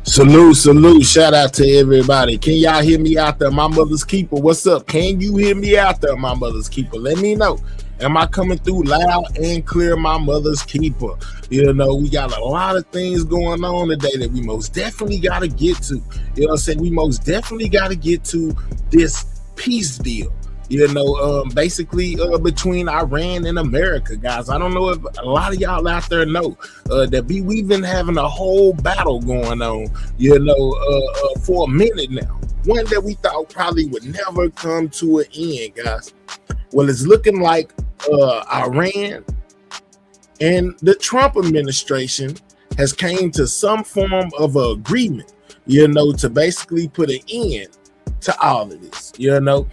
Salute. Shout out to everybody. Can y'all hear me out there? My mother's keeper. What's up? Can you hear me out there, my mother's keeper? Let me know. Am I coming through loud and clear, my mother's keeper? You know, we got a lot of things going on today that we most definitely got to get to. You know what I'm saying? We most definitely got to get to this peace deal. You know, basically between Iran and America, guys. I don't know if a lot of y'all out there know that we've been having a whole battle going on, you know, for a minute now. One that we thought probably would never come to an end, guys. Well, it's looking like Iran and the Trump administration has came to some form of agreement, you know, to basically put an end to all of this. You know,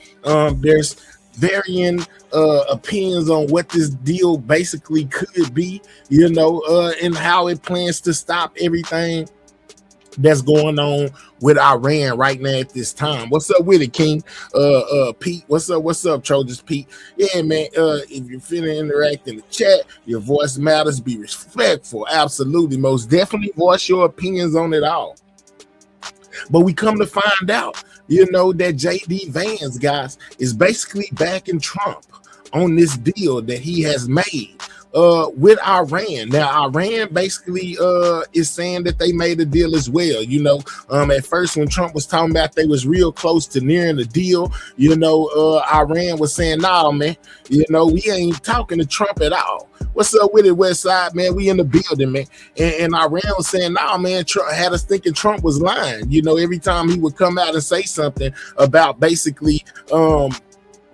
there's varying opinions on what this deal basically could be, you know, and how it plans to stop everything that's going on with Iran right now at this time. What's up with it, King? Pete, what's up, Trojans Pete? Yeah, man, if you're feeling interact in the chat, your voice matters, be respectful. Absolutely, most definitely voice your opinions on it all. But we come to find out, you know, that JD Vance, guys, is basically backing Trump on this deal that he has made with Iran. Now, Iran basically is saying that they made a deal as well. You know, at first when Trump was talking about they was real close to nearing the deal, you know, Iran was saying, nah, man, you know, we ain't talking to Trump at all. What's up with it, West Side, man? We in the building, man. And Iran was saying, nah, man, Trump had us thinking Trump was lying. You know, every time he would come out and say something about basically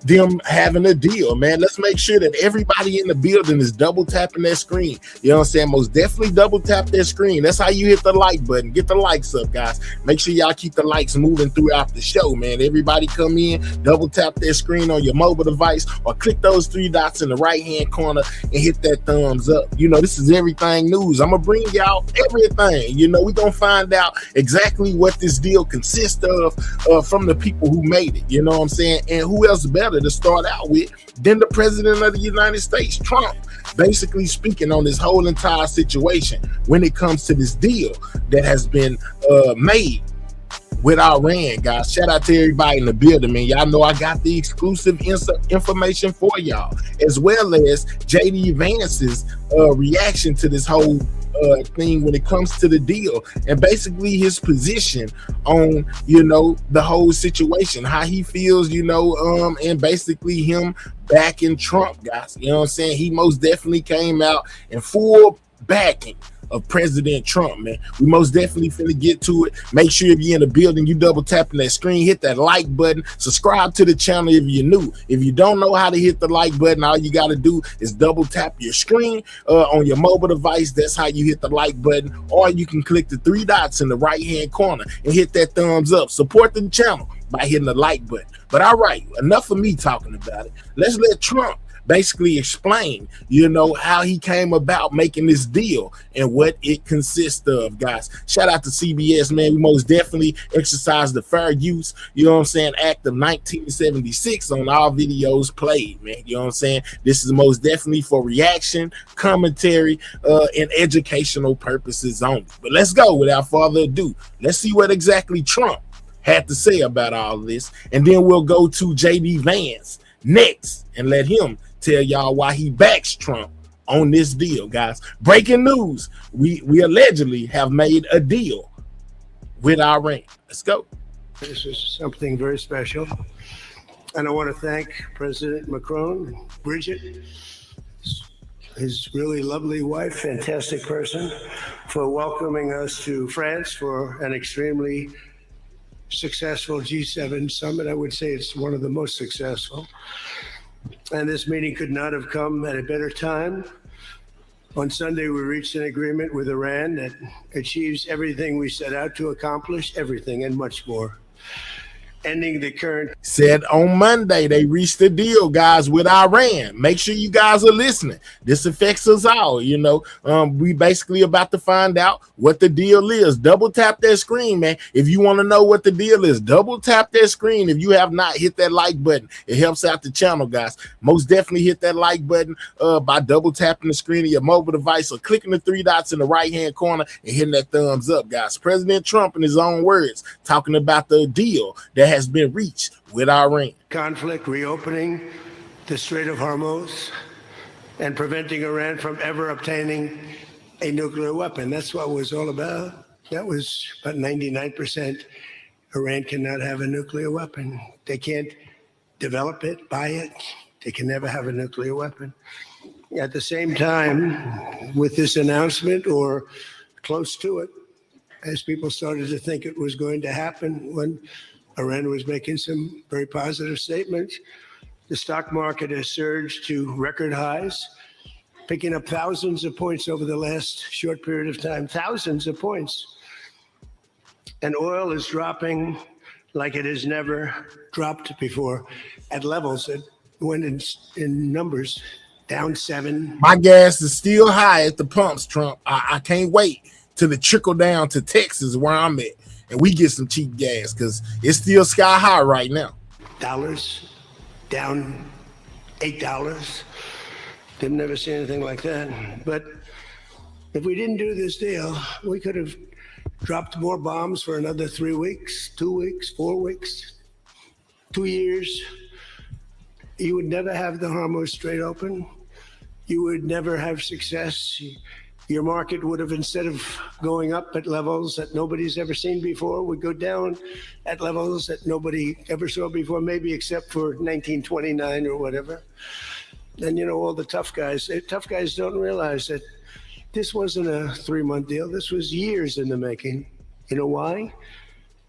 them having a deal, man. Let's make sure that everybody in the building is double tapping that screen. You know what I'm saying? Most definitely double tap that screen. That's how you hit the like button. Get the likes up, guys. Make sure y'all keep the likes moving throughout the show, man. Everybody come in, double tap that screen on your mobile device or click those three dots in the right-hand corner and hit that thumbs up. You know, this is Everything News. I'm going to bring y'all everything. You know, we're going to find out exactly what this deal consists of from the people who made it. You know what I'm saying? And who else better to start out with than the president of the United States, Trump, basically speaking on this whole entire situation when it comes to this deal that has been made with Iran, guys. Shout out to everybody in the building, man. Y'all know I got the exclusive information for y'all, as well as JD Vance's reaction to this whole thing when it comes to the deal, and basically his position on, you know, the whole situation, how he feels, you know, and basically him backing Trump, guys. You know what I'm saying? He most definitely came out in full backing of President Trump, man. We most definitely finna get to it. Make sure if you're in the building, you double tapping that screen, hit that like button, subscribe to the channel if you're new. If you don't know how to hit the like button, all you got to do is double tap your screen on your mobile device. That's how you hit the like button, or you can click the three dots in the right hand corner and hit that thumbs up. Support the channel by hitting the like button. But all right, enough of me talking about it. Let's let Trump basically explain, you know, how he came about making this deal and what it consists of, guys. Shout out to CBS, man. We most definitely exercise the Fair Use, you know what I'm saying, Act of 1976 on all videos played, man. You know what I'm saying? This is most definitely for reaction, commentary, and educational purposes only. But let's go without further ado. Let's see what exactly Trump had to say about all this, and then we'll go to JD Vance next and let him tell y'all why he backs Trump on this deal, guys. Breaking news: we allegedly have made a deal with Iran. Let's go. This is something very special, and I want to thank President Macron, Bridget, his really lovely wife, fantastic person, for welcoming us to France for an extremely successful G7 summit. I would say it's one of the most successful. And this meeting could not have come at a better time. On Sunday, we reached an agreement with Iran that achieves everything we set out to accomplish, everything and much more. ending the current. Said on Monday they reached a deal, guys, with Iran. Make sure you guys are listening. This affects us all. We basically about to find out what the deal is. Double tap that screen, man. If you want to know what the deal is, double tap that screen. If you have not hit that like button, it helps out the channel, guys. Most definitely hit that like button by double tapping the screen of your mobile device or clicking the three dots in the right hand corner and hitting that thumbs up, guys. President Trump, in his own words, talking about the deal that has been reached with Iran. Conflict, reopening the Strait of Hormuz, and preventing Iran from ever obtaining a nuclear weapon. That's what it was all about. That was about 99%. Iran cannot have a nuclear weapon. They can't develop it, buy it. They can never have a nuclear weapon. At the same time, with this announcement, or close to it, as people started to think it was going to happen when Iran was making some very positive statements, the stock market has surged to record highs, picking up thousands of points over the last short period of time, thousands of points. And oil is dropping like it has never dropped before at levels that went in numbers down 7. My gas is still high at the pumps, Trump. I can't wait till it trickle down to Texas where I'm at and we get some cheap gas, because it's still sky high right now. Dollars down $8. They've never seen anything like that. But if we didn't do this deal, we could have dropped more bombs for another 3 weeks, 2 weeks, 4 weeks, 2 years. You would never have the Hormuz Strait open. You would never have success. Your market would have, instead of going up at levels that nobody's ever seen before, would go down at levels that nobody ever saw before, maybe except for 1929 or whatever. And all the tough guys don't realize that this wasn't a 3-month deal. This was years in the making. You know why?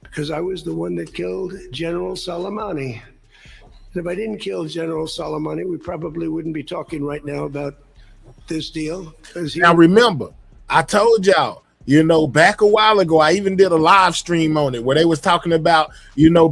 Because I was the one that killed General Soleimani. And if I didn't kill General Soleimani, we probably wouldn't be talking right now about this deal. Now remember, I told y'all, back a while ago, I even did a live stream on it where they was talking about,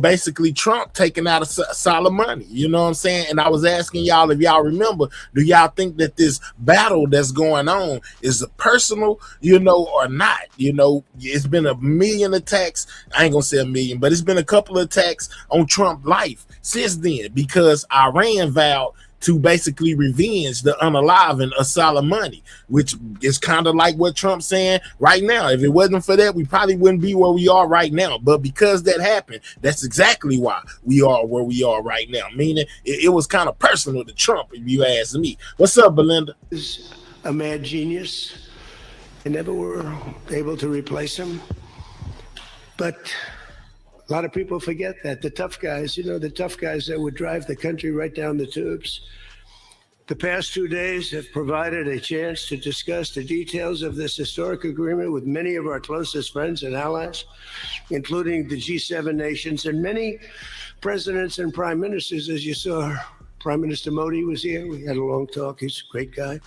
basically Trump taking out Soleimani, you know what I'm saying? And I was asking y'all, if y'all remember, do y'all think that this battle that's going on is a personal, or not? It's been a million attacks. I ain't gonna say a million, but it's been a couple of attacks on Trump's life since then, because Iran vowed to basically revenge the unaliving of Soleimani, which is kind of like what Trump's saying right now. If it wasn't for that, we probably wouldn't be where we are right now. But because that happened, that's exactly why we are where we are right now. Meaning it was kind of personal to Trump, if you ask me. What's up, Belinda? Is a mad genius. They never were able to replace him. But a lot of people forget that. The tough guys, the tough guys that would drive the country right down the tubes. The past 2 days have provided a chance to discuss the details of this historic agreement with many of our closest friends and allies, including the G7 nations and many presidents and prime ministers. As you saw, Prime Minister Modi was here. We had a long talk. He's a great guy.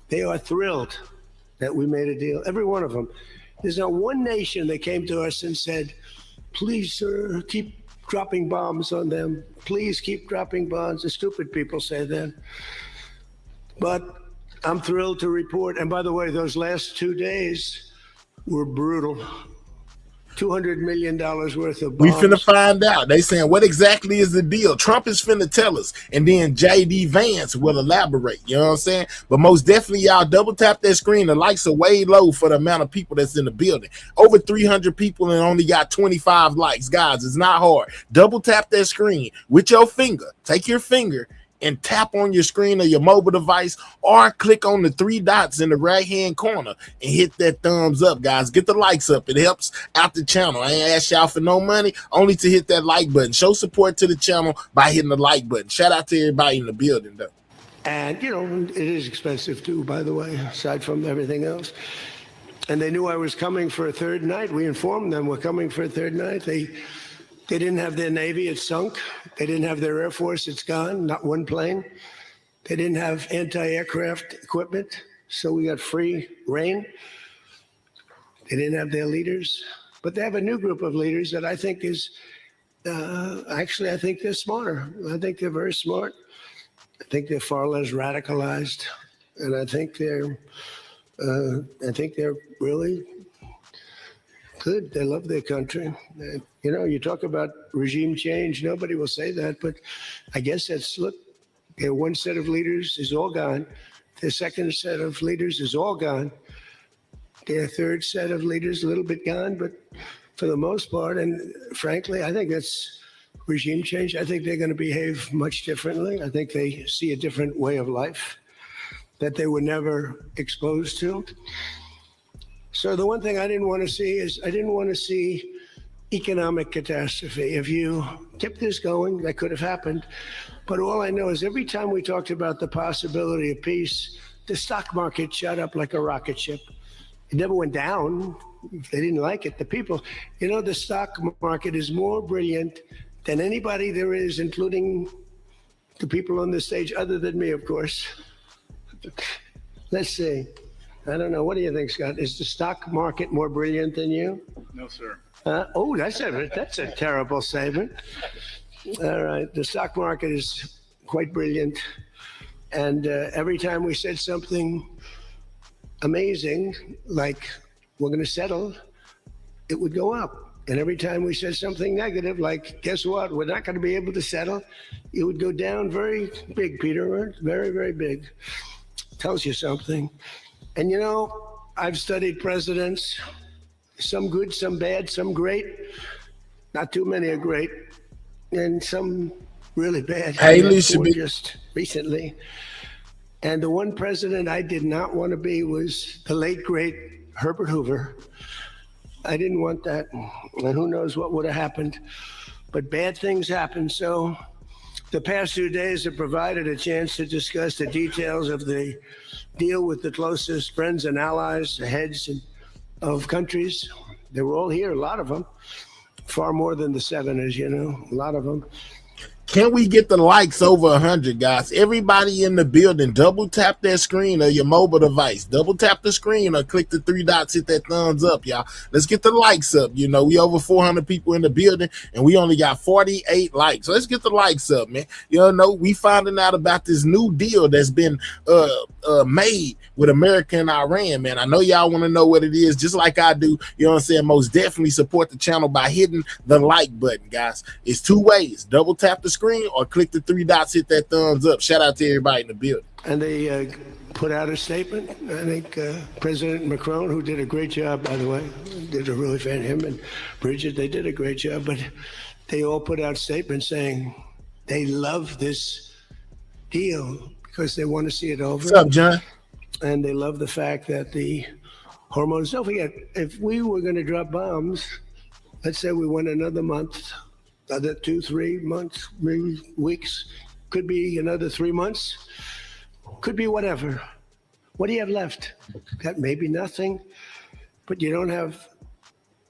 They are thrilled that we made a deal, every one of them. There's not one nation that came to us and said, please, sir, keep dropping bombs on them. Please keep dropping bombs. The stupid people say that. But I'm thrilled to report. And by the way, those last 2 days were brutal. $200 million worth of bombs. We finna find out. They saying, what exactly is the deal? Trump is finna tell us, and then J.D. Vance will elaborate. You know what I'm saying? But most definitely, y'all double tap that screen. The likes are way low for the amount of people that's in the building. Over 300 people and only got 25 likes. Guys, it's not hard. Double tap that screen with your finger. Take your finger and tap on your screen or your mobile device, or click on the 3 dots in the right hand corner and hit that thumbs up, guys. Get the likes up. It helps out the channel. I ain't ask y'all for no money, only to hit that like button. Show support to the channel by hitting the like button. Shout out to everybody in the building though. And it is expensive too, by the way, aside from everything else. And they knew I was coming for a third night. We informed them we're coming for a third night. They didn't have their Navy, it's sunk. They didn't have their Air Force, it's gone, not one plane. They didn't have anti-aircraft equipment, so we got free reign. They didn't have their leaders, but they have a new group of leaders that I think is Actually, I think they're smarter. I think they're very smart. I think they're far less radicalized, and I think they're really good. They love their country. You talk about regime change. Nobody will say that, but I guess that's look. Their one set of leaders is all gone. Their second set of leaders is all gone. Their third set of leaders a little bit gone, but for the most part, and frankly, I think that's regime change. I think they're going to behave much differently. I think they see a different way of life that they were never exposed to. So the one thing I didn't want to see is I didn't want to see economic catastrophe. If you kept this going, that could have happened. But all I know is every time we talked about the possibility of peace, the stock market shot up like a rocket ship. It never went down. They didn't like it. The people, the stock market is more brilliant than anybody there is, including the people on the stage, other than me, of course. Let's see. I don't know. What do you think, Scott? Is the stock market more brilliant than you? No, sir. That's a terrible statement. All right. The stock market is quite brilliant. And every time we said something amazing, like we're going to settle, it would go up. And every time we said something negative, like, guess what? We're not going to be able to settle, it would go down very big, Peter. Very, very big. Tells you something. And I've studied presidents, some good, some bad, some great. Not too many are great. And some really bad. Hey, listen, just recently. And the one president I did not want to be was the late, great Herbert Hoover. I didn't want that. And who knows what would have happened. But bad things happen. So the past 2 days have provided a chance to discuss the details of the deal with the closest friends and allies, the heads of countries. They were all here, a lot of them. Far more than the Southerners, a lot of them. Can we get the likes over 100, guys? Everybody in the building, double tap that screen or your mobile device. Double tap the screen or click the 3 dots, hit that thumbs up, y'all. Let's get the likes up. We over 400 people in the building, and we only got 48 likes. So let's get the likes up, man. We finding out about this new deal that's been made with America and Iran, man. I know y'all want to know what it is, just like I do. You know what I'm saying? Most definitely support the channel by hitting the like button, guys. It's 2 ways. Double tap the screen or click the 3 dots, hit that thumbs up. Shout out to everybody in the building. And they put out a statement. I think President Macron, who did a great job, by the way, did a really fan. Him and Bridget, they did a great job. But they all put out statements saying they love this deal because they want to see it over. What's up, John? And they love the fact that the hormones. Don't forget, if we were going to drop bombs, let's say we went another month, another 2-3 months, maybe weeks, could be another 3 months, could be whatever. What do you have left? Got maybe nothing, but you don't have,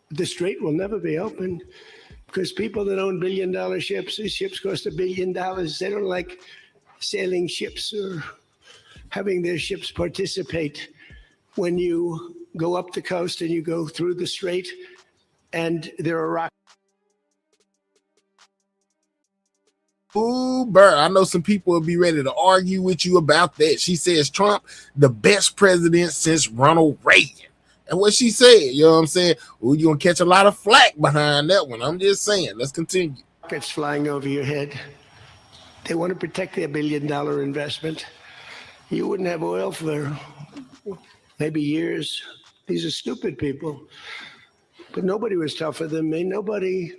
the strait will never be open because people that own billion-dollar ships, these ships cost $1 billion. They don't like sailing ships or having their ships participate when you go up the coast and you go through the strait and there are rocks. Ooh, Burr, I know some people will be ready to argue with you about that. She says Trump, the best president since Ronald Reagan. And what she said, you know what I'm saying? Ooh, you're going to catch a lot of flack behind that one. I'm just saying. Let's continue. Rockets flying over your head. They want to protect their $1 billion investment. You wouldn't have oil for maybe years. These are stupid people. But nobody was tougher than me. Nobody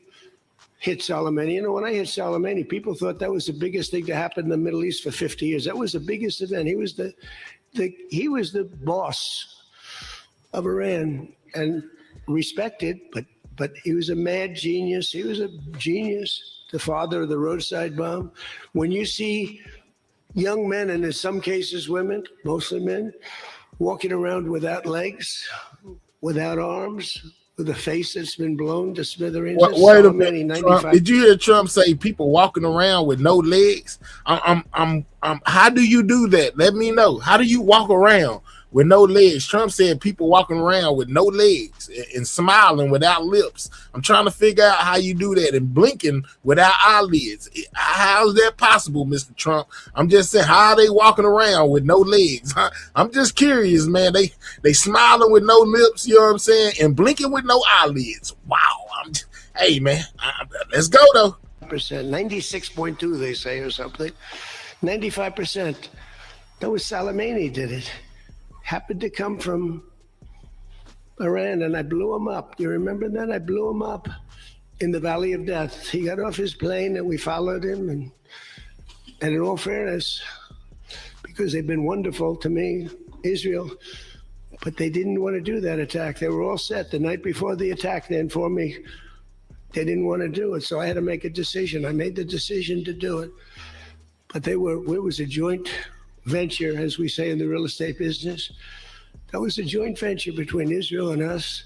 hit Soleimani. When I hit Soleimani, people thought that was the biggest thing to happen in the Middle East for 50 years. That was the biggest event. He was the boss of Iran and respected, but he was a mad genius. He was a genius, the father of the roadside bomb. When you see young men, and in some cases women, mostly men, walking around without legs, without arms, with a face that's been blown to smithereens. Wait a minute, Trump. Did you hear Trump say people walking around with no legs? How do you do that? Let me know. How do you walk around with no legs. Trump said people walking around with no legs and smiling without lips. I'm trying to figure out how you do that and blinking without eyelids. How is that possible, Mr. Trump? I'm just saying, how are they walking around with no legs? I'm just curious, man. They smiling with no lips, you know what I'm saying, and blinking with no eyelids. Wow. Hey, man, let's go, though. 96.2, they say, or something. 95%. That was Soleimani did it. Happened to come from Iran, and I blew him up. You remember that? I blew him up in the Valley of Death. He got off his plane, and we followed him. And in all fairness, because they've been wonderful to me, Israel, but they didn't want to do that attack. They were all set the night before the attack. They informed me they didn't want to do it, so I had to make a decision. I made the decision to do it. But it was a joint venture, as we say in the real estate business. That was a joint venture between Israel and us.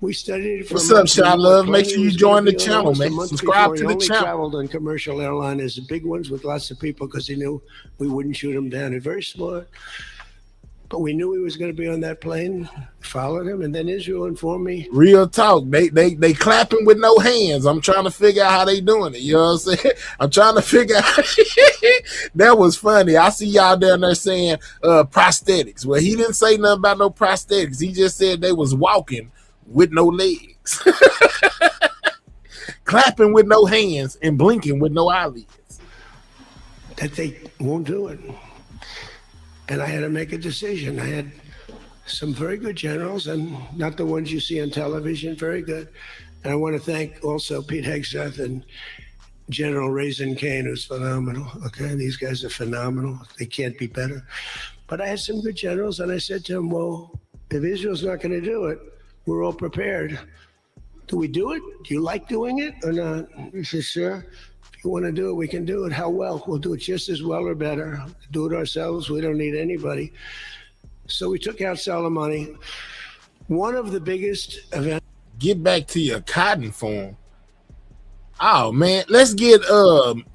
We studied it. What's up, Shot Love? Make sure you join the channel, man. Subscribe to the channel. He only traveled on commercial airliners, the big ones with lots of people, because he knew we wouldn't shoot him down. He's very smart. But we knew he was going to be on that plane. Followed him, and then Israel informed me. Real talk. They clapping with no hands. I'm trying to figure out how they doing it. You know what I'm saying? I'm trying to figure out. That was funny. I see y'all down there saying prosthetics. Well, he didn't say nothing about no prosthetics. He just said they was walking with no legs, clapping with no hands, and blinking with no eyelids. That they won't do it. And I had to make a decision. I had some very good generals, and not the ones you see on television, very good. And I want to thank also Pete Hegseth and General Raisin Kane, who's phenomenal. Okay, these guys are phenomenal. They can't be better. But I had some good generals, and I said to them, well, if Israel's not going to do it, we're all prepared. Do we do it? Do you like doing it or not? He said, sure. If you want to do it, we can do it. How well? We'll do it just as well or better. Do it ourselves. We don't need anybody. So we took out Soleimani. One of the biggest events. Get back to your cotton farm. Oh, man. Let's get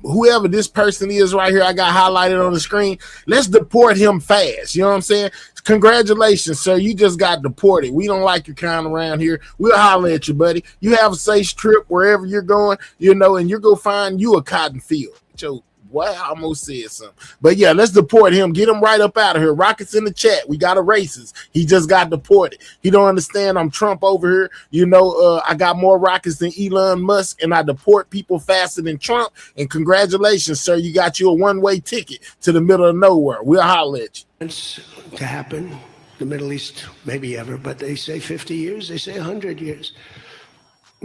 whoever this person is right here I got highlighted on the screen. Let's deport him fast. You know what I'm saying? Congratulations, sir. You just got deported. We don't like your kind around here. We'll holler at you, buddy. You have a safe trip wherever you're going, you know, and you're going to find you a cotton field. Joe, what? I almost said something. But yeah, let's deport him. Get him right up out of here. Rockets in the chat. We got a racist. He just got deported. He don't understand I'm Trump over here. You know, I got more rockets than Elon Musk, and I deport people faster than Trump. And congratulations, sir. You got you a one-way ticket to the middle of nowhere. We'll holler at you. To happen, the Middle East, maybe ever, but they say 50 years, they say 100 years.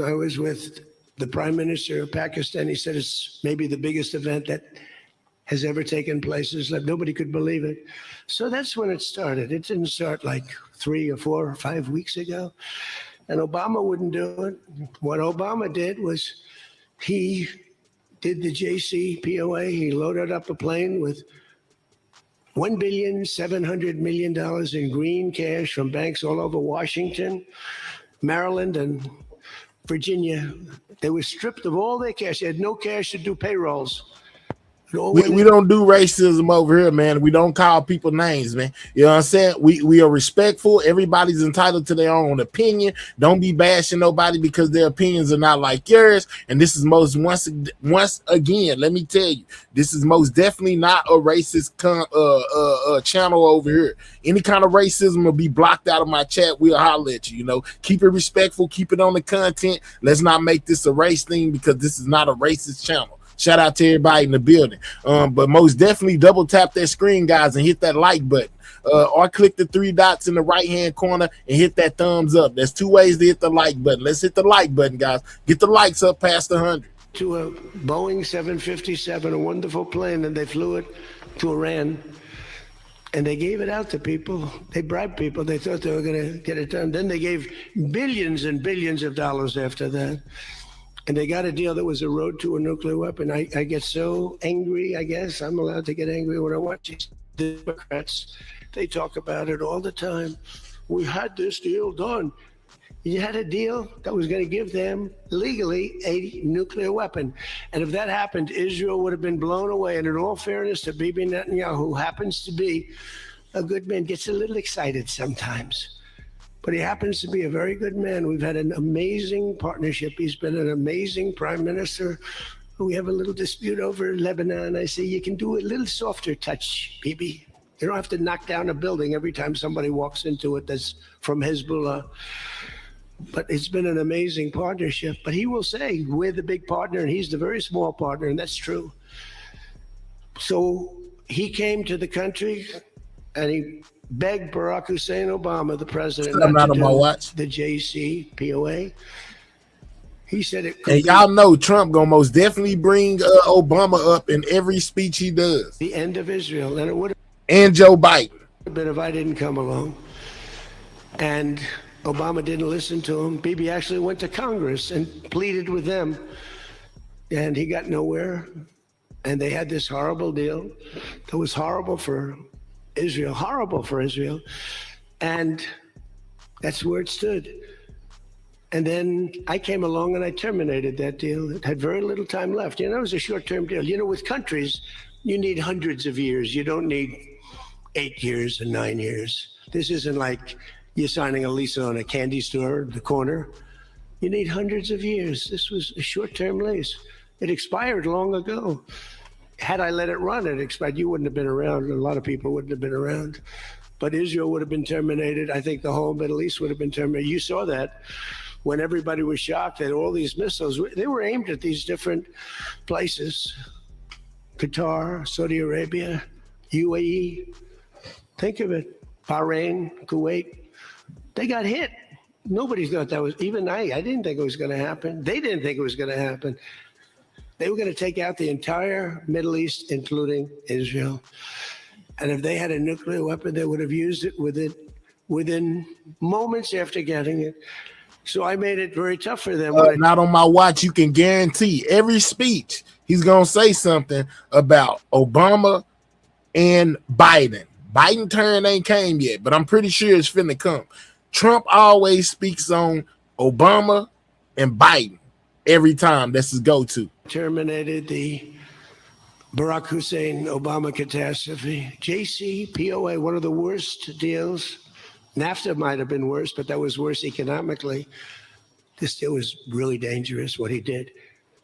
I was with the Prime Minister of Pakistan. He said it's maybe the biggest event that has ever taken place. It's like nobody could believe it. So that's when it started. It didn't start like 3 or 4 or 5 weeks ago. And Obama wouldn't do it. What Obama did was he did the JCPOA. He loaded up a plane with $1.7 billion in green cash from banks all over Washington, Maryland, and Virginia. They were stripped of all their cash. They had no cash to do payrolls. We don't do racism over here, man. We don't call people names, man. You know what I'm saying? We are respectful. Everybody's entitled to their own opinion. Don't be bashing nobody because their opinions are not like yours. And this is once again, let me tell you, this is most definitely not a racist channel over here. Any kind of racism will be blocked out of my chat. We'll holler at you, you know. Keep it respectful. Keep it on the content. Let's not make this a race thing because this is not a racist channel. Shout out to everybody in the building. But most definitely double tap that screen, guys, and hit that like button. Or click the 3 dots in the right-hand corner and hit that thumbs up. There's 2 ways to hit the like button. Let's hit the like button, guys. Get the likes up past 100. To a Boeing 757, a wonderful plane, and they flew it to Iran. And they gave it out to people. They bribed people. They thought they were going to get it done. Then they gave billions and billions of dollars after that. And they got a deal that was a road to a nuclear weapon. I get so angry, I guess. I'm allowed to get angry when I watch these Democrats. They talk about it all the time. We had this deal done. You had a deal that was going to give them legally a nuclear weapon. And if that happened, Israel would have been blown away. And in all fairness to Bibi Netanyahu, who happens to be a good man, gets a little excited sometimes. But he happens to be a very good man. We've had an amazing partnership. He's been an amazing prime minister. We have a little dispute over Lebanon. I say, you can do a little softer touch, Bibi. You don't have to knock down a building every time somebody walks into it that's from Hezbollah. But it's been an amazing partnership. But he will say, we're the big partner and he's the very small partner, and that's true. So he came to the country and he begged Barack Hussein Obama, the president, not to do the JCPOA. He said it could. And y'all know Trump gonna most definitely bring Obama up in every speech he does. The end of Israel, and it would have. And Joe Biden. But if I didn't come along, and Obama didn't listen to him, Bibi actually went to Congress and pleaded with them, and he got nowhere. And they had this horrible deal that was horrible for Israel, and that's where it stood. And then I came along and I terminated that deal. It had very little time left. You know, it was a short-term deal. You know, with countries, you need hundreds of years. You don't need 8 years and 9 years. This isn't like you're signing a lease on a candy store at the corner. You need hundreds of years. This was a short-term lease. It expired long ago. Had I let it run, it expired. You wouldn't have been around. A lot of people wouldn't have been around. But Israel would have been terminated. I think the whole Middle East would have been terminated. You saw that when everybody was shocked that all these missiles, they were aimed at these different places. Qatar, Saudi Arabia, UAE. Think of it. Bahrain, Kuwait. They got hit. Nobody thought that was, even I didn't think it was going to happen. They didn't think it was going to happen. They were going to take out the entire Middle East, including Israel. And if they had a nuclear weapon, they would have used it within moments after getting it. So I made it very tough for them. Not on my watch. You can guarantee every speech he's going to say something about Obama and Biden. Biden turn ain't came yet, but I'm pretty sure it's finna come. Trump always speaks on Obama and Biden every time. That's his go-to. Terminated the Barack Hussein Obama catastrophe. JCPOA, one of the worst deals. NAFTA might have been worse, but that was worse economically. This deal was really dangerous, what he did.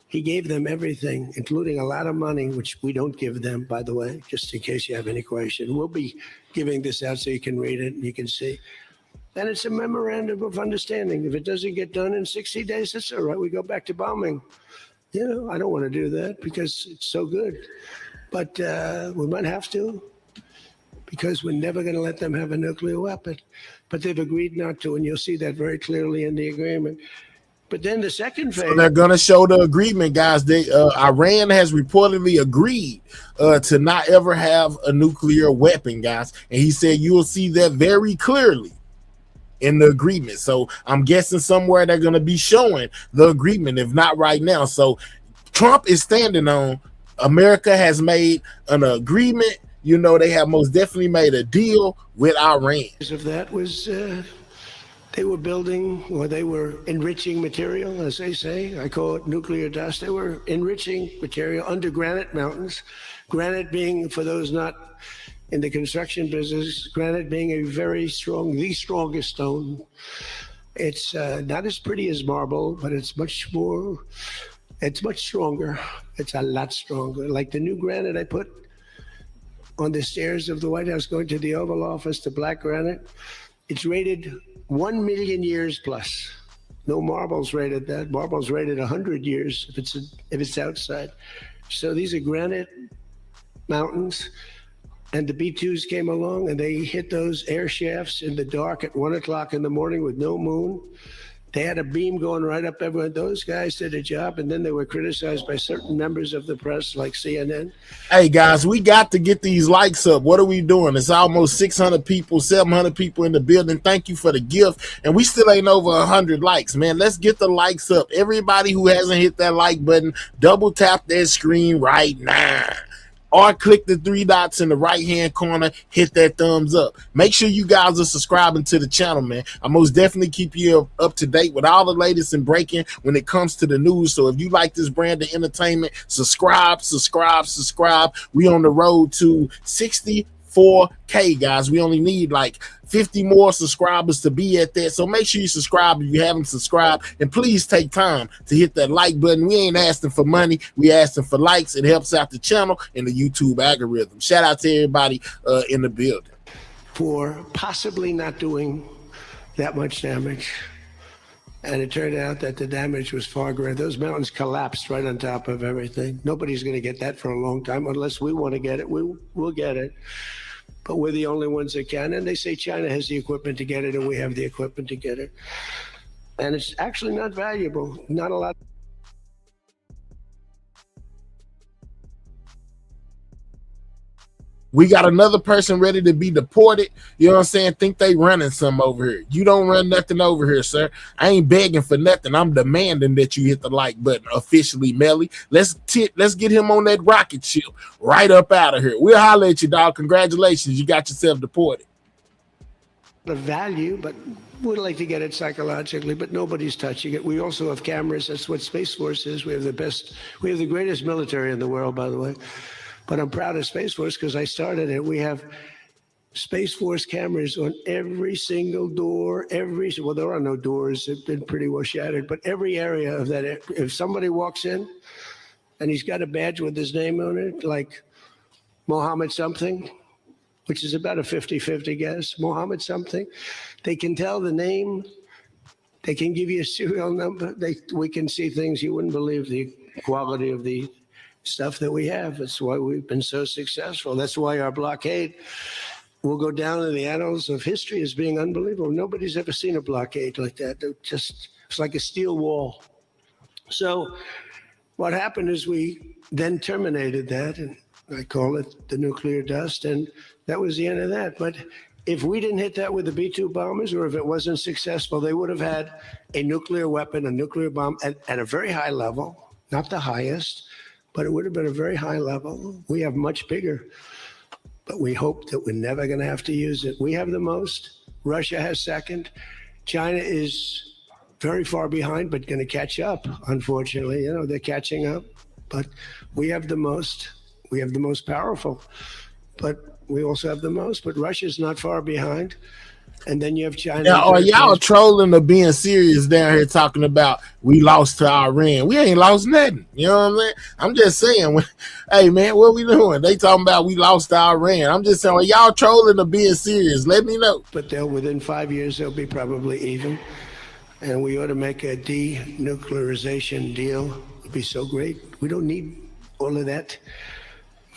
He gave them everything, including a lot of money, which we don't give them, by the way, just in case you have any question. We'll be giving this out so you can read it and you can see. And it's a memorandum of understanding. If it doesn't get done in 60 days, that's all right. We go back to bombing. You know, I don't want to do that because it's so good. But we might have to, because we're never going to let them have a nuclear weapon. But they've agreed not to, and you'll see that very clearly in the agreement. But then the second phase. So they're going to show the agreement, guys. Iran has reportedly agreed to not ever have a nuclear weapon, guys. And he said you will see that very clearly in the agreement. So I'm guessing somewhere they're going to be showing the agreement, if not right now. So Trump is standing on America has made an agreement. You know, they have most definitely made a deal with Iran. Of that was they were building, or they were enriching material, as they say. I call it nuclear dust. They were enriching material under granite mountains. Granite being, for those not in the construction business, granite being a very strong, the strongest stone. It's not as pretty as marble, but it's much stronger. It's a lot stronger. Like the new granite I put on the stairs of the White House going to the Oval Office, the black granite, it's rated 1 million years plus. No marble's rated that. Marble's rated 100 years if it's outside. So these are granite mountains. And the B-2s came along and they hit those air shafts in the dark at 1 o'clock in the morning with no moon. They had a beam going right up everywhere. Those guys did a job, and then they were criticized by certain members of the press, like CNN. Hey, guys, we got to get these likes up. What are we doing? It's almost 600 people, 700 people in the building. Thank you for the gift. And we still ain't over 100 likes, man. Let's get the likes up. Everybody who hasn't hit that like button, double tap that screen right now. Or click the 3 dots in the right-hand corner, hit that thumbs up. Make sure you guys are subscribing to the channel, man. I most definitely keep you up to date with all the latest and breaking when it comes to the news. So if you like this brand of entertainment, subscribe. We on the road to 60 4K, guys. We only need like 50 more subscribers to be at that. So make sure you subscribe if you haven't subscribed, and please take time to hit that like button. We ain't asking for money, we asking for likes. It helps out the channel and the YouTube algorithm. Shout out to everybody in the building for possibly not doing that much damage. And it turned out that the damage was far greater. Those mountains collapsed right on top of everything. Nobody's going to get that for a long time unless we want to get it. We'll get it. But we're the only ones that can. And they say China has the equipment to get it, and we have the equipment to get it. And it's actually not valuable. Not a lot. We got another person ready to be deported. You know what I'm saying? Think they running some over here. You don't run nothing over here, sir. I ain't begging for nothing. I'm demanding that you hit the like button officially, Melly. Let's get him on that rocket ship right up out of here. We'll holler at you, dog. Congratulations. You got yourself deported. The value, but we'd like to get it psychologically, but nobody's touching it. We also have cameras. That's what Space Force is. We have the greatest military in the world, by the way. But I'm proud of Space Force because I started it. We have Space Force cameras on every single door, well, there are no doors. They've been pretty well shattered, but every area of that. If somebody walks in and he's got a badge with his name on it, like Mohammed something, which is about a 50-50 guess, Mohammed something, they can tell the name. They can give you a serial number. We can see things you wouldn't believe, the quality of the stuff that we have. That's why we've been so successful. That's why our blockade will go down in the annals of history as being unbelievable. Nobody's ever seen a blockade like that. It's like a steel wall. So what happened is we then terminated that, and I call it the nuclear dust, and that was the end of that. But if we didn't hit that with the B-2 bombers, or if it wasn't successful, they would have had a nuclear weapon, a nuclear bomb at a very high level, not the highest, but it would have been a very high level. We have much bigger, but we hope that we're never going to have to use it. We have the most. Russia has second. China is very far behind, but going to catch up, unfortunately. You know, they're catching up, but we have the most. We have the most powerful, but we also have the most. But Russia's not far behind. And then you have China. Now, are y'all trolling or being serious down here talking about we lost to Iran? We ain't lost nothing. You know what I'm saying? I'm just saying, hey, man, what we doing? They talking about we lost to Iran. I'm just saying, are y'all trolling or being serious? Let me know. But within 5 years, they'll be probably even. And we ought to make a denuclearization deal. It would be so great. We don't need all of that.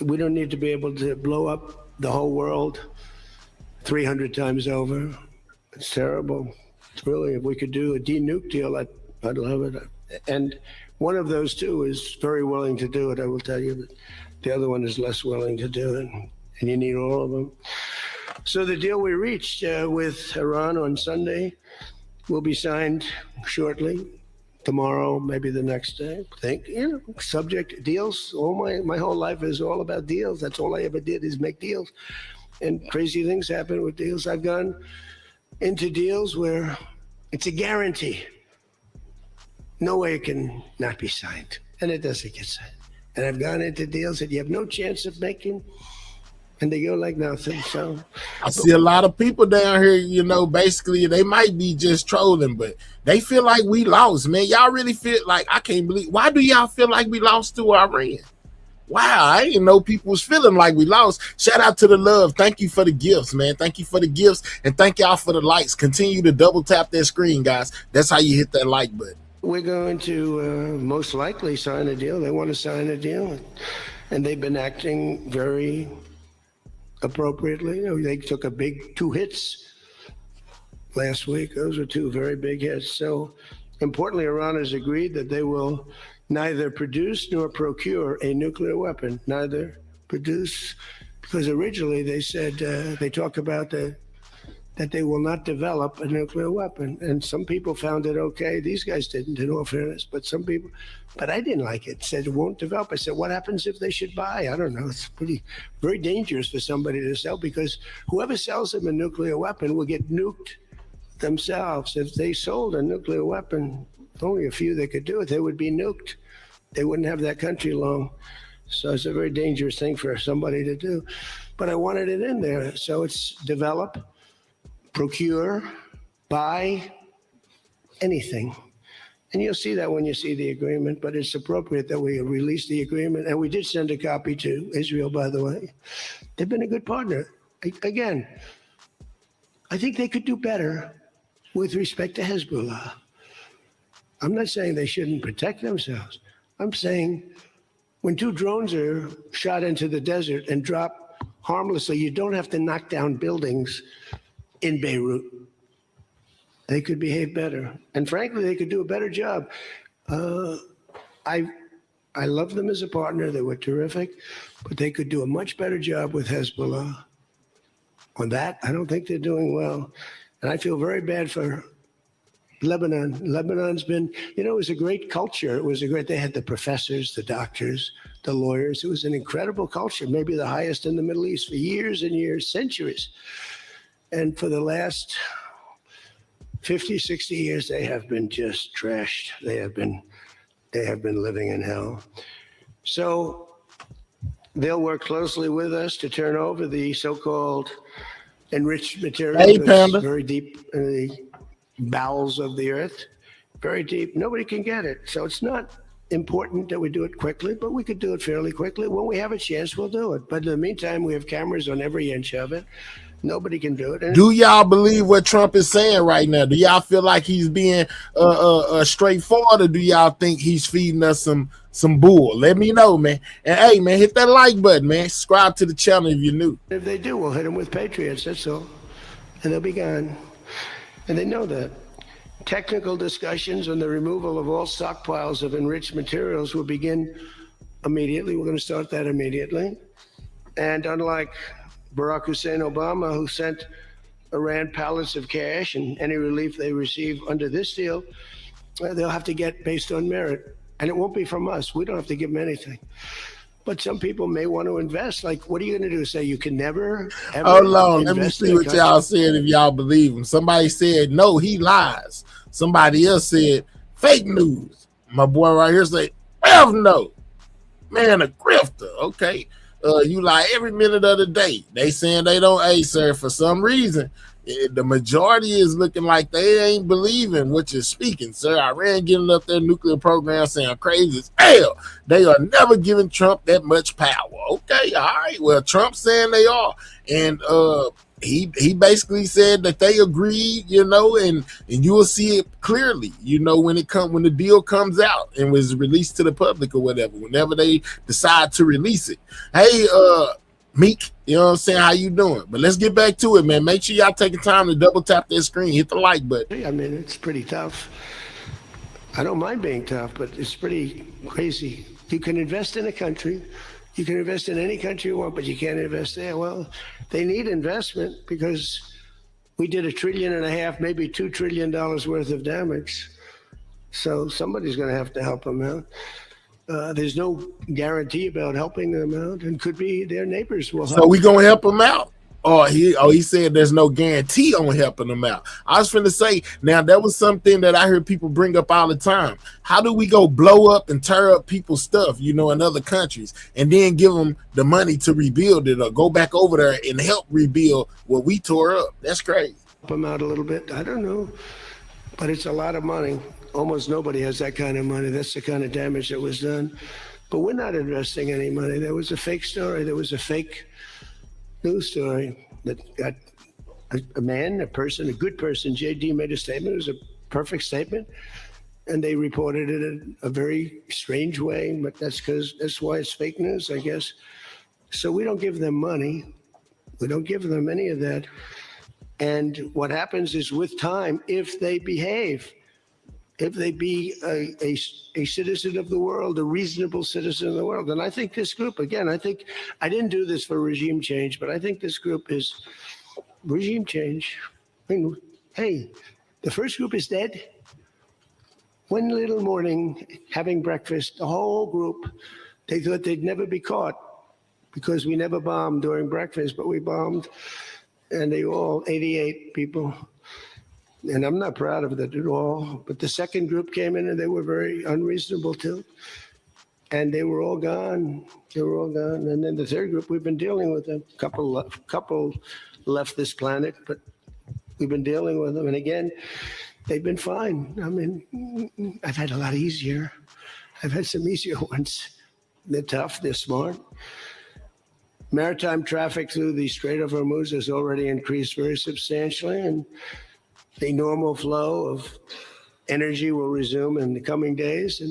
We don't need to be able to blow up the whole world 300 times over. It's terrible. It's really, if we could do a denuke deal, I'd love it. And one of those two is very willing to do it, I will tell you. But the other one is less willing to do it. And you need all of them. So the deal we reached with Iran on Sunday will be signed shortly. Tomorrow, maybe the next day. Subject deals. My whole life is all about deals. That's all I ever did is make deals. And crazy things happen with deals. I've gone into deals where it's a guarantee. No way it can not be signed. And it doesn't get signed. And I've gone into deals that you have no chance of making, and they go like nothing. So I see a lot of people down here, you know, basically they might be just trolling, but they feel like we lost, man. Y'all really feel like, I can't believe, why do y'all feel like we lost to Iran? Wow, I didn't know people was feeling like we lost. Shout out to the love. Thank you for the gifts, man. Thank you for the gifts, and thank y'all for the likes. Continue to double tap that screen, guys. That's how you hit that like button. We're going to most likely sign a deal. They want to sign a deal, and they've been acting very appropriately. You know, they took a big 2 hits last week. Those were 2 very big hits. So importantly, Iran has agreed that they will neither produce nor procure a nuclear weapon. Neither produce, because originally they said, they talk about that they will not develop a nuclear weapon. And some people found it okay. These guys didn't, in all fairness, but some people, but I didn't like it. Said it won't develop. I said, what happens if they should buy? I don't know. It's very dangerous for somebody to sell, because whoever sells them a nuclear weapon will get nuked themselves. If they sold a nuclear weapon, only a few that could do it, they would be nuked. They wouldn't have that country long. So it's a very dangerous thing for somebody to do. but I wanted it in there. So it's develop, procure, buy, anything. And you'll see that when you see the agreement, but it's appropriate that we release the agreement. And we did send a copy to Israel, by the way. They've been a good partner. Again, I think they could do better with respect to Hezbollah. I'm not saying they shouldn't protect themselves. I'm saying when 2 drones are shot into the desert and drop harmlessly, you don't have to knock down buildings in Beirut. They could behave better. And frankly, they could do a better job. I love them as a partner. They were terrific, but they could do a much better job with Hezbollah. On that, I don't think they're doing well. And I feel very bad for Lebanon. Lebanon's been, it was a great culture. They had the professors, the doctors, the lawyers. It was an incredible culture, maybe the highest in the Middle East for years and years, centuries. And for the last 50, 60 years, they have been just trashed. They have been living in hell. So they'll work closely with us to turn over the so-called enriched material that's very deep in the bowels of the earth, very deep. Nobody can get it. So it's not important that we do it quickly, but we could do it fairly quickly. When we have a chance, we'll do it. But in the meantime, we have cameras on every inch of it. Nobody can do it. And do y'all believe what Trump is saying right now? Do y'all feel like he's being straightforward, or do y'all think he's feeding us some bull? Let me know, man. And hey, man, hit that like button, man. Subscribe to the channel if you're new. If they do, we'll hit them with patriots. That's all, and they'll be gone. And they know that. Technical discussions on the removal of all stockpiles of enriched materials will begin immediately. We're going to start that immediately. And unlike Barack Hussein Obama, who sent Iran pallets of cash, and any relief they receive under this deal, they'll have to get based on merit. And it won't be from us. We don't have to give them anything. But some people may want to invest. Like, what are you going to do? Say you can never, ever hold on, let me see what y'all said if y'all believe him. Somebody said, no, he lies. Somebody else said, fake news. My boy right here said, hell no. Man, a grifter. Okay. You lie every minute of the day. They saying they don't, hey, sir, for some reason, the majority is looking like they ain't believing what you're speaking, sir. Iran giving up their nuclear program sound crazy as hell. They are never giving Trump that much power. Okay, all right. Well, Trump's saying they are. And he basically said that they agreed, and you will see it clearly, when the deal comes out and was released to the public or whatever, whenever they decide to release it. Hey, Meek, you know what I'm saying? How you doing? But let's get back to it, man. Make sure y'all taking time to double tap that screen, hit the like button. I mean, it's pretty tough. I don't mind being tough, but it's pretty crazy. You can invest in a country. You can invest in any country you want, but you can't invest there. Well, they need investment because we did $1.5 trillion, maybe $2 trillion worth of damage. So somebody's going to have to help them out. There's no guarantee about helping them out, and could be their neighbors will help. So we going to help them out? He said there's no guarantee on helping them out. I was finna say, now that was something that I heard people bring up all the time. How do we go blow up and tear up people's stuff, in other countries, and then give them the money to rebuild it or go back over there and help rebuild what we tore up? That's crazy. Help them out a little bit. I don't know, but it's a lot of money. Almost nobody has that kind of money. That's the kind of damage that was done. But we're not investing any money. There was a fake story. There was a fake news story that got a person, a good person. JD made a statement. It was a perfect statement, and they reported it in a very strange way. But that's why it's fake news, I guess. So we don't give them money. We don't give them any of that. And what happens is, with time, if they behave, if they be a citizen of the world, a reasonable citizen of the world. And I think this group, again, I didn't do this for regime change, but I think this group is regime change. I mean, hey, the first group is dead. One little morning, having breakfast, the whole group, they thought they'd never be caught because we never bombed during breakfast, but we bombed. And they all, 88 people. And I'm not proud of that at all. But the second group came in and they were very unreasonable too. and they were all gone. They were all gone. And then the third group, we've been dealing with them. Couple left this planet, but we've been dealing with them. And again, they've been fine. I mean, I've had a lot easier. I've had some easier ones. They're tough. They're smart. Maritime traffic through the Strait of Hormuz has already increased very substantially, and the normal flow of energy will resume in the coming days,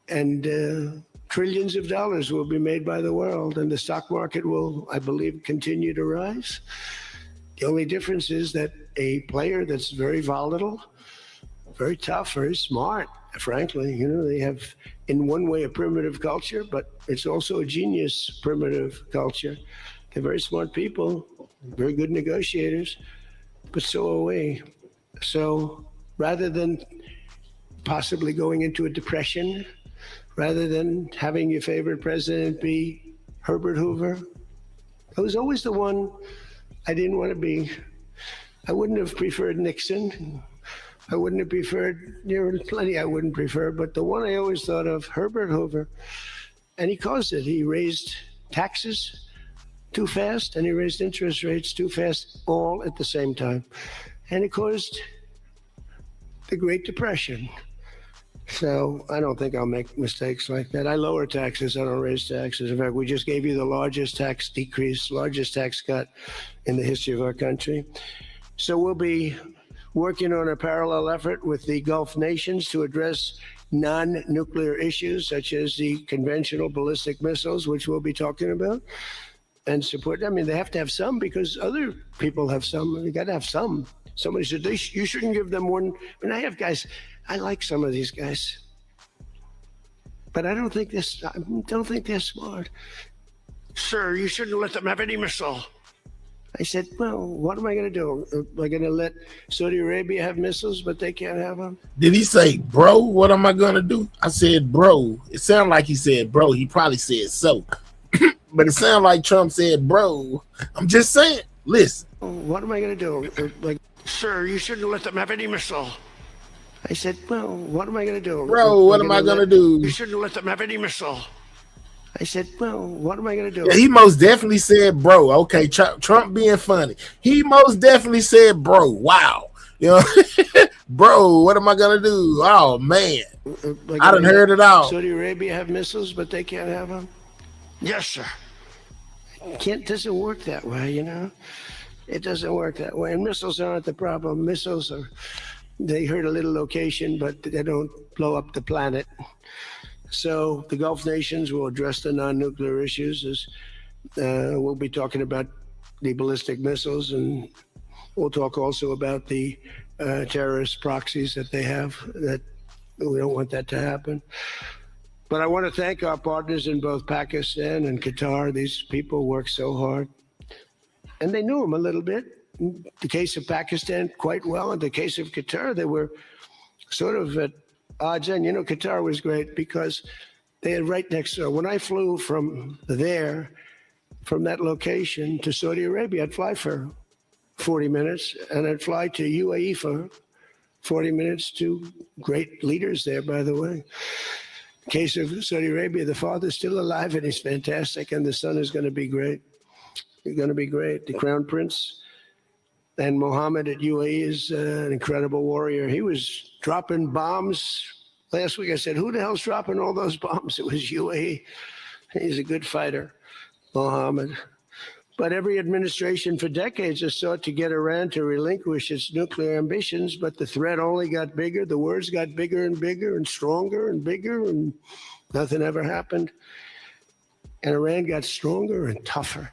and trillions of dollars will be made by the world, and the stock market will, I believe, continue to rise. The only difference is that a player that's very volatile, very tough, very smart, frankly, they have, in one way, a primitive culture, but it's also a genius primitive culture. They're very smart people, very good negotiators, but so are we. So rather than possibly going into a depression, rather than having your favorite president be Herbert Hoover, I was always the one I didn't want to be. I wouldn't have preferred Nixon. I wouldn't have preferred, there were plenty I wouldn't prefer, but the one I always thought of, Herbert Hoover, and he caused it. He raised taxes too fast, and he raised interest rates too fast, all at the same time. And it caused the Great Depression. So I don't think I'll make mistakes like that. I lower taxes, I don't raise taxes. In fact, we just gave you the largest tax decrease, largest tax cut in the history of our country. So we'll be working on a parallel effort with the Gulf nations to address non-nuclear issues, such as the conventional ballistic missiles, which we'll be talking about, and support. I mean, they have to have some because other people have some. You got to have some. Somebody said, you shouldn't give them one. And I have guys, I like some of these guys, but I don't think they're smart. Sir, you shouldn't let them have any missile. I said, well, what am I going to do? Am I going to let Saudi Arabia have missiles, but they can't have them? Did he say, bro, what am I going to do? I said, bro. It sounded like he said, bro. He probably said so. But it sounded like Trump said, bro. I'm just saying, listen. What am I going to do? Sir, you shouldn't let them have any missile. I said, well, what am I going to do? Bro, what am I going to do? You shouldn't let them have any missile. I said, well, what am I going to do? Yeah, he most definitely said, bro. Okay, Trump being funny. He most definitely said, bro. Wow. Bro, what am I going to do? Oh, man. I done heard it all. Saudi Arabia have missiles, but they can't have them? Yes, sir. It doesn't work that way, It doesn't work that way. And missiles aren't the problem. Missiles they hurt a little location, but they don't blow up the planet. So the Gulf nations will address the non-nuclear issues. As we'll be talking about the ballistic missiles, and we'll talk also about the terrorist proxies that they have. That we don't want that to happen. But I want to thank our partners in both Pakistan and Qatar. These people work so hard, and they knew them a little bit. In the case of Pakistan, quite well. In the case of Qatar, they were sort of at odds. And Qatar was great because they had right next door. When I flew from that location to Saudi Arabia, I'd fly for 40 minutes, and I'd fly to UAE for 40 minutes. Two great leaders there, by the way. In the case of Saudi Arabia, the father's still alive, and he's fantastic, and the son is going to be great. He's going to be great. The Crown Prince. And Mohammed at UAE is an incredible warrior. He was dropping bombs. Last week I said, who the hell's dropping all those bombs? It was UAE. He's a good fighter, Mohammed. But every administration for decades has sought to get Iran to relinquish its nuclear ambitions, but the threat only got bigger. The words got bigger and bigger and stronger and bigger, and nothing ever happened. And Iran got stronger and tougher.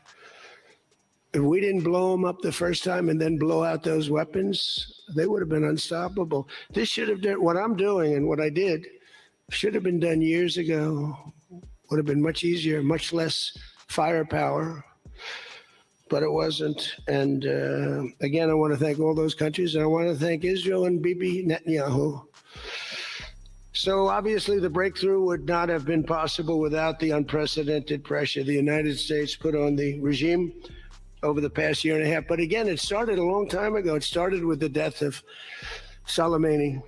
If we didn't blow them up the first time and then blow out those weapons, they would have been unstoppable. This should have done what I'm doing, and what I did should have been done years ago. Would have been much easier, much less firepower, but it wasn't. And again, I want to thank all those countries, and I want to thank Israel and Bibi Netanyahu. So obviously the breakthrough would not have been possible without the unprecedented pressure the United States put on the regime over the past year and a half. But again, it started a long time ago. It started with the death of Soleimani.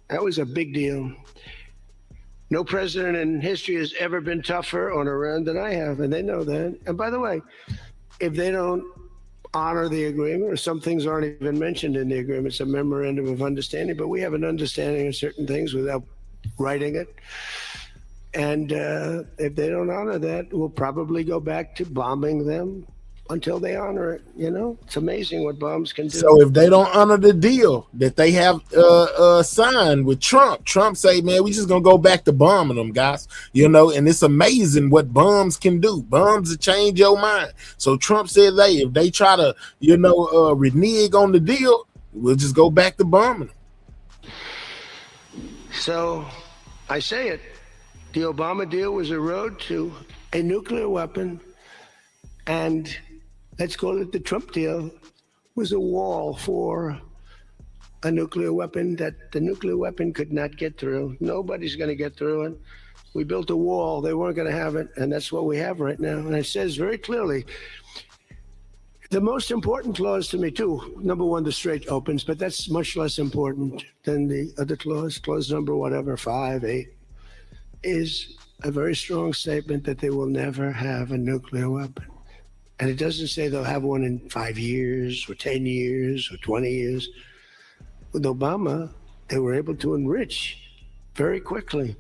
That was a big deal. No president in history has ever been tougher on Iran than I have, and they know that. And by the way, if they don't honor the agreement, or some things aren't even mentioned in the agreement, it's a memorandum of understanding, but we have an understanding of certain things without writing it. And if they don't honor that, we'll probably go back to bombing them until they honor it. You know, it's amazing what bombs can do. So if they don't honor the deal that they have signed with Trump say, man, we just gonna go back to bombing them, guys. You know, and it's amazing what bombs can do. Bombs will change your mind. So Trump said, hey, if they try to, renege on the deal, we'll just go back to bombing them. So I say it. The Obama deal was a road to a nuclear weapon, and let's call it the Trump deal was a wall for a nuclear weapon that the nuclear weapon could not get through. Nobody's going to get through it. We built a wall. They weren't going to have it, and that's what we have right now. And it says very clearly, the most important clause to me, too, number one, the Strait opens, but that's much less important than the other clause, clause number whatever, 5, 8. Is a very strong statement that they will never have a nuclear weapon. And it doesn't say they'll have one in 5 years or 10 years or 20 years. With Obama, they were able to enrich very quickly.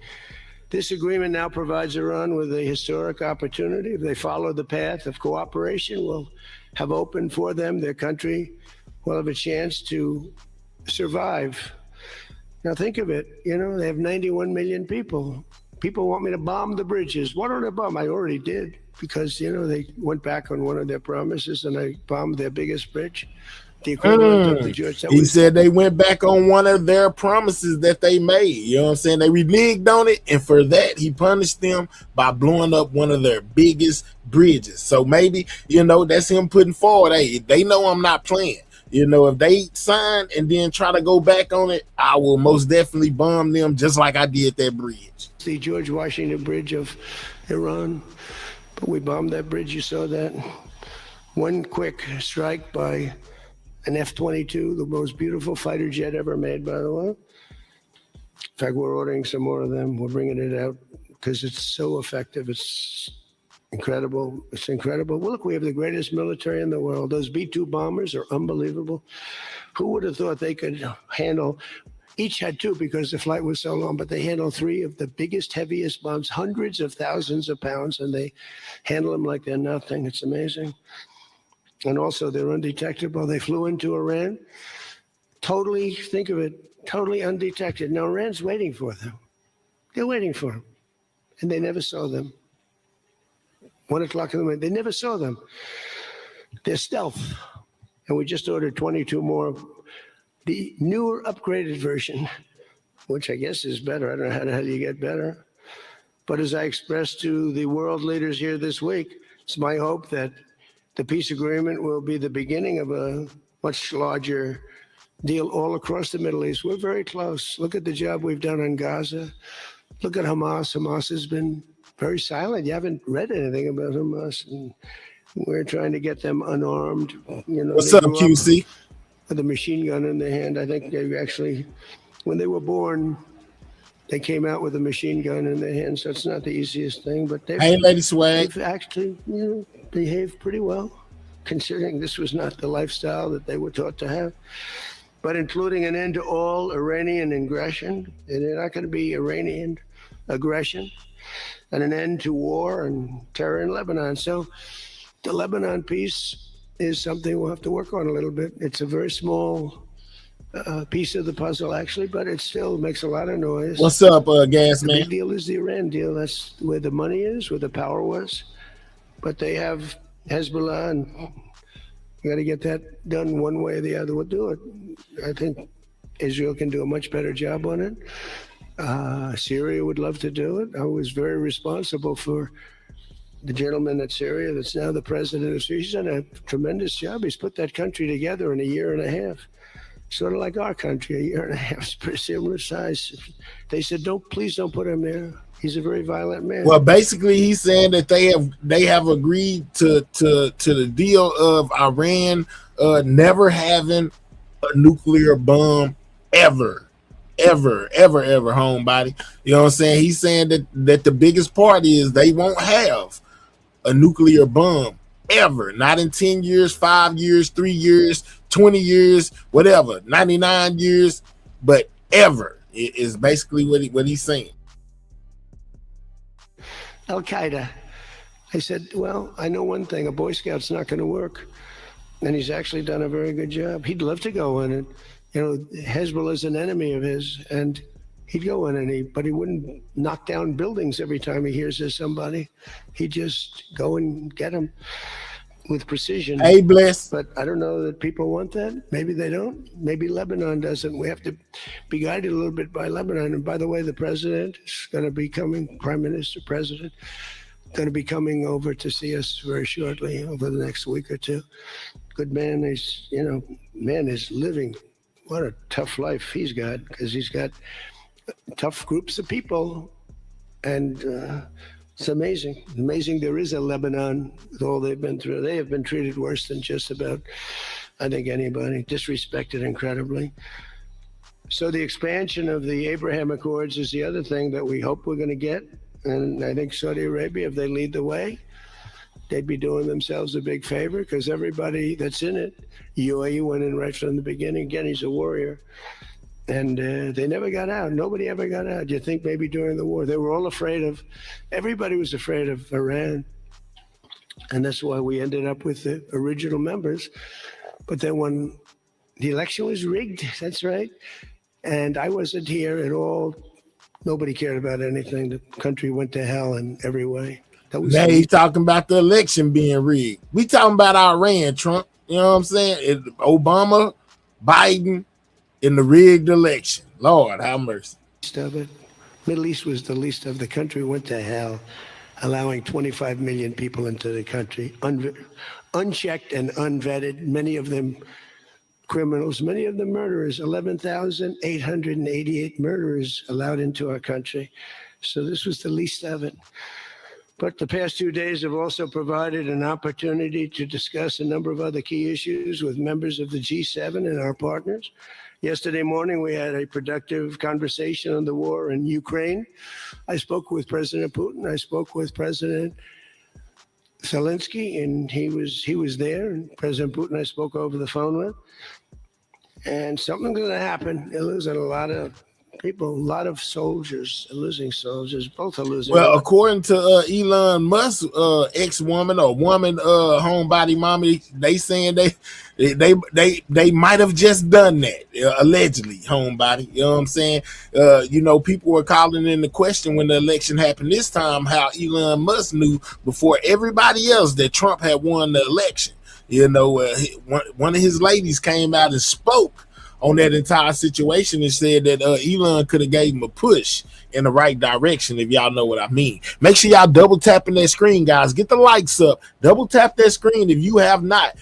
This agreement now provides Iran with a historic opportunity. If they follow the path of cooperation, will have opened for them. Their country will have a chance to survive. Now think of it, they have 91 million people. People want me to bomb the bridges. Why don't I bomb? I already did, because, they went back on one of their promises and I bombed their biggest bridge. The equivalent of the George. He said they went back on one of their promises that they made. You know what I'm saying? They reneged on it, and for that, he punished them by blowing up one of their biggest bridges. So maybe, that's him putting forward, hey, they know I'm not playing. If they sign and then try to go back on it, I will most definitely bomb them just like I did that bridge. The George Washington Bridge of Iran. But we bombed that bridge. You saw that. One quick strike by an F-22, the most beautiful fighter jet ever made, by the way. In fact, we're ordering some more of them. We're bringing it out because it's so effective. It's incredible. It's incredible. Well, look, we have the greatest military in the world. Those B-2 bombers are unbelievable. Who would have thought they could handle? Each had two because the flight was so long, but they handle 3 of the biggest, heaviest bombs, hundreds of thousands of pounds, and they handle them like they're nothing. It's amazing. And also, they're undetectable. They flew into Iran, totally, think of it, totally undetected. Now, Iran's waiting for them. They're waiting for them, and they never saw them. 1 o'clock in the morning, they never saw them. They're stealth. And we just ordered 22 more. The newer, upgraded version, which I guess is better. I don't know how the hell you get better. But as I expressed to the world leaders here this week, it's my hope that the peace agreement will be the beginning of a much larger deal all across the Middle East. We're very close. Look at the job we've done on Gaza. Look at Hamas. Hamas has been very silent. You haven't read anything about Hamas. And we're trying to get them unarmed. What's up, QC? With a machine gun in their hand. I think they actually, when they were born, they came out with a machine gun in their hand. So it's not the easiest thing. But they've actually behaved pretty well, considering this was not the lifestyle that they were taught to have. But including an end to all Iranian aggression. They're not going to be Iranian aggression. And an end to war and terror in Lebanon. So the Lebanon peace is something we'll have to work on a little bit. It's a very small piece of the puzzle, actually, but it still makes a lot of noise. What's up, Gas Man? The big deal is the Iran deal. That's where the money is, where the power was. But they have Hezbollah, and we got to get that done one way or the other. We'll do it. I think Israel can do a much better job on it. Syria would love to do it. I was very responsible for the gentleman at Syria that's now the president of Syria. He's done a tremendous job. He's put that country together in a year and a half. Sort of like our country, a year and a half. It's pretty similar size. They said, please don't put him there. He's a very violent man. Well, basically, he's saying that they have agreed to the deal of Iran never having a nuclear bomb ever. ever, ever, ever, homebody. You know what I'm saying? He's saying that the biggest part is they won't have a nuclear bomb ever. Not in 10 years, 5 years, 3 years, 20 years, whatever, 99 years, but ever is basically what he's saying. Al Qaeda. I said, well, I know one thing: a Boy Scout's not going to work, and he's actually done a very good job. He'd love to go in, and Hezbollah is an enemy of his, and he'd go in, but he wouldn't knock down buildings every time he hears there's somebody. He'd just go and get them with precision. Hey, bless. But I don't know that people want that. Maybe they don't. Maybe Lebanon doesn't. We have to be guided a little bit by Lebanon. And by the way, the president is going to be coming, Prime Minister, President, going to be coming over to see us very shortly, over the next week or two. Good man. He's, man is living. What a tough life he's got, because he's got tough groups of people. And it's amazing. Amazing there is a Lebanon with all they've been through. They have been treated worse than just about, I think, anybody. Disrespected incredibly. So the expansion of the Abraham Accords is the other thing that we hope we're going to get. And I think Saudi Arabia, if they lead the way, they'd be doing themselves a big favor, because everybody that's in it, UAE went in right from the beginning. Again, he's a warrior. And they never got out. Nobody ever got out. You think maybe during the war, they were all everybody was afraid of Iran. And that's why we ended up with the original members. But then when the election was rigged, that's right. And I wasn't here at all. Nobody cared about anything. The country went to hell in every way. Now he's talking about the election being rigged. We talking about Iran, Trump. You know what I'm saying? Obama, Biden, in the rigged election. Lord, have mercy. Of it. Middle East was the least of the country, went to hell, allowing 25 million people into the country, unchecked and unvetted, many of them criminals, many of them murderers, 11,888 murderers allowed into our country. So this was the least of it. But the past 2 days have also provided an opportunity to discuss a number of other key issues with members of the G7 and our partners. Yesterday morning, we had a productive conversation on the war in Ukraine. I spoke with President Putin. I spoke with President Zelensky, and he was there. And President Putin I spoke over the phone with. And something's going to happen. They're losing a lot of people, a lot of soldiers are losing soldiers. Both are losing. Well, according to Elon Musk, ex-woman or woman, homebody mommy, they saying they might have just done that, allegedly, homebody. You know what I'm saying? People were calling into question when the election happened this time how Elon Musk knew before everybody else that Trump had won the election. One of his ladies came out and spoke on that entire situation and said that Elon could have gave him a push in the right direction, if y'all know what I mean. Make sure y'all double tapping that screen, guys. Get the likes up. Double tap that screen if you have not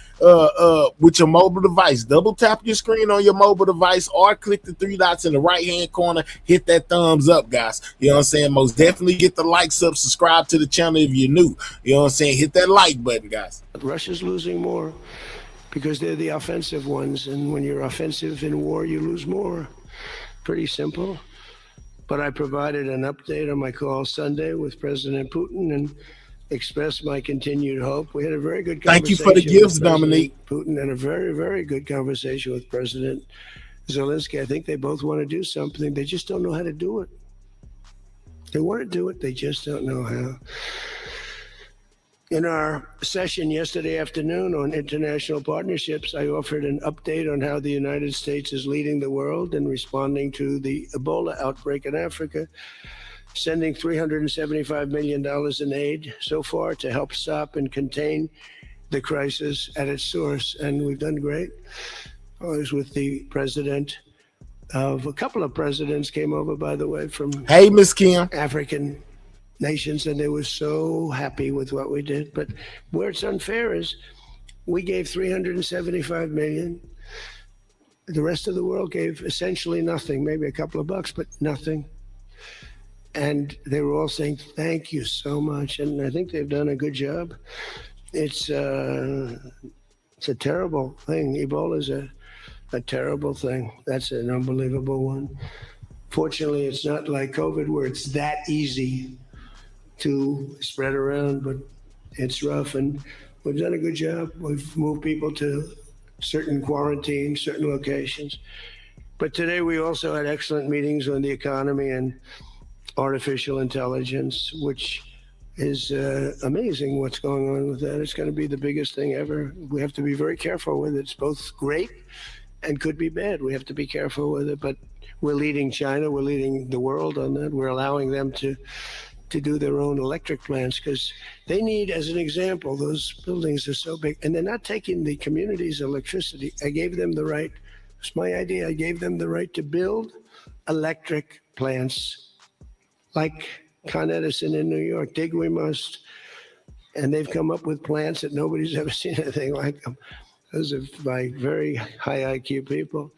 with your mobile device. Double tap your screen on your mobile device or click the 3 dots in the right-hand corner. Hit that thumbs up, guys. You know what I'm saying? Most definitely get the likes up. Subscribe to the channel if you're new. You know what I'm saying? Hit that like button, guys. Russia's losing more because they're the offensive ones. And when you're offensive in war, you lose more. Pretty simple. But I provided an update on my call Sunday with President Putin and expressed my continued hope. We had a very good conversation. Thank you for the gifts, Dominique. Putin, and a very, very good conversation with President Zelensky. I think they both want to do something. They just don't know how to do it. They want to do it. They just don't know how. In our session yesterday afternoon on international partnerships, I offered an update on how the United States is leading the world in responding to the Ebola outbreak in Africa, sending $375 million in aid so far to help stop and contain the crisis at its source. And we've done great. I was with the president of a couple of presidents came over, by the way, from Hey, Miss Kim. African nations, and they were so happy with what we did. But where it's unfair is we gave $375 million. The rest of the world gave essentially nothing, maybe a couple of bucks, but nothing. And they were all saying, thank you so much. And I think they've done a good job. It's a terrible thing. Ebola is a terrible thing. That's an unbelievable one. Fortunately, it's not like COVID where it's that easy to spread around, but it's rough. And we've done a good job. We've moved people to certain quarantine, certain locations. But today we also had excellent meetings on the economy and artificial intelligence, which is amazing what's going on with that. It's going to be the biggest thing ever. We have to be very careful with it. It's both great and could be bad. We have to be careful with it. But we're leading China. We're leading the world on that. We're allowing them to do their own electric plants because they need, as an example, those buildings are so big. And they're not taking the community's electricity. I gave them the right. It's my idea. I gave them the right to build electric plants like Con Edison in New York. Dig we must. And they've come up with plants that nobody's ever seen anything like them. Those are by very high IQ people.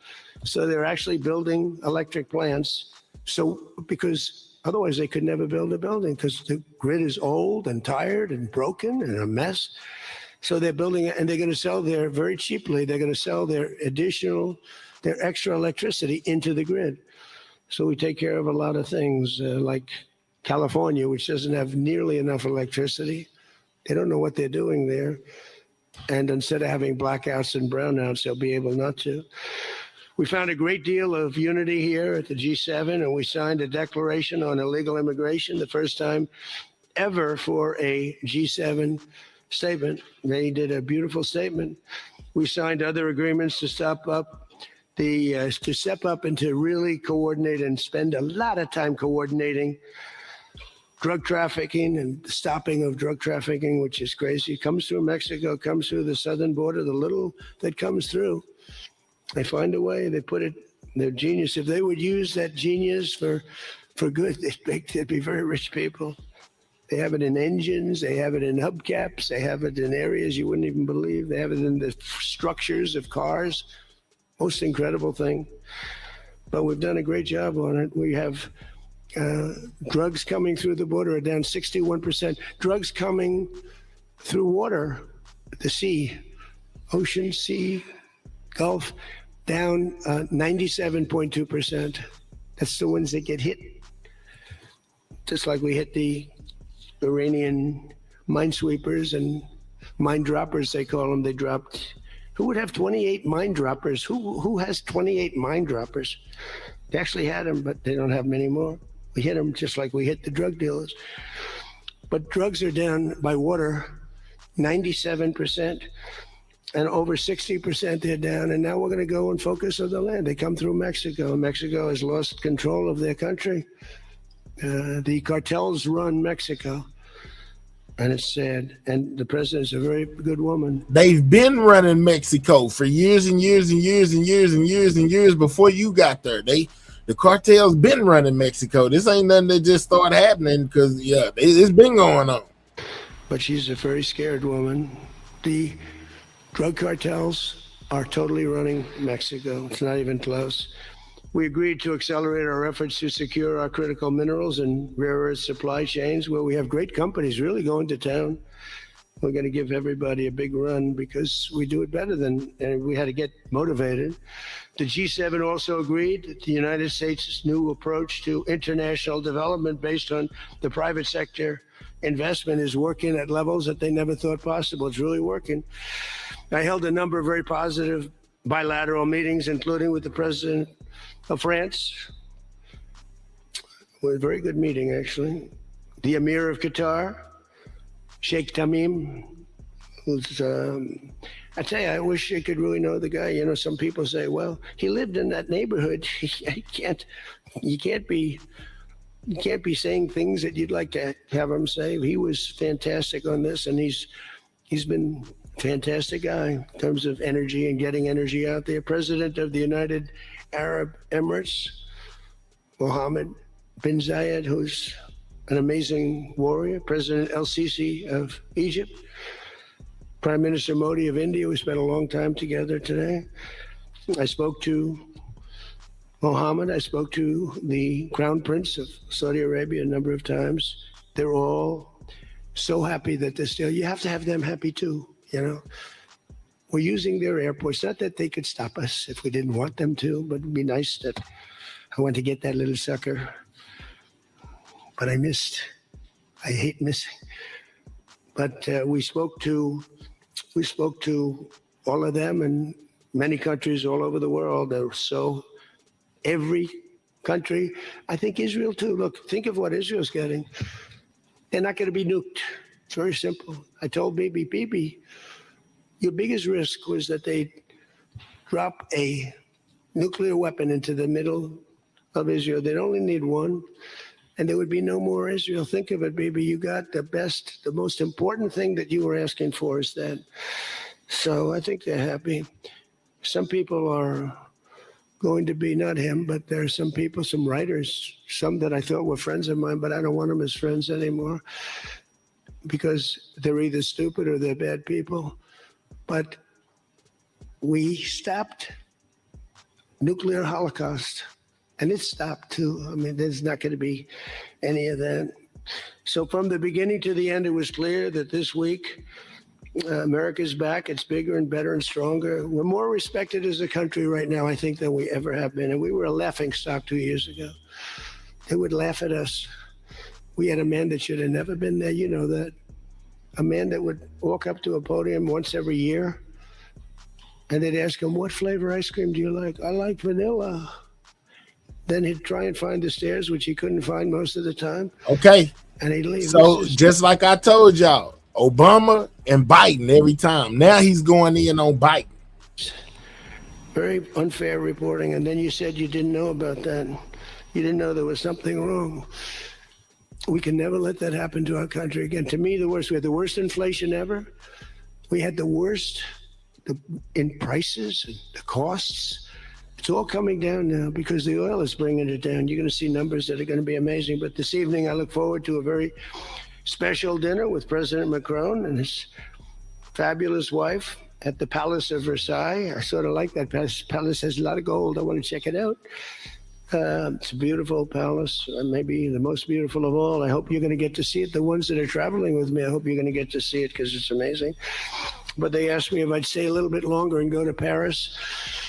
So they're actually building electric plants. So because otherwise they could never build a building because the grid is old and tired and broken and a mess. So they're building it and they're going to sell their very cheaply. They're going to sell their extra electricity into the grid. So we take care of a lot of things like California, which doesn't have nearly enough electricity. They don't know what they're doing there. And instead of having blackouts and brownouts, they'll be able not to. We found a great deal of unity here at the G7, and we signed a declaration on illegal immigration, the first time ever for a G7 statement. They did a beautiful statement. We signed other agreements to step up and to really coordinate and spend a lot of time coordinating drug trafficking and the stopping of drug trafficking, which is crazy. It comes through Mexico, comes through the southern border, the little that comes through. They find a way, they put it, they're genius. If they would use that genius for good, they'd be very rich people. They have it in engines, they have it in hubcaps, they have it in areas you wouldn't even believe. They have it in the structures of cars. Most incredible thing. But we've done a great job on it. We have drugs coming through the border are down 61%. Drugs coming through water, the sea, ocean, sea, Gulf, down 97.2%. That's the ones that get hit. Just like we hit the Iranian minesweepers and mine droppers, they call them. They dropped. Who would have 28 mine droppers? Who has 28 mine droppers? They actually had them, but they don't have them anymore. We hit them just like we hit the drug dealers. But drugs are down by water 97%. And over 60% they're down, and now we're going to go and focus on the land. They come through Mexico. Mexico has lost control of their country. The cartels run Mexico, and it's sad. And the president's a very good woman. They've been running Mexico for years and years and years and years and years and years before you got there. The cartel's been running Mexico. This ain't nothing that just started happening because, it's been going on. But she's a very scared woman. The drug cartels are totally running Mexico. It's not even close. We agreed to accelerate our efforts to secure our critical minerals and rare earth supply chains, where we have great companies really going to town. We're going to give everybody a big run because we do it better and we had to get motivated. The G7 also agreed that the United States' new approach to international development based on the private sector investment is working at levels that they never thought possible. It's really working. I held a number of very positive bilateral meetings, including with the president of France. It was a very good meeting, actually. The Emir of Qatar, Sheikh Tamim, who's, I tell you, I wish I could really know the guy. You know, some people say, well, he lived in that neighborhood. You can't be saying things that you'd like to have him say. He was fantastic on this, and he's been a fantastic guy in terms of energy and getting energy out there. President of the United Arab Emirates, Mohammed bin Zayed, who's an amazing warrior. President El-Sisi of Egypt. Prime Minister Modi of India. We spent a long time together today. I spoke to Mohammed. I spoke to the Crown Prince of Saudi Arabia a number of times. They're all so happy that they're still, you have to have them happy too, you know. We're using their airports, not that they could stop us if we didn't want them to, but it'd be nice that I went to get that little sucker, but I missed. I hate missing. But we spoke to all of them in many countries all over the world. So every country, I think Israel too. Look, think of what Israel's getting. They're not going to be nuked. It's very simple. I told Bibi, your biggest risk was that they drop a nuclear weapon into the middle of Israel. They'd only need one, and there would be no more Israel. Think of it, Bibi. You got the best, the most important thing that you were asking for is that. So I think they're happy. Some people are going to be, not him, but there are some people, some writers, some that I thought were friends of mine, but I don't want them as friends anymore because they're either stupid or they're bad people. But we stopped nuclear holocaust, and it stopped too. I mean, there's not going to be any of that. So from the beginning to the end, it was clear that this week, America's back. It's bigger and better and stronger. We're more respected as a country right now, I think, than we ever have been. And we were a laughing stock 2 years ago. They would laugh at us. We had a man that should have never been there. You know that. A man that would walk up to a podium once every year, and they'd ask him, what flavor ice cream do you like? I like vanilla. Then he'd try and find the stairs, which he couldn't find most of the time. Okay. And he'd leave. So just like I told y'all, Obama and Biden every time. Now he's going in on Biden. Very unfair reporting. And then you said you didn't know about that. You didn't know there was something wrong. We can never let that happen to our country again. To me, the worst. We had the worst inflation ever. We had the worst in prices and the costs. It's all coming down now because the oil is bringing it down. You're going to see numbers that are going to be amazing. But this evening, I look forward to a very special dinner with President Macron and his fabulous wife at the Palace of Versailles. I sort of like that palace. Has a lot of gold. I want to check it out. It's a beautiful palace, maybe the most beautiful of all. I hope you're going to get to see it. The ones that are traveling with me, I hope you're going to get to see it because it's amazing. But they asked me if I'd stay a little bit longer and go to Paris.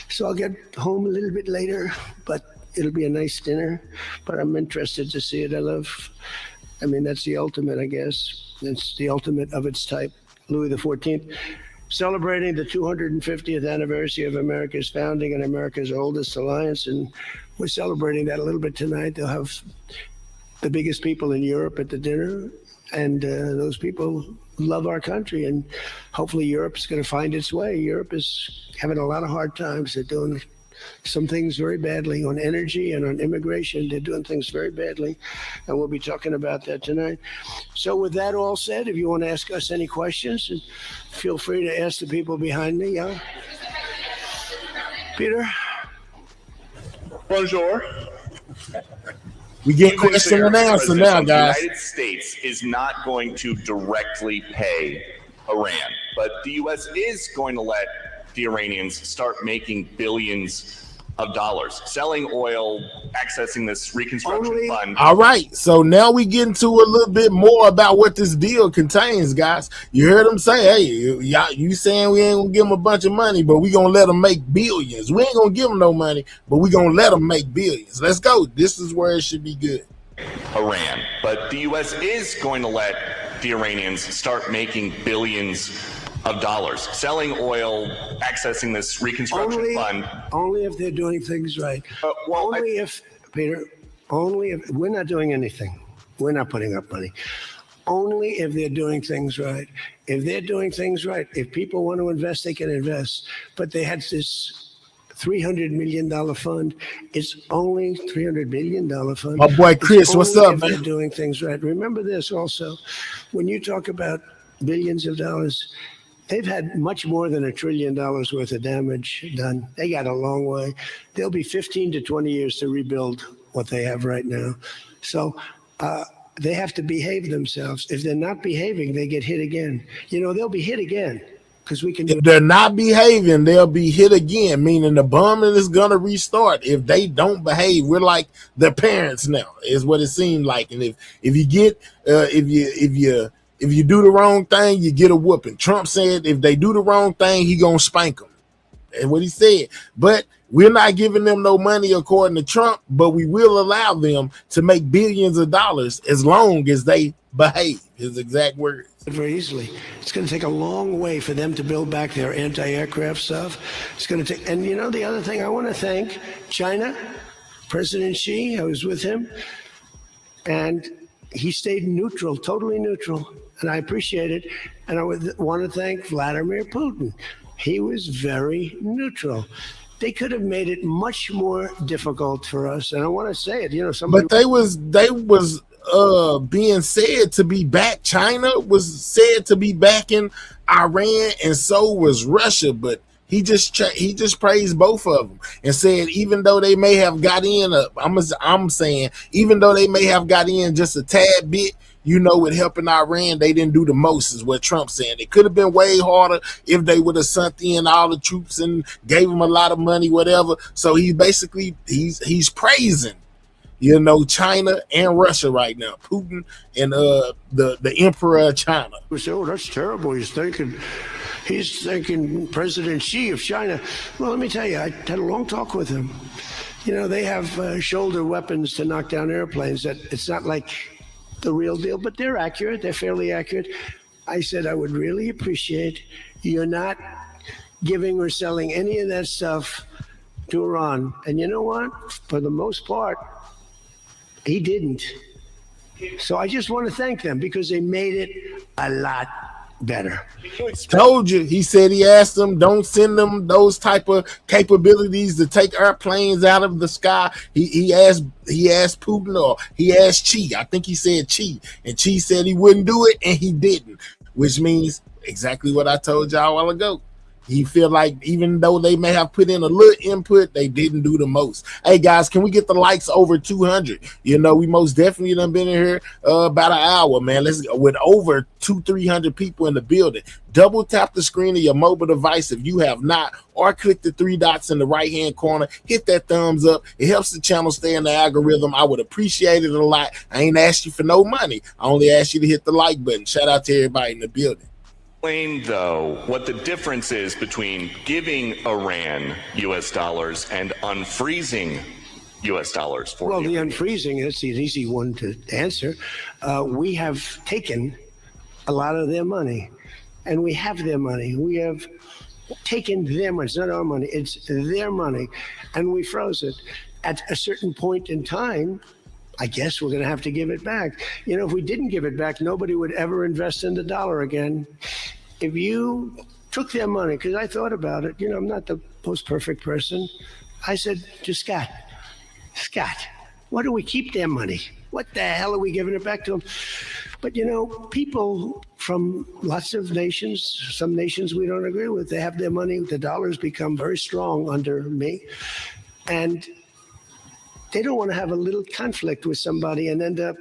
So I'll get home a little bit later, but it'll be a nice dinner. But I'm interested to see it. That's the ultimate, I guess. It's the ultimate of its type. Louis XIV, celebrating the 250th anniversary of America's founding and America's oldest alliance. And we're celebrating that a little bit tonight. They'll have the biggest people in Europe at the dinner. And those people love our country. And hopefully Europe's going to find its way. Europe is having a lot of hard times. They're doing some things very badly on energy and on immigration. They're doing things very badly, and we'll be talking about that tonight. So with that all said, if you want to ask us any questions, feel free to ask the people behind me. Yeah, Peter? Bonjour. We get question and answer now, guys. The United States is not going to directly pay Iran, but the U.S. is going to let the Iranians start making billions of dollars, selling oil, accessing this reconstruction fund. All right, so now we get into a little bit more about what this deal contains, guys. You heard them say, hey, you saying we ain't gonna give them a bunch of money, but we gonna let them make billions. We ain't gonna give them no money, but we gonna let them make billions. Let's go. This is where it should be good. Iran, but the U.S. is going to let the Iranians start making billions of dollars, selling oil, accessing this reconstruction fund. Only if they're doing things right. Peter, only if we're not doing anything. We're not putting up money. Only if they're doing things right. If they're doing things right, if people want to invest, they can invest. But they had this $300 million fund. It's only $300 billion fund. My boy Chris, what's up, man? They're doing things right. Remember this also. When you talk about billions of dollars, they've had much more than $1 trillion worth of damage done. They got a long way. There'll be 15 to 20 years to rebuild what they have right now. So they have to behave themselves. If they're not behaving, they get hit again. They'll be hit again because we can. If they're not behaving, they'll be hit again, meaning the bombing is going to restart. If they don't behave, we're like the parents now, is what it seemed like. And if you get, if you do the wrong thing, you get a whooping. Trump said if they do the wrong thing, he gonna spank them. And what he said. But We're not giving them no money according to Trump, but we will allow them to make billions of dollars as long as they behave. His exact words. Very easily. It's going to take a long way for them to build back their anti-aircraft stuff. It's going to take, and you know, the other thing I want to thank China, President Xi. I was with him, and he stayed neutral, totally neutral, and I appreciate it. And I would want to thank Vladimir Putin. He was very neutral. They could have made it much more difficult for us, and I want to say it. You know, somebody. But they was being said to be back. China was said to be backing Iran, and so was Russia. But he just praised both of them and said even though they may have got in, I'm saying even though they may have got in just a tad bit, you know, with helping Iran, they didn't do the most, is what Trump's saying. It could have been way harder if they would have sent in all the troops and gave them a lot of money, whatever. So he basically he's praising, you know, China and Russia right now, Putin and the Emperor of China. We say, oh, that's terrible. He's thinking President Xi of China. Well, let me tell you, I had a long talk with him. You know, they have shoulder weapons to knock down airplanes. That it's not like the real deal, but they're accurate. They're fairly accurate. I said I would really appreciate you're not giving or selling any of that stuff to Iran. And you know what? For the most part, he didn't. So I just want to thank them because they made it a lot better. Told you. He said he asked them, don't send them those type of capabilities to take airplanes out of the sky. He asked Putin, or he asked Xi. I think he said Xi, and Xi said he wouldn't do it, and he didn't, which means exactly what I told y'all a while ago. He feel like even though they may have put in a little input, they didn't do the most. Hey guys, can we get the likes over 200? You know, we most definitely done been in here about an hour, man. Let's go with over 200-300 people in the building. Double tap the screen of your mobile device if you have not, or click the three dots in the right hand corner. Hit that thumbs up. It helps the channel stay in the algorithm. I would appreciate it a lot. I ain't asked you for no money. I only asked you to hit the like button. Shout out to everybody in the building. Explain, though, what the difference is between giving Iran U.S. dollars and unfreezing U.S. dollars for Well, the unfreezing is an easy one to answer. We have taken a lot of their money, and we have their money. We have taken their money. It's not our money. It's their money, and we froze it. At a certain point in time, I guess we're going to have to give it back. You know, if we didn't give it back, nobody would ever invest in the dollar again. If you took their money, because I thought about it, you know, I'm not the most perfect person. I said to Scott, why do we keep their money? What the hell are we giving it back to them? But, you know, people from lots of nations, some nations we don't agree with, they have their money. The dollar's become very strong under me. And they don't want to have a little conflict with somebody and end up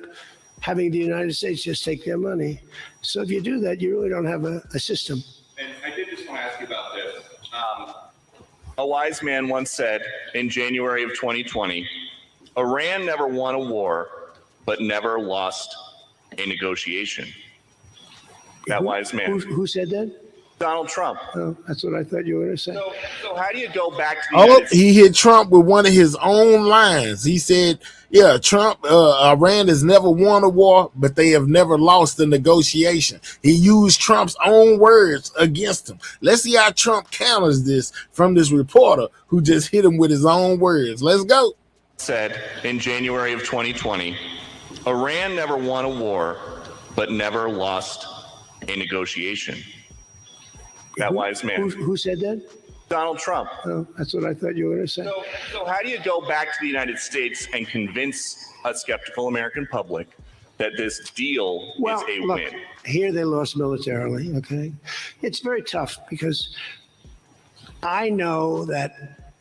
having the United States just take their money. So if you do that, you really don't have a system. And I did just want to ask you about this. A wise man once said in January of 2020, Iran never won a war, but never lost a negotiation. That wise man. Who said that? Donald Trump. Oh, that's what I thought you were going to say. So how do you go back to the United States? He hit Trump with one of his own lines. He said, yeah, Iran has never won a war, but they have never lost a negotiation. He used Trump's own words against him. Let's see how Trump counters this from this reporter who just hit him with his own words. Let's go. Said in January of 2020, Iran never won a war, but never lost a negotiation. That wise man. Who said that? Donald Trump. Oh, that's what I thought you were going to say. So how do you go back to the United States and convince a skeptical American public that this deal is a win? Here they lost militarily, okay? It's very tough because I know that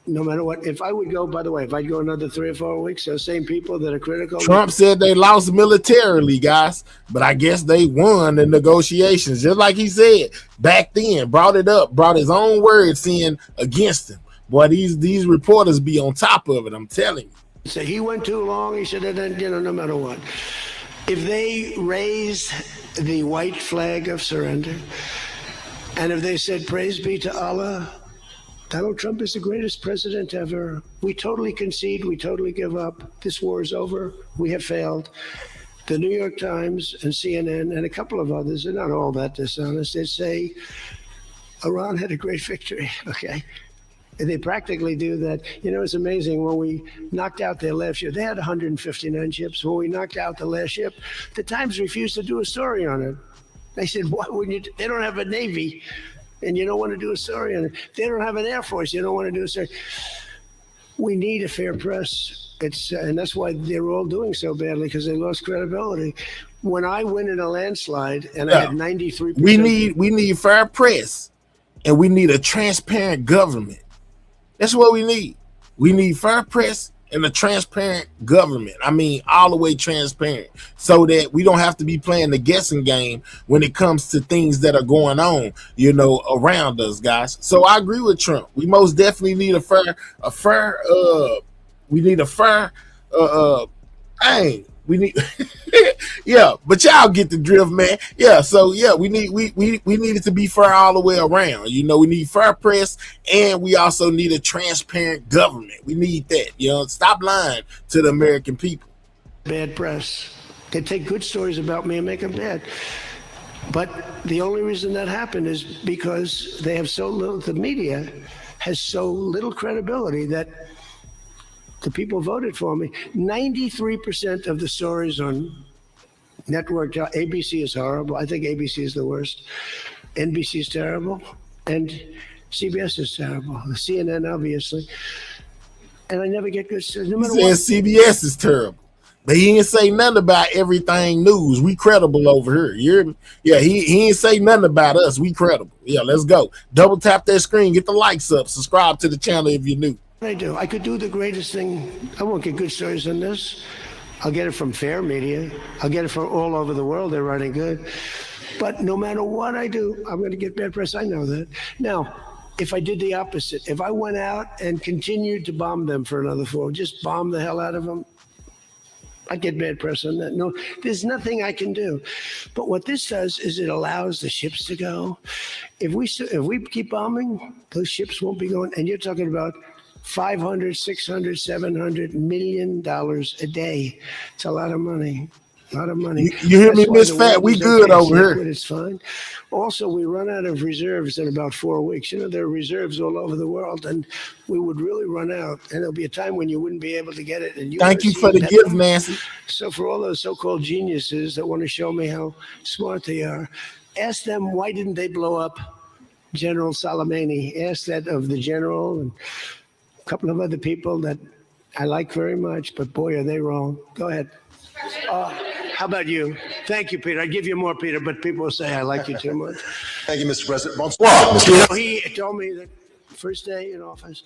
no matter what, if I would go, by the way, if I'd go another 3 or 4 weeks, those same people that are critical. Trump said they lost militarily, guys, but I guess they won the negotiations, just like he said back then. Brought it up, brought his own words in against him. Boy, these reporters be on top of it. I'm telling you. So he went too long. He should have done, you know, no matter what. If they raised the white flag of surrender, and if they said, "Praise be to Allah," Donald Trump is the greatest president ever. We totally concede. We totally give up. This war is over. We have failed. The New York Times and CNN and a couple of others are not all that dishonest. They say Iran had a great victory, okay? And they practically do that. You know, it's amazing. When we knocked out their last ship, they had 159 ships. When we knocked out the last ship, the Times refused to do a story on it. They said, why wouldn't you? They don't have a Navy, and you don't want to do a story on it. They don't have an Air Force. You don't want to do a story. We need a fair press. And that's why they're all doing so badly, because they lost credibility. When I win in a landslide and I had 93%. We need fair press, and we need a transparent government. That's what we need. We need fair press and a transparent government. I mean, all the way transparent, so that we don't have to be playing the guessing game when it comes to things that are going on, you know, around us, guys. So I agree with Trump. We most definitely need a fair, we need yeah, but y'all get the drift, man. Yeah, so yeah, we need it to be fair all the way around. You know, we need fair press, and we also need a transparent government. We need that. You know, stop lying to the American people. Bad press. They take good stories about me and make them bad. But the only reason that happened is because they have so little, the media has so little credibility that the people voted for me. 93% of the stories on network, ABC is horrible. I think ABC is the worst. NBC is terrible. And CBS is terrible. CNN, obviously. And I never get good stories. No matter what. CBS is terrible. But he didn't say nothing about everything news. We credible over here. You hear me? Yeah, he ain't say nothing about us. We credible. Yeah, let's go. Double tap that screen. Get the likes up. Subscribe to the channel if you're new. I do. I could do the greatest thing. I won't get good stories on this. I'll get it from fair media. I'll get it from all over the world. They're writing good. But no matter what I do, I'm going to get bad press. I know that. Now, if I did the opposite, if I went out and continued to bomb them for another 4, just bomb the hell out of them, I'd get bad press on that. No, there's nothing I can do. But what this does is it allows the ships to go. If we keep bombing, those ships won't be going. And you're talking about $500, $600, $700 million a day. It's a lot of money. A lot of money. You hear me, Miss Fat? We good over here. It's fine. Also, we run out of reserves in about 4 weeks. You know, there are reserves all over the world, and we would really run out. And there'll be a time when you wouldn't be able to get it. And thank you for the gift, Nancy. So for all those so-called geniuses that want to show me how smart they are, ask them, why didn't they blow up General Soleimani? Ask that of the general and a couple of other people that I like very much, but boy, are they wrong. Go ahead. How about you? Thank you, Peter. I give you more, Peter, but people will say I like you too much. Thank you, Mr. President. You know, he told me that first day in office,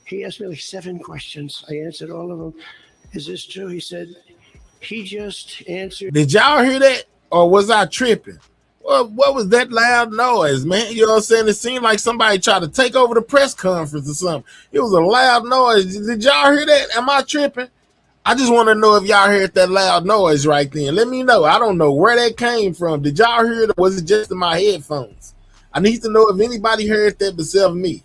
he asked me like 7 questions. I answered all of them. Is this true? He said, he just answered. Did y'all hear that? Or was I tripping? Well, what was that loud noise, man? You know what I'm saying? It seemed like somebody tried to take over the press conference or something. It was a loud noise. Did y'all hear that? Am I tripping? I just want to know if y'all heard that loud noise right then. Let me know. I don't know where that came from. Did y'all hear it, or was it just in my headphones? I need to know if anybody heard that besides me.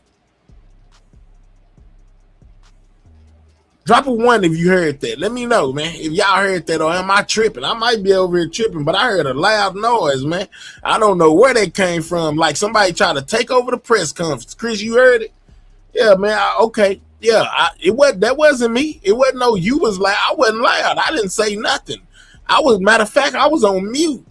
Drop a 1 if you heard that. Let me know, man, if y'all heard that, or am I tripping? I might be over here tripping, but I heard a loud noise, man. I don't know where that came from. Like somebody tried to take over the press conference. Chris, you heard it? Yeah, man. Okay. Yeah, that wasn't me. It wasn't no you was loud. I wasn't loud. I didn't say nothing. Matter of fact, I was on mute.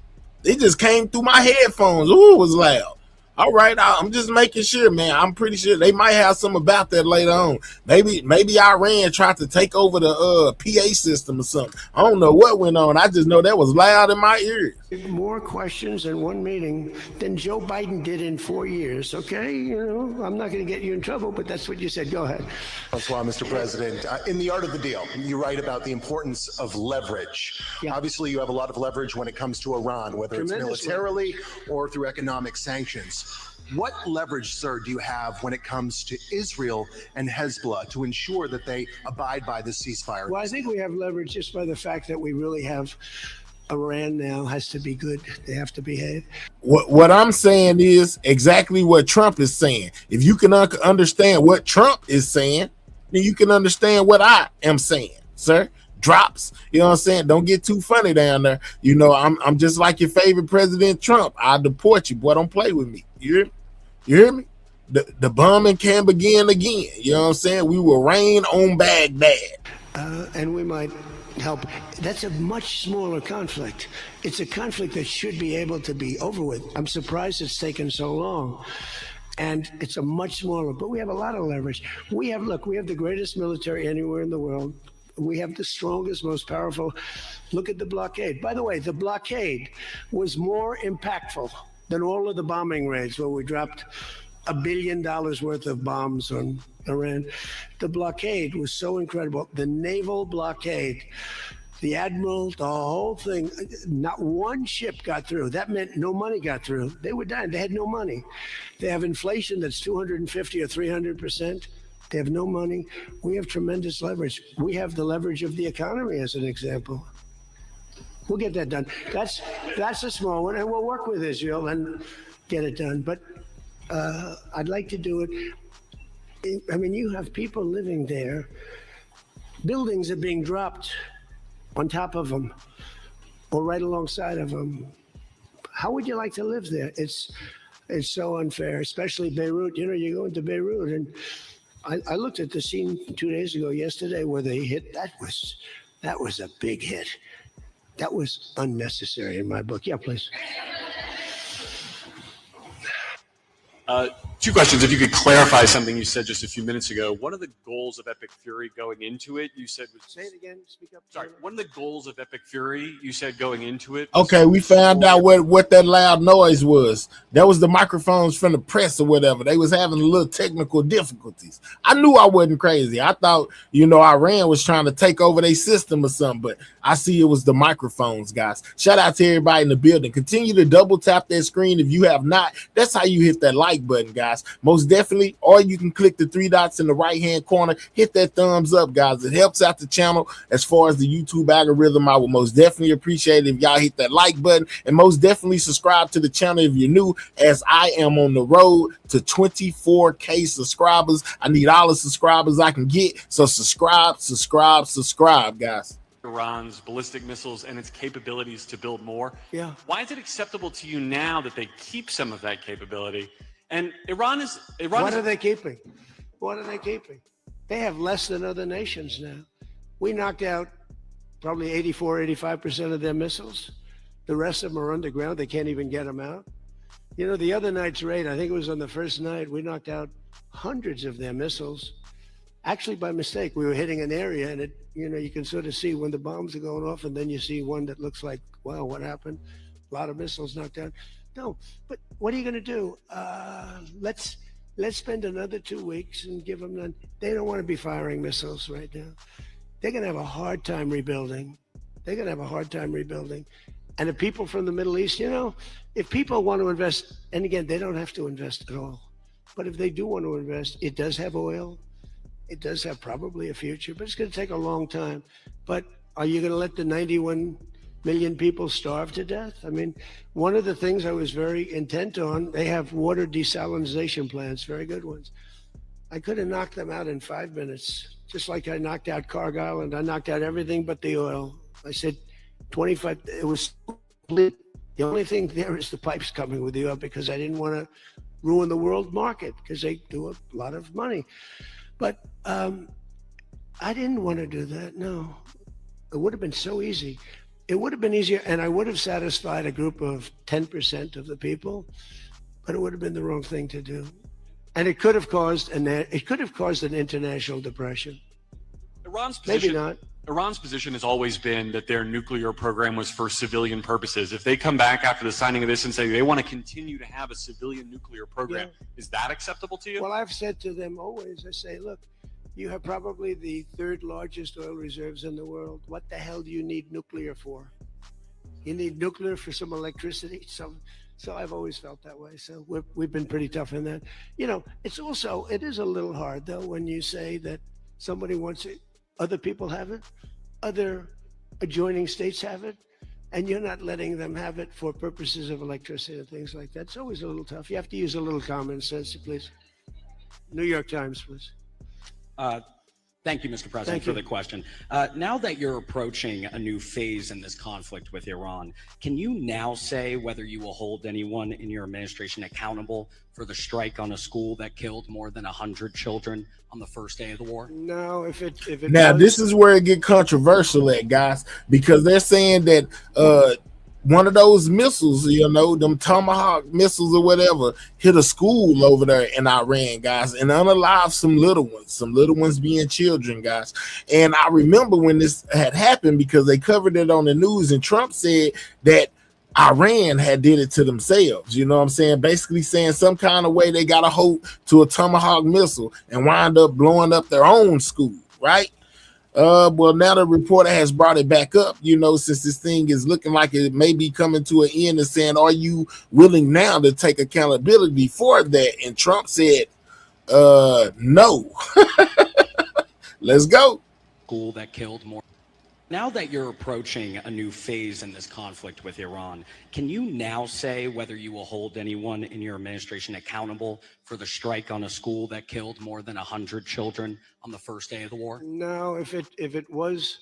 It just came through my headphones. Ooh, it was loud. All right, I'm just making sure, man. I'm pretty sure they might have something about that later on. Maybe Iran tried to take over the PA system or something. I don't know what went on. I just know that was loud in my ears. More questions in one meeting than Joe Biden did in 4 years. Okay, you know, I'm not going to get you in trouble, but that's what you said. Go ahead. Bonsoir, Mr. President. In The Art of the Deal, you write about the importance of leverage. Yeah. Obviously, you have a lot of leverage when it comes to Iran, whether it's militarily or through economic sanctions. What leverage, sir, do you have when it comes to Israel and Hezbollah to ensure that they abide by the ceasefire? Well, I think we have leverage just by the fact that we really have Iran now has to be good. They have to behave. What I'm saying is exactly what Trump is saying. If you can understand what Trump is saying, then you can understand what I am saying, sir. Drops, you know what I'm saying? Don't get too funny down there. You know, I'm just like your favorite President Trump. I'll deport you, boy. Don't play with me. You hear me? You hear me? The bombing can begin again. You know what I'm saying? We will rain on Baghdad. And we might help. That's a much smaller conflict. It's a conflict that should be able to be over with. I'm surprised it's taken so long. And it's a much smaller, but we have a lot of leverage. We have the greatest military anywhere in the world. We have the strongest, most powerful. Look at the blockade. By the way, the blockade was more impactful than all of the bombing raids where we dropped $1 billion worth of bombs on Iran. The blockade was so incredible. The naval blockade, the admiral, the whole thing, not one ship got through. That meant no money got through. They were dying. They had no money. They have inflation that's 250 or 300%. They have no money. We have tremendous leverage. We have the leverage of the economy as an example. We'll get that done. That's a small one, and we'll work with Israel and get it done. But I'd like to do it. I mean, you have people living there. Buildings are being dropped on top of them or right alongside of them. How would you like to live there? It's so unfair, especially Beirut. You know, you go into Beirut, and I looked at the scene yesterday, where they hit. That was a big hit. That was unnecessary in my book. Yeah, please. Two questions. If you could clarify something you said just a few minutes ago. One of the goals of Epic Fury going into it, you said was... Say it again. Speak up. Sorry. One of the goals of Epic Fury, you said going into it... Okay, we found out what that loud noise was. That was the microphones from the press or whatever. They was having a little technical difficulties. I knew I wasn't crazy. I thought, Iran was trying to take over their system or something, but I see it was the microphones, guys. Shout out to everybody in the building. Continue to double tap that screen if you have not. That's how you hit that like button, guys. Most definitely, or you can click the three dots in the right hand corner, hit that thumbs up, guys. It helps out the channel as far as the YouTube algorithm. I would most definitely appreciate it if y'all hit that like button, and most definitely subscribe to the channel if you're new, as I am on the road to 24K subscribers. I need all the subscribers I can get, so subscribe, guys. Iran's ballistic missiles and its capabilities to build more. Yeah. Why is it acceptable to you now that they keep some of that capability? And Iran What are they keeping? What are they keeping? They have less than other nations now. We knocked out probably 85% of their missiles. The rest of them are underground. They can't even get them out. You know, the other night's raid, I think it was on the first night, we knocked out hundreds of their missiles. Actually, by mistake, we were hitting an area, and you can sort of see when the bombs are going off, and then you see one that looks like, wow, what happened? A lot of missiles knocked out. No, but what are you going to do? Let's spend another 2 weeks and give them none. They don't want to be firing missiles right now. They're going to have a hard time rebuilding. And the people from the Middle East, if people want to invest, and again, they don't have to invest at all, but if they do want to invest, it does have oil. It does have probably a future, but it's going to take a long time. But are you going to let the 91 million people starve to death? I mean, one of the things I was very intent on, they have water desalination plants, very good ones. I could have knocked them out in 5 minutes, just like I knocked out Cargill, and I knocked out everything but the oil. I said 25, it was complete. The only thing there is the pipes coming with the oil, because I didn't want to ruin the world market, because they do a lot of money. But I didn't want to do that, no. It would have been so easy. It would have been easier, and I would have satisfied a group of 10% of the people, but it would have been the wrong thing to do. And it could have caused an international depression. Maybe not. Iran's position has always been that their nuclear program was for civilian purposes. If they come back after the signing of this and say they want to continue to have a civilian nuclear program, is that acceptable to you? Well, I've said to them always, I say, look, you have probably the third largest oil reserves in the world. What the hell do you need nuclear for? You need nuclear for some electricity. So I've always felt that way. So we've been pretty tough in that. It is a little hard, though, when you say that somebody wants it, other people have it, other adjoining states have it, and you're not letting them have it for purposes of electricity and things like that. It's always a little tough. You have to use a little common sense, please. New York Times, please. Thank you, Mr. President, Thank for you. the question. Now that you're approaching a new phase in this conflict with Iran, can you now say whether you will hold anyone in your administration accountable for the strike on a school that killed more than 100 children on the first day of the war? No, if it Now, was, this is where it get controversial at, guys, because they're saying that one of those missiles, you know, them Tomahawk missiles or whatever, hit a school over there in Iran, guys, and unalived some little ones being children, guys. And I remember when this had happened because they covered it on the news, and Trump said that Iran had did it to themselves. You know what I'm saying? Basically saying some kind of way they got a hold to a Tomahawk missile and wind up blowing up their own school, right? Well, now the reporter has brought it back up, you know, since this thing is looking like it may be coming to an end, and saying, are you willing now to take accountability for that? And Trump said, no. Let's go. School that killed more. Now that you're approaching a new phase in this conflict with Iran, can you now say whether you will hold anyone in your administration accountable for the strike on a school that killed more than 100 children on the first day of the war? no, if it was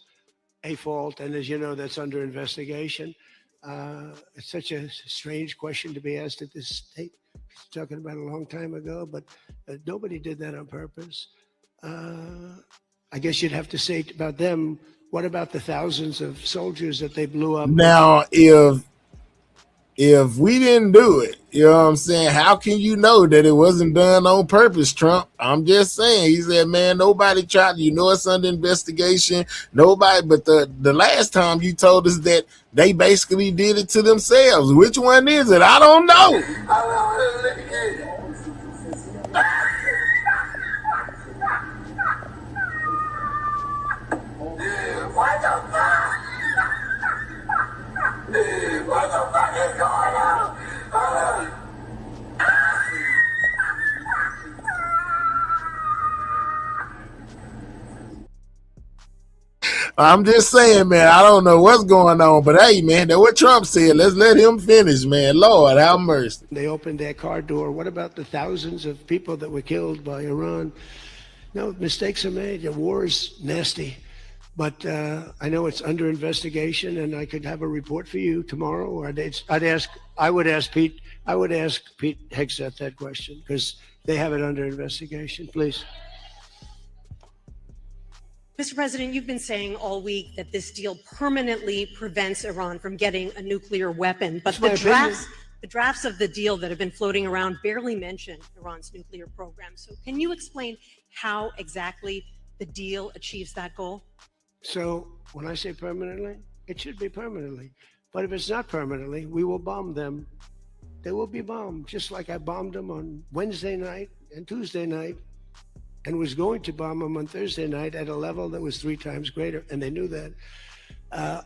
a fault, and as you know, that's under investigation. It's such a strange question to be asked at this state. Talking about a long time ago, but nobody did that on purpose. I guess you'd have to say about them, what about the thousands of soldiers that they blew up? Now, if we didn't do it, you know what I'm saying, how can you know that it wasn't done on purpose, Trump? I'm just saying. He said, man, nobody tried, you know, it's under investigation. Nobody, but the last time you told us that they basically did it to themselves. Which one is it? I don't know. What the fuck? What the fuck is going on? I'm just saying, man, I don't know what's going on, but hey, man, that's what Trump said. Let's let him finish, man. Lord, have mercy. They opened their car door. What about the thousands of people that were killed by Iran? No, mistakes are made. The war is nasty. But I know it's under investigation, and I could have a report for you tomorrow. Or I would ask Pete Hegseth that question, because they have it under investigation. Please. Mr. President, you've been saying all week that this deal permanently prevents Iran from getting a nuclear weapon, but the drafts of the deal that have been floating around barely mention Iran's nuclear program. So can you explain how exactly the deal achieves that goal? So when I say permanently, it should be permanently. But if it's not permanently, we will bomb them. They will be bombed, just like I bombed them on Wednesday night and Tuesday night, and was going to bomb them on Thursday night at a level that was 3 times greater, and they knew that.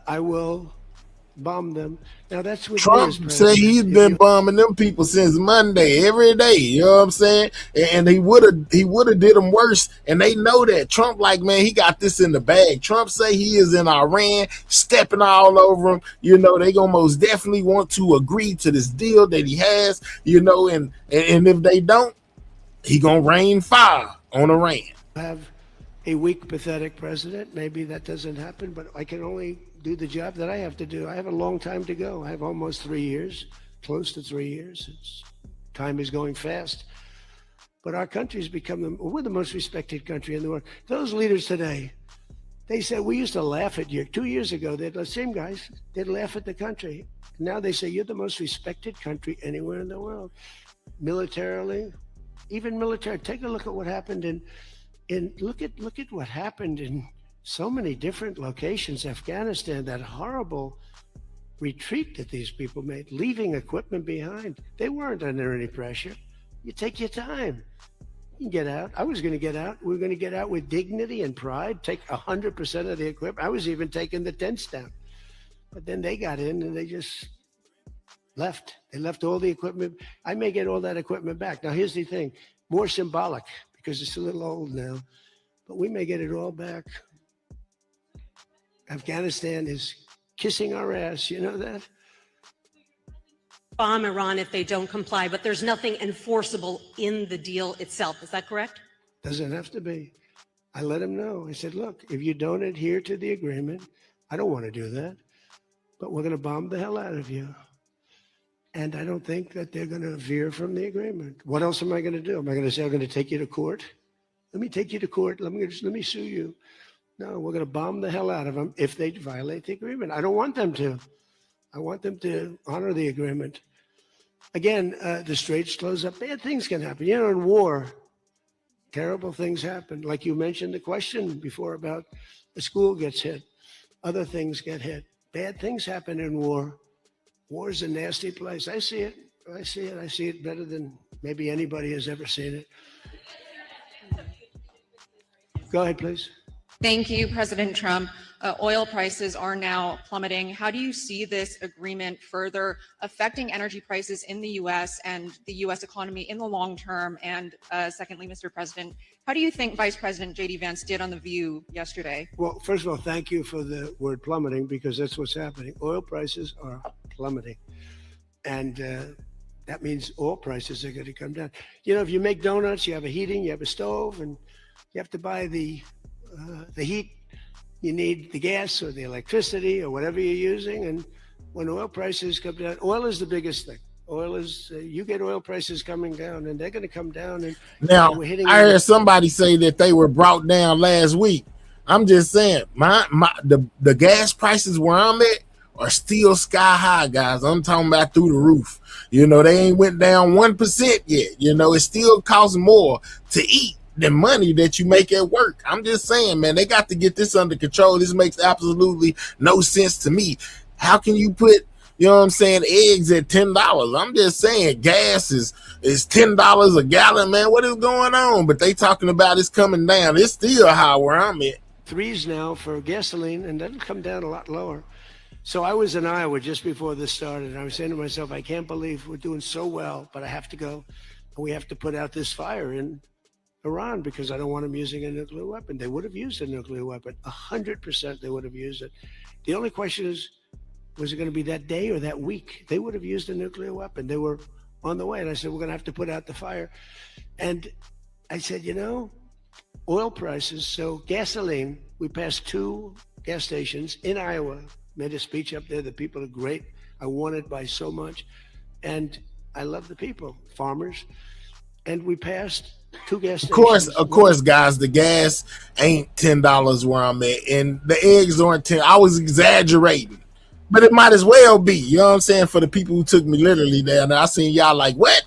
I will bomb them. Now that's what Trump said he's been bombing them people since Monday, every day. You know what I'm saying? And he would have did them worse, and they know that. Trump, like, man, he got this in the bag. Trump say he is in Iran, stepping all over them. You know, they gonna most definitely want to agree to this deal that he has. You know, and if they don't, he gonna rain fire on Iran. Have a weak, pathetic president. Maybe that doesn't happen, but I can only do the job that I have to do. I have a long time to go. I have almost 3 years, close to 3 years. Time is going fast. But our country's become we're the most respected country in the world. Those leaders today, they said, we used to laugh at you. 2 years ago, the same guys, they'd laugh at the country. Now they say, you're the most respected country anywhere in the world. Militarily, even military. Take a look at what happened look at what happened in so many different locations. Afghanistan, that horrible retreat that these people made, leaving equipment behind. They weren't under any pressure. You take your time. You can get out. I was going to get out. We were going to get out with dignity and pride, take 100% of the equipment. I was even taking the tents down. But then they got in and they just left. They left all the equipment. I may get all that equipment back. Now, here's the thing. More symbolic, because it's a little old now. But we may get it all back. Afghanistan is kissing our ass. You know that? Bomb Iran if they don't comply, but there's nothing enforceable in the deal itself. Is that correct? Doesn't have to be. I let him know. I said, look, if you don't adhere to the agreement, I don't want to do that, but we're going to bomb the hell out of you. And I don't think that they're going to veer from the agreement. What else am I going to do? Am I going to say, I'm going to take you to court? Let me take you to court. Let me sue you. No, we're going to bomb the hell out of them if they violate the agreement. I don't want them to. I want them to honor the agreement. Again, the straits close up. Bad things can happen. You know, in war, terrible things happen. Like you mentioned the question before about the school gets hit. Other things get hit. Bad things happen in war. War is a nasty place. I see it. I see it. I see it better than maybe anybody has ever seen it. Go ahead, please. Thank you, President Trump. Oil prices are now plummeting. How do you see this agreement further affecting energy prices in the U.S. and the U.S. economy in the long term? And secondly, Mr. President, how do you think Vice President J.D. Vance did on The View yesterday? Well, first of all, thank you for the word plummeting, because that's what's happening. Oil prices are plummeting. And that means oil prices are going to come down. You know, if you make donuts, you have a heating, you have a stove, and you have to buy the heat. You need the gas or the electricity or whatever you're using. And when oil prices come down, oil is the biggest thing. Oil is, you get oil prices coming down, and they're going to come down. And now, we're hitting I heard somebody say that they were brought down last week. I'm just saying, the gas prices where I'm at are still sky high, guys. I'm talking about through the roof. You know, they ain't went down 1% yet. You know, it still costs more to eat the money that you make at work. I'm just saying, man, they got to get this under control. This makes absolutely no sense to me. How can you put, you know what I'm saying, eggs at $10? I'm just saying gas is $10 a gallon, man. What is going on? But they talking about it's coming down. It's still high where I'm at. $3s now for gasoline, and that'll come down a lot lower. So I was in Iowa just before this started, and I was saying to myself, I can't believe we're doing so well, but I have to go, and we have to put out this fire in Iran, because I don't want them using a nuclear weapon. They would have used a nuclear weapon. 100% they would have used it. The only question is, was it going to be that day or that week? They would have used a nuclear weapon. They were on the way. And I said, we're going to have to put out the fire. And I said, you know, oil prices. So gasoline, we passed 2 gas stations in Iowa, made a speech up there. The people are great. I won it by so much. And I love the people, farmers. And we passed 2 gas stations. Of course, guys, the gas ain't $10 where I'm at, and the eggs aren't 10. I was exaggerating, but it might as well be. You know what I'm saying? For the people who took me literally there, and I seen y'all like, what?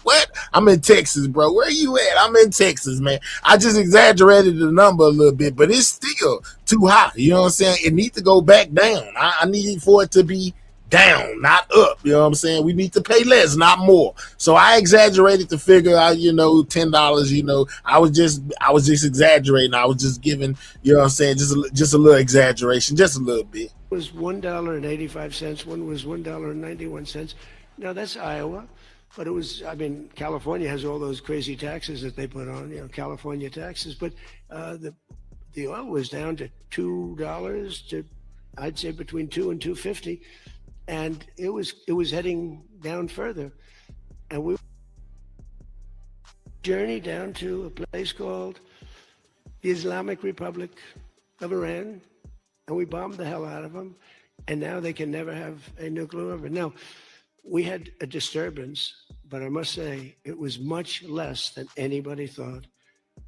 I'm in Texas, bro. Where you at? I'm in Texas, man. I just exaggerated the number a little bit, but it's still too high. You know what I'm saying? It needs to go back down. I need for it to be down, not up. You know what I'm saying? We need to pay less, not more. So I exaggerated to figure out, you know, $10. You know, I was just exaggerating. I was just giving, you know what I'm saying, just a little exaggeration, just a little bit. It was $1.85. One was $1.91. Now that's Iowa, but it was, I mean, California has all those crazy taxes that they put on, you know, California taxes. But the oil was down to $2 to, I'd say, between $2 and $2.50. And it was heading down further, and we journeyed down to a place called the Islamic Republic of Iran, and we bombed the hell out of them, and now they can never have a nuclear weapon. Now, we had a disturbance, but I must say it was much less than anybody thought.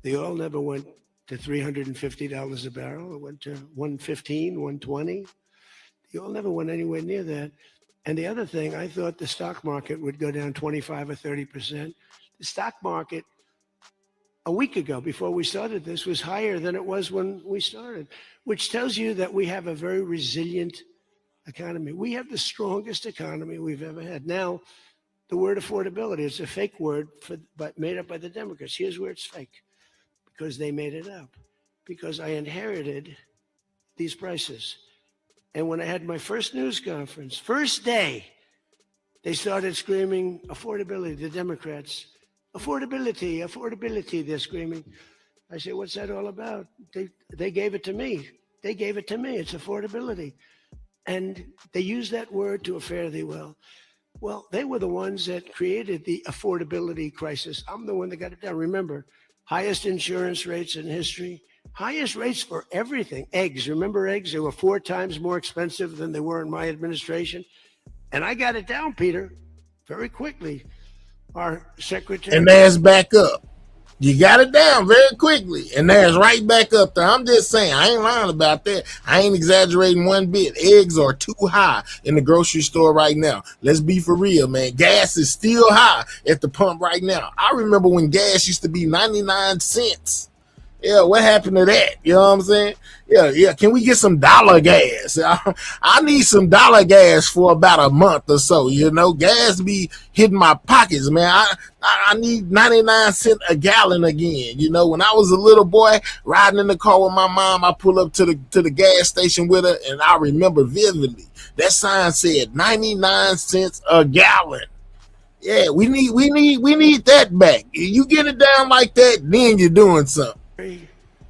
The oil never went to $350 a barrel. It went to $115, $120. The oil never went anywhere near that. And the other thing, I thought the stock market would go down 25 or 30%. The stock market a week ago, before we started this, was higher than it was when we started, which tells you that we have a very resilient economy. We have the strongest economy we've ever had. Now, the word affordability is a fake word but made up by the Democrats. Here's where it's fake, because they made it up, because I inherited these prices. And when I had my first news conference, first day, they started screaming affordability, the Democrats. Affordability, they're screaming. I said, what's that all about? They gave it to me. They gave it to me. It's affordability. And they use that word to a fare thee well. Well, they were the ones that created the affordability crisis. I'm the one that got it down. Remember, highest insurance rates in history, highest rates for everything. Eggs, remember eggs? They were 4 times more expensive than they were in my administration. And I got it down, Peter, very quickly. Our secretary. And there's back up. You got it down very quickly, and there's right back up there. I'm just saying, I ain't lying about that. I ain't exaggerating one bit. Eggs are too high in the grocery store right now. Let's be for real, man. Gas is still high at the pump right now. I remember when gas used to be 99 cents. Yeah, what happened to that? You know what I'm saying? Yeah. Can we get some dollar gas? I need some dollar gas for about a month or so. You know, gas be hitting my pockets, man. I need 99 cents a gallon again. You know, when I was a little boy riding in the car with my mom, I pull up to the gas station with her, and I remember vividly that sign said 99 cents a gallon. Yeah, we need that back. You get it down like that, then you're doing something.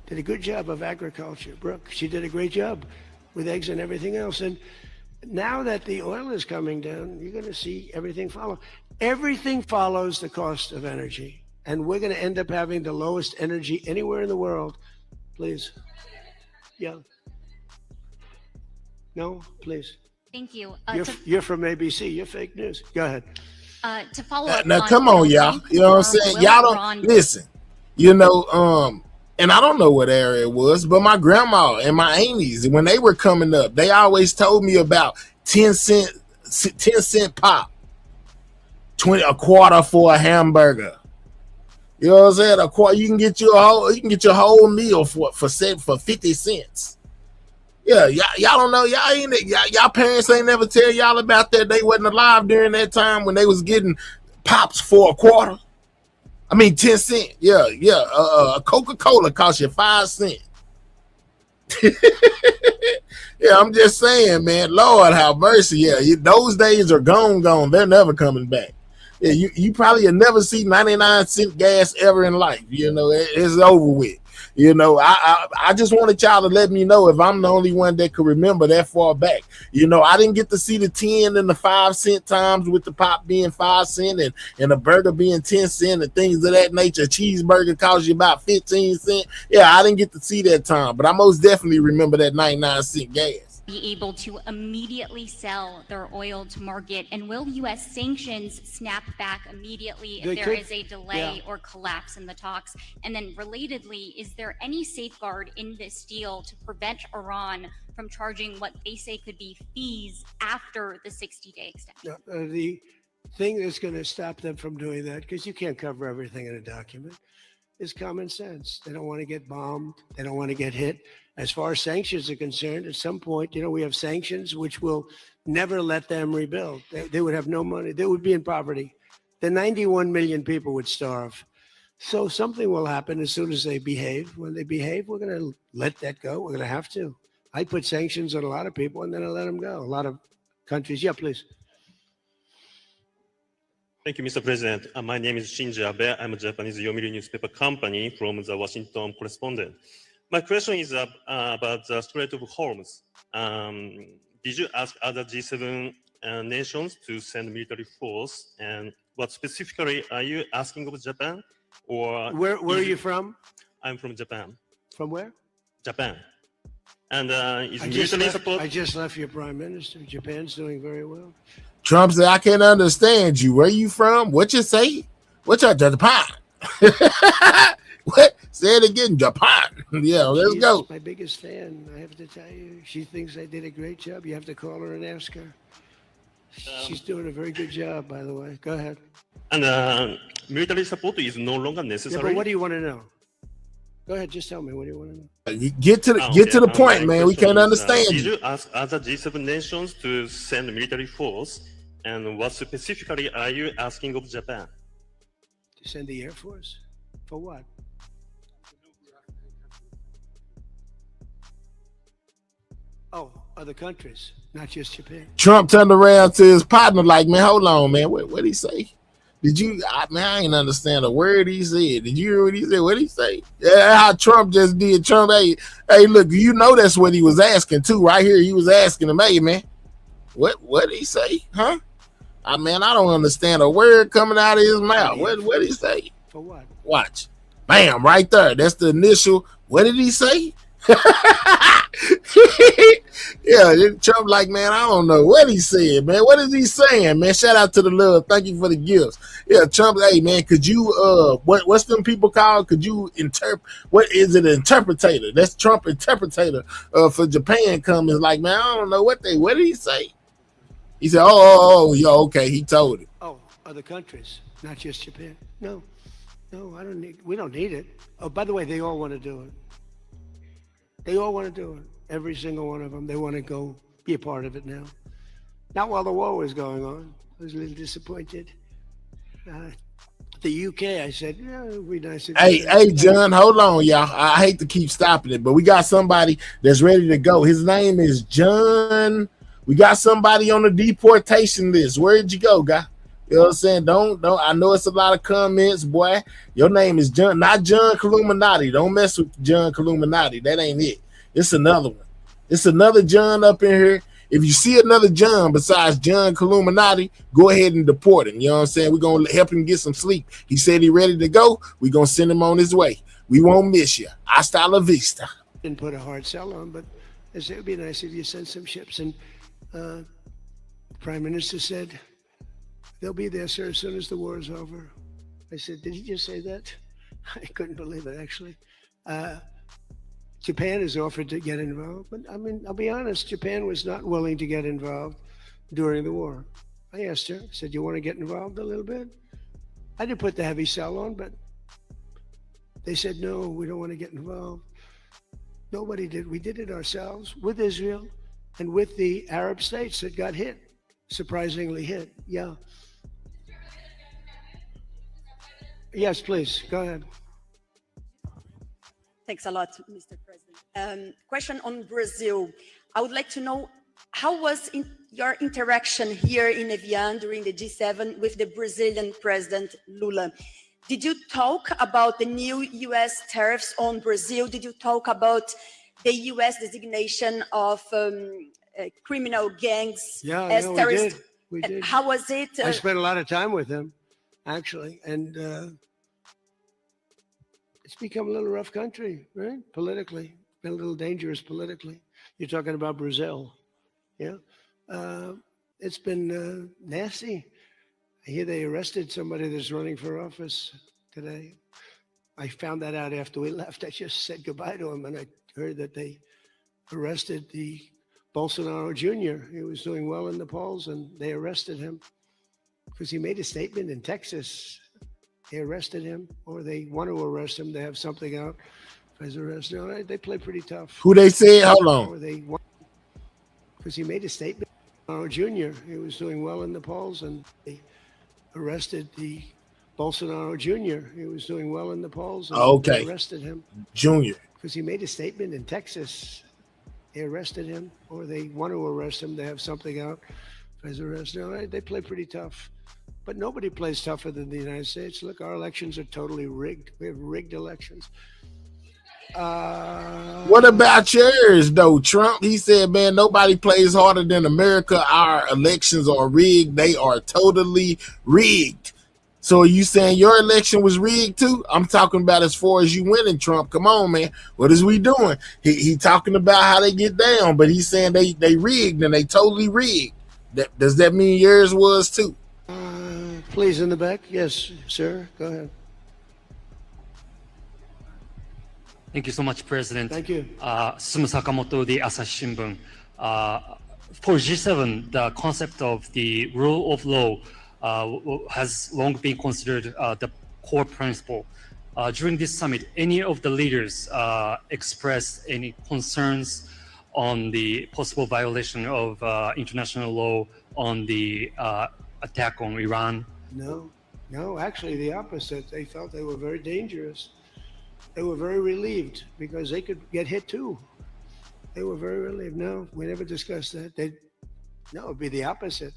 Did a good job of agriculture. Brooke, she did a great job with eggs and everything else. And now that the oil is coming down, you're going to see everything follow. Everything follows the cost of energy. And we're going to end up having the lowest energy anywhere in the world. Please. Yeah. No, please. Thank you. You're from ABC. You're fake news. Go ahead. To follow up. Now, come on, y'all. You know what I'm saying? Y'all don't listen. You know, and I don't know what area it was, but my grandma and my aunties, when they were coming up, they always told me about 10 cent pop, a quarter for a hamburger. You know what I'm saying? A quarter, you can get your whole meal for 50 cents. Yeah, y'all don't know. Y'all parents ain't never tell y'all about that. They wasn't alive during that time when they was getting pops for a quarter. 10 cents. Yeah. A Coca-Cola costs you 5 cents. Yeah, I'm just saying, man. Lord have mercy. Yeah, those days are gone. They're never coming back. Yeah, you probably will never see 99 cent gas ever in life. You know, it's over with. You know, I just wanted y'all to let me know if I'm the only one that could remember that far back. You know, I didn't get to see the 10 and the 5 cent times with the pop being 5 cents and a burger being 10 cents and things of that nature. A cheeseburger costs you about 15 cents. Yeah, I didn't get to see that time, but I most definitely remember that 99 cent gas. Be able to immediately sell their oil to market, and will U.S. sanctions snap back immediately if there is a delay or collapse in the talks? And then relatedly, is there any safeguard in this deal to prevent Iran from charging what they say could be fees after the 60-day extension? The thing that's going to stop them from doing that, because you can't cover everything in a document, is common sense. They don't want to get bombed. They don't want to get hit. As far as sanctions are concerned, at some point, you know, we have sanctions which will never let them rebuild. They would have no money. They would be in poverty. The 91 million people would starve. So something will happen as soon as they behave. When they behave, we're going to let that go. We're going to have to. I put sanctions on a lot of people and then I let them go. A lot of countries. Yeah, please. Thank you, Mr. President. My name is Shinji Abe. I'm a Japanese Yomiuri newspaper company from the Washington Correspondent. My question is about the Strait of Hormuz. Did you ask other G7 nations to send military force? And what specifically are you asking of Japan? Or where are you from? I'm from Japan. From where? Japan. And is military support? I just left your prime minister. Japan's doing very well. Trump said, I can't understand you. Where you from? What you say? What's up, Japan? What? Say it again, Japan. Yeah, let's go. My biggest fan, I have to tell you. She thinks I did a great job. You have to call her and ask her. She's doing a very good job, by the way. Go ahead. And military support is no longer necessary. Yeah, but what do you want to know? Go ahead, just tell me. What do you want to know? You get to the point, man. We can't understand you. Did you ask other G7 nations to send military force? And what specifically are you asking of Japan? To send the Air Force? For what? Oh, other countries, not just Japan. Trump turned around to his partner like, man, hold on, man. What'd he say? Did you? I ain't understand a word he said. Did you hear what he said? What did he say? Yeah, how Trump just did. Trump, hey, look, you know that's what he was asking too. Right here, he was asking him, hey, man, what did he say? Huh? I don't understand a word coming out of his mouth. What did he say? For what? Watch. Bam, right there. That's the initial. What did he say? Yeah, Trump like, man, I don't know what he said, man. What is he saying, man? Shout out to the love. Thank you for the gifts. Yeah, Trump, hey, man, could you, what's them people called? Could you what is it, an interpretator? That's Trump interpretator for Japan coming. Like, man, I don't know what did he say? He said, yeah, okay, he told it. Oh, other countries, not just Japan. No, we don't need it. Oh, by the way, they all want to do it. They all want to do it. Every single one of them. They want to go be a part of it now. Not while the war was going on. I was a little disappointed. The UK, I said, yeah, it would be nice. Hey, John, hold on, y'all. I hate to keep stopping it, but we got somebody that's ready to go. His name is John. We got somebody on the deportation list. Where'd you go, guy? You know what I'm saying? Don't. I know it's a lot of comments, boy. Your name is John, not John Columinati. Don't mess with John Columinati. That ain't it. It's another one. It's another John up in here. If you see another John besides John Columinati, go ahead and deport him. You know what I'm saying? We're going to help him get some sleep. He said he's ready to go. We're going to send him on his way. We won't miss you. Hasta la vista. Didn't put a hard sell on, but it would be nice if you sent some ships. And the Prime Minister said, they'll be there, sir, as soon as the war is over. I said, did you just say that? I couldn't believe it, actually. Japan has offered to get involved, but I'll be honest, Japan was not willing to get involved during the war. I asked her, I said, you want to get involved a little bit? I didn't put the heavy sell on, but they said, no, we don't want to get involved. Nobody did. We did it ourselves with Israel and with the Arab states that got hit, surprisingly hit. Yeah. Yes, please, go ahead. Thanks a lot, Mr. President. Question on Brazil. I would like to know, how was your interaction here in Evian during the G7 with the Brazilian President Lula? Did you talk about the new U.S. tariffs on Brazil? Did you talk about the U.S. designation of criminal gangs as terrorists? We did. How was it? I spent a lot of time with him, actually, and it's become a little rough country, right? Politically, been a little dangerous politically. You're talking about Brazil, yeah? It's been nasty. I hear they arrested somebody that's running for office today. I found that out after we left. I just said goodbye to him, and I heard that they arrested the Bolsonaro Jr. He was doing well in the polls, and they arrested him because he made a statement in Texas. They arrested him, or they want to arrest him. They have something out for his arrest. No, they play pretty tough. Who they said? Hold on. Because he made a statement. Bolsonaro Jr. He was doing well in the polls, and they arrested the Bolsonaro Jr. He was doing well in the polls. And they arrested him. Junior. Because he made a statement in Texas. They arrested him, or they want to arrest him. They have something out for his arrest. No, they play pretty tough. But nobody plays tougher than the United States. Look, our elections are totally rigged. We have rigged elections. What about yours, though, Trump? He said, man, nobody plays harder than America. Our elections are rigged. They are totally rigged. So are you saying your election was rigged too? I'm talking about as far as you winning, Trump. Come on, man. What is we doing? He talking about how they get down, but he's saying they rigged and they totally rigged. Does that mean yours was too? Please, in the back. Yes, sir. Go ahead. Thank you so much, President. Thank you. Susumu Sakamoto, the Asahi Shimbun. For G7, the concept of the rule of law has long been considered the core principle. During this summit, any of the leaders expressed any concerns on the possible violation of international law on the attack on Iran? No, actually the opposite. They felt they were very dangerous. They were very relieved because they could get hit too. They were very relieved. No, we never discussed that. No, it'd be the opposite.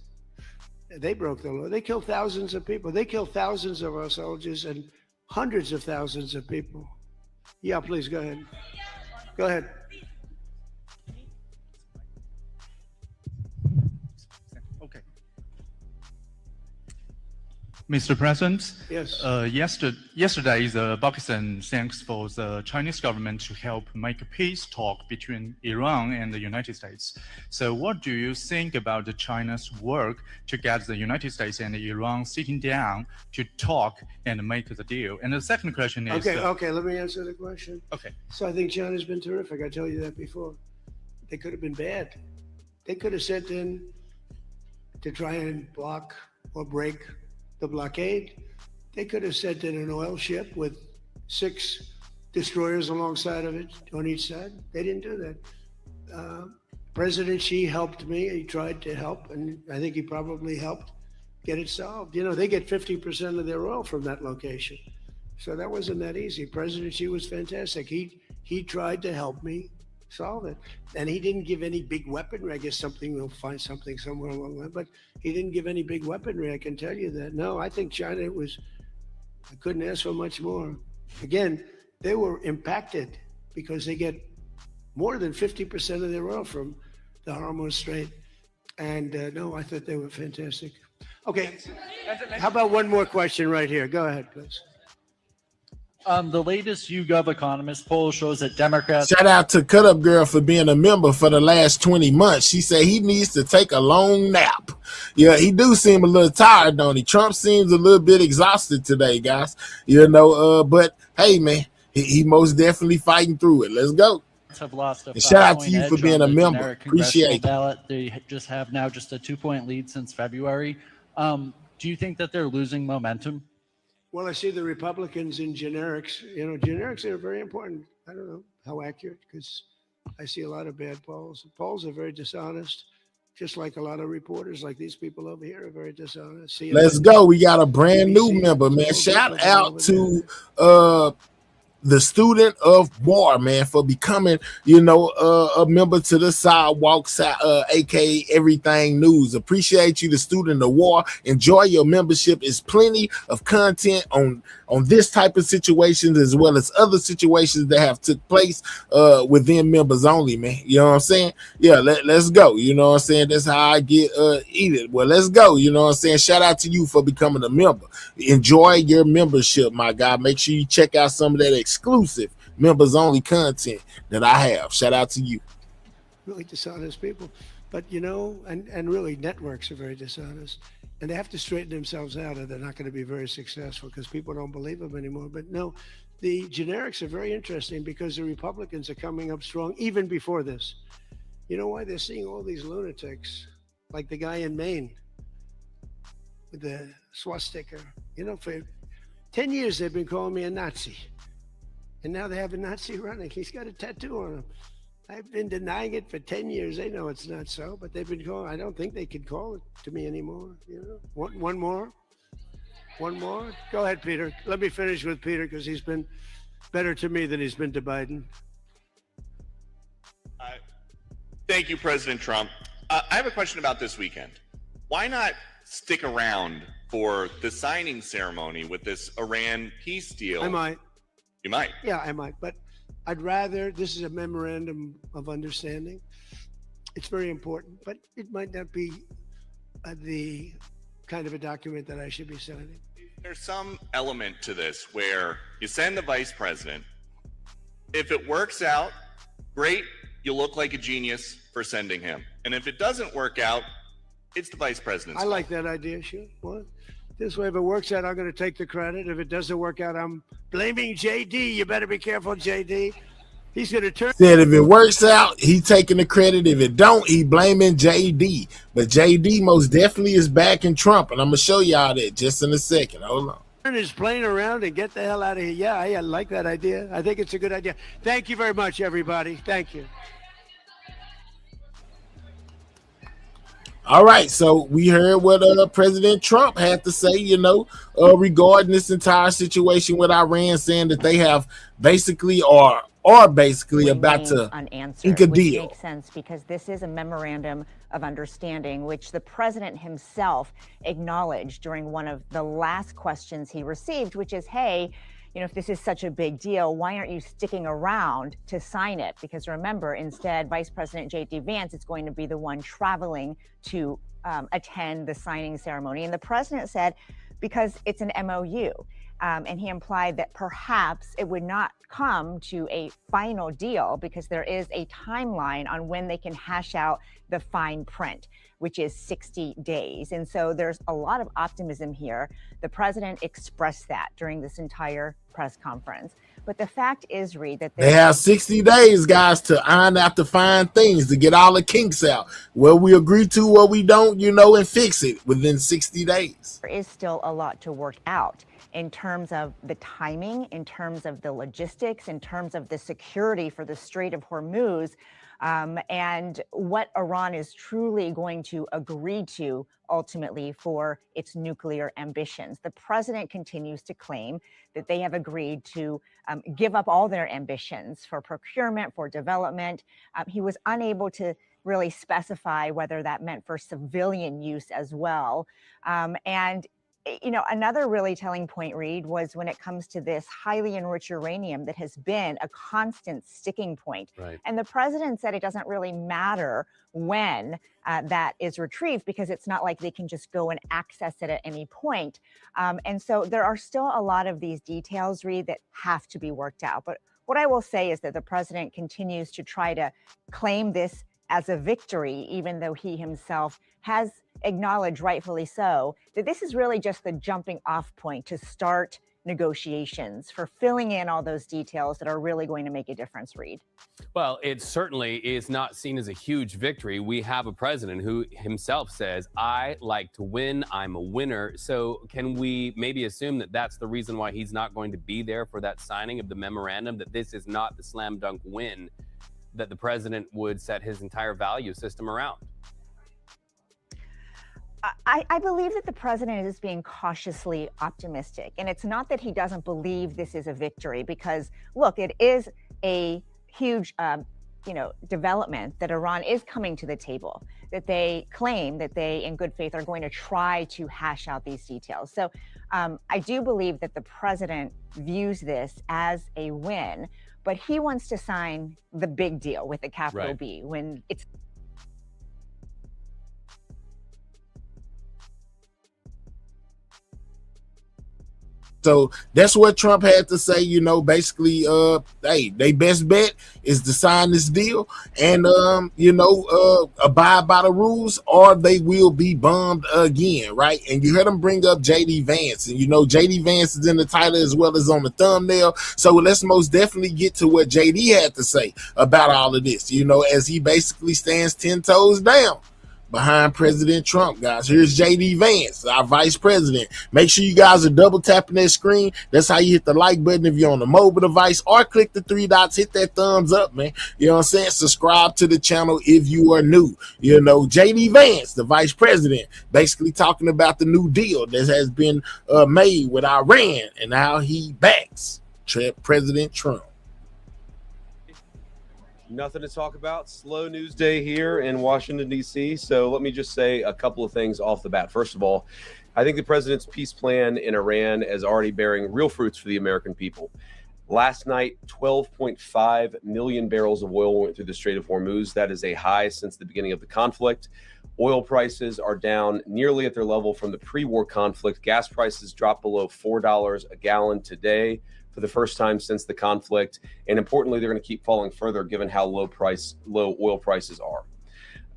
They broke the law. They killed thousands of people. They killed thousands of our soldiers and hundreds of thousands of people. Yeah, please go ahead. Go ahead. Okay. Mr. President, yes. Yesterday, the Pakistan thanks for the Chinese government to help make a peace talk between Iran and the United States. So what do you think about the China's work to get the United States and Iran sitting down to talk and make the deal? And the second question is... Okay, let me answer the question. Okay. So I think China's been terrific. I told you that before. They could have been bad. They could have sent in to try and block or break the blockade. They could have sent in an oil ship with 6 destroyers alongside of it on each side. They didn't do that. President Xi helped me. He tried to help, and I think he probably helped get it solved. You know, they get 50% of their oil from that location. So that wasn't that easy. President Xi was fantastic. He tried to help me solve it. And he didn't give any big weaponry. I guess we'll find something somewhere along the line, but he didn't give any big weaponry, I can tell you that. No, I think China I couldn't ask for much more. Again, they were impacted because they get more than 50% of their oil from the Hormuz Strait. And no, I thought they were fantastic. Okay, how about one more question right here? Go ahead, please. The latest YouGov Economist poll shows that Democrats... Shout out to Cut Up Girl for being a member for the last 20 months. She said he needs to take a long nap. Yeah, he do seem a little tired, don't he? Trump seems a little bit exhausted today, guys. You know, but hey, man, he most definitely fighting through it. Let's go. Have lost a shout out to you for being a member. Appreciate it. Ballot. They just have now just a 2-point lead since February. Do you think that they're losing momentum? Well, I see the Republicans in generics. You know, generics are very important. I don't know how accurate, because I see a lot of bad polls. Polls are very dishonest, just like a lot of reporters, like these people over here, are very dishonest. Let's go. We got a brand new member, man. Shout out to the student of war, man, for becoming, you know, a member to the Sidewalk, aka Everything News. Appreciate you, the student of war. Enjoy your membership. It's plenty of content on this type of situations, as well as other situations that have took place within members only, man. You know what I'm saying? Yeah, let's go. You know what I'm saying? That's how I get eat it. Well, let's go. You know what I'm saying? Shout out to you for becoming a member. Enjoy your membership, my guy. Make sure you check out some of that exclusive members only content that I have. Shout out to you. Really dishonest people. But you know, and really networks are very dishonest, and they have to straighten themselves out, or they're not going to be very successful because people don't believe them anymore. But no, the generics are very interesting because the Republicans are coming up strong even before this. You know why? They're seeing all these lunatics, like the guy in Maine with the swastika. You know, for 10 years they've been calling me a Nazi. And now they have a Nazi running. He's got a tattoo on him. I've been denying it for 10 years. They know it's not so, but they've been calling. I don't think they can call it to me anymore. You know, one more. Go ahead, Peter. Let me finish with Peter, because he's been better to me than he's been to Biden. Thank you, President Trump. I have a question about this weekend. Why not stick around for the signing ceremony with this Iran peace deal? I might. You might. Yeah, I might. But I'd rather, this is a memorandum of understanding. It's very important, but it might not be the kind of a document that I should be signing. There's some element to this where you send the vice president. If it works out, great, you look like a genius for sending him. And if it doesn't work out, it's the vice president's I like that idea, sure. What? This way, if it works out, I'm going to take the credit. If it doesn't work out, I'm blaming JD. You better be careful, JD. He's going to turn. Said if it works out, he taking the credit. If it don't, he blaming JD. But JD most definitely is backing Trump, and I'm going to show y'all that just in a second. Hold on. Turn his plane around and get the hell out of here. Yeah, I like that idea. I think it's a good idea. Thank you very much, everybody. Thank you. All right, so we heard what President Trump had to say, you know, regarding this entire situation with Iran, saying that they have basically are are basically about to unanswered, ink a which deal. makes sense because this is a memorandum of understanding, which the president himself acknowledged during one of the last questions he received, which is, hey, you know, if this is such a big deal, why aren't you sticking around to sign it? Because remember, instead, Vice President J.D. Vance is going to be the one traveling to attend the signing ceremony. And the president said, because it's an MOU. And he implied that perhaps it would not come to a final deal because there is a timeline on when they can hash out the fine print, which is 60 days. And so there's a lot of optimism here. The president expressed that during this entire press conference. But the fact is, Reed, that they have 60 days, guys, to iron out the fine things, to get all the kinks out. What we agree to, what we don't, you know, and fix it within 60 days. There is still a lot to work out in terms of the timing, in terms of the logistics, in terms of the security for the Strait of Hormuz, and what Iran is truly going to agree to ultimately for its nuclear ambitions. The president continues to claim that they have agreed to give up all their ambitions for procurement, for development. He was unable to really specify whether that meant for civilian use as well. And you know, another really telling point, Reed, was when it comes to this highly enriched uranium that has been a constant sticking point. Right. And the president said it doesn't really matter when that is retrieved because it's not like they can just go and access it at any point. And so there are still a lot of these details, Reed, that have to be worked out. But what I will say is that the president continues to try to claim this as a victory, even though he himself has acknowledged, rightfully so, that this is really just the jumping off point to start negotiations for filling in all those details that are really going to make a difference, Reed. Well, it certainly is not seen as a huge victory. We have a president who himself says, I like to win, I'm a winner. So can we maybe assume that that's the reason why he's not going to be there for that signing of the memorandum, that this is not the slam dunk win that the president would set his entire value system around? I believe that the president is being cautiously optimistic. And it's not that he doesn't believe this is a victory, because, look, it is a huge development that Iran is coming to the table, that they claim that they, in good faith, are going to try to hash out these details. So I do believe that the president views this as a win, but he wants to sign the big deal with a capital Right. B when it's So that's what Trump had to say, you know, basically, hey, they best bet is to sign this deal and, abide by the rules, or they will be bombed again, right? And you heard him bring up J.D. Vance, and, you know, J.D. Vance is in the title as well as on the thumbnail. So let's most definitely get to what J.D. had to say about all of this, you know, as he basically stands 10 toes down behind President Trump, guys. Here's J.D. Vance, our vice president. Make sure you guys are double tapping that screen. That's how you hit the like button if you're on the mobile device, or click the 3 dots, hit that thumbs up, man. You know what I'm saying? Subscribe to the channel if you are new. You know, J.D. Vance, the vice president, basically talking about the new deal that has been made with Iran and how he backs President Trump. Nothing to talk about. Slow news day here in Washington, D.C. So let me just say a couple of things off the bat. First of all, I think the president's peace plan in Iran is already bearing real fruits for the American people. Last night, 12.5 million barrels of oil went through the Strait of Hormuz. That is a high since the beginning of the conflict. Oil prices are down nearly at their level from the pre-war conflict. Gas prices dropped below $4 a gallon today for the first time since the conflict. And importantly, they're going to keep falling further given how low oil prices are.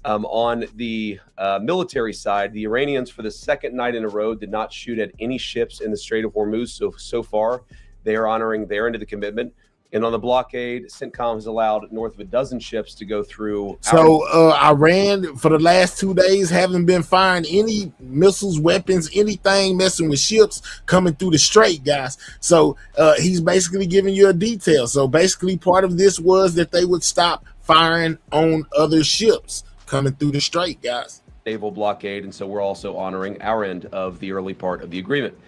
On the military side, the Iranians, for the second night in a row, did not shoot at any ships in the Strait of Hormuz. So far, they are honoring their end of the commitment. And on the blockade, CENTCOM has allowed north of a dozen ships to go through. So Iran, for the last 2 days, haven't been firing any missiles, weapons, anything messing with ships coming through the strait, guys. So he's basically giving you a detail. So basically part of this was that they would stop firing on other ships coming through the strait, guys. Naval blockade, and so we're also honoring our end of the early part of the agreement.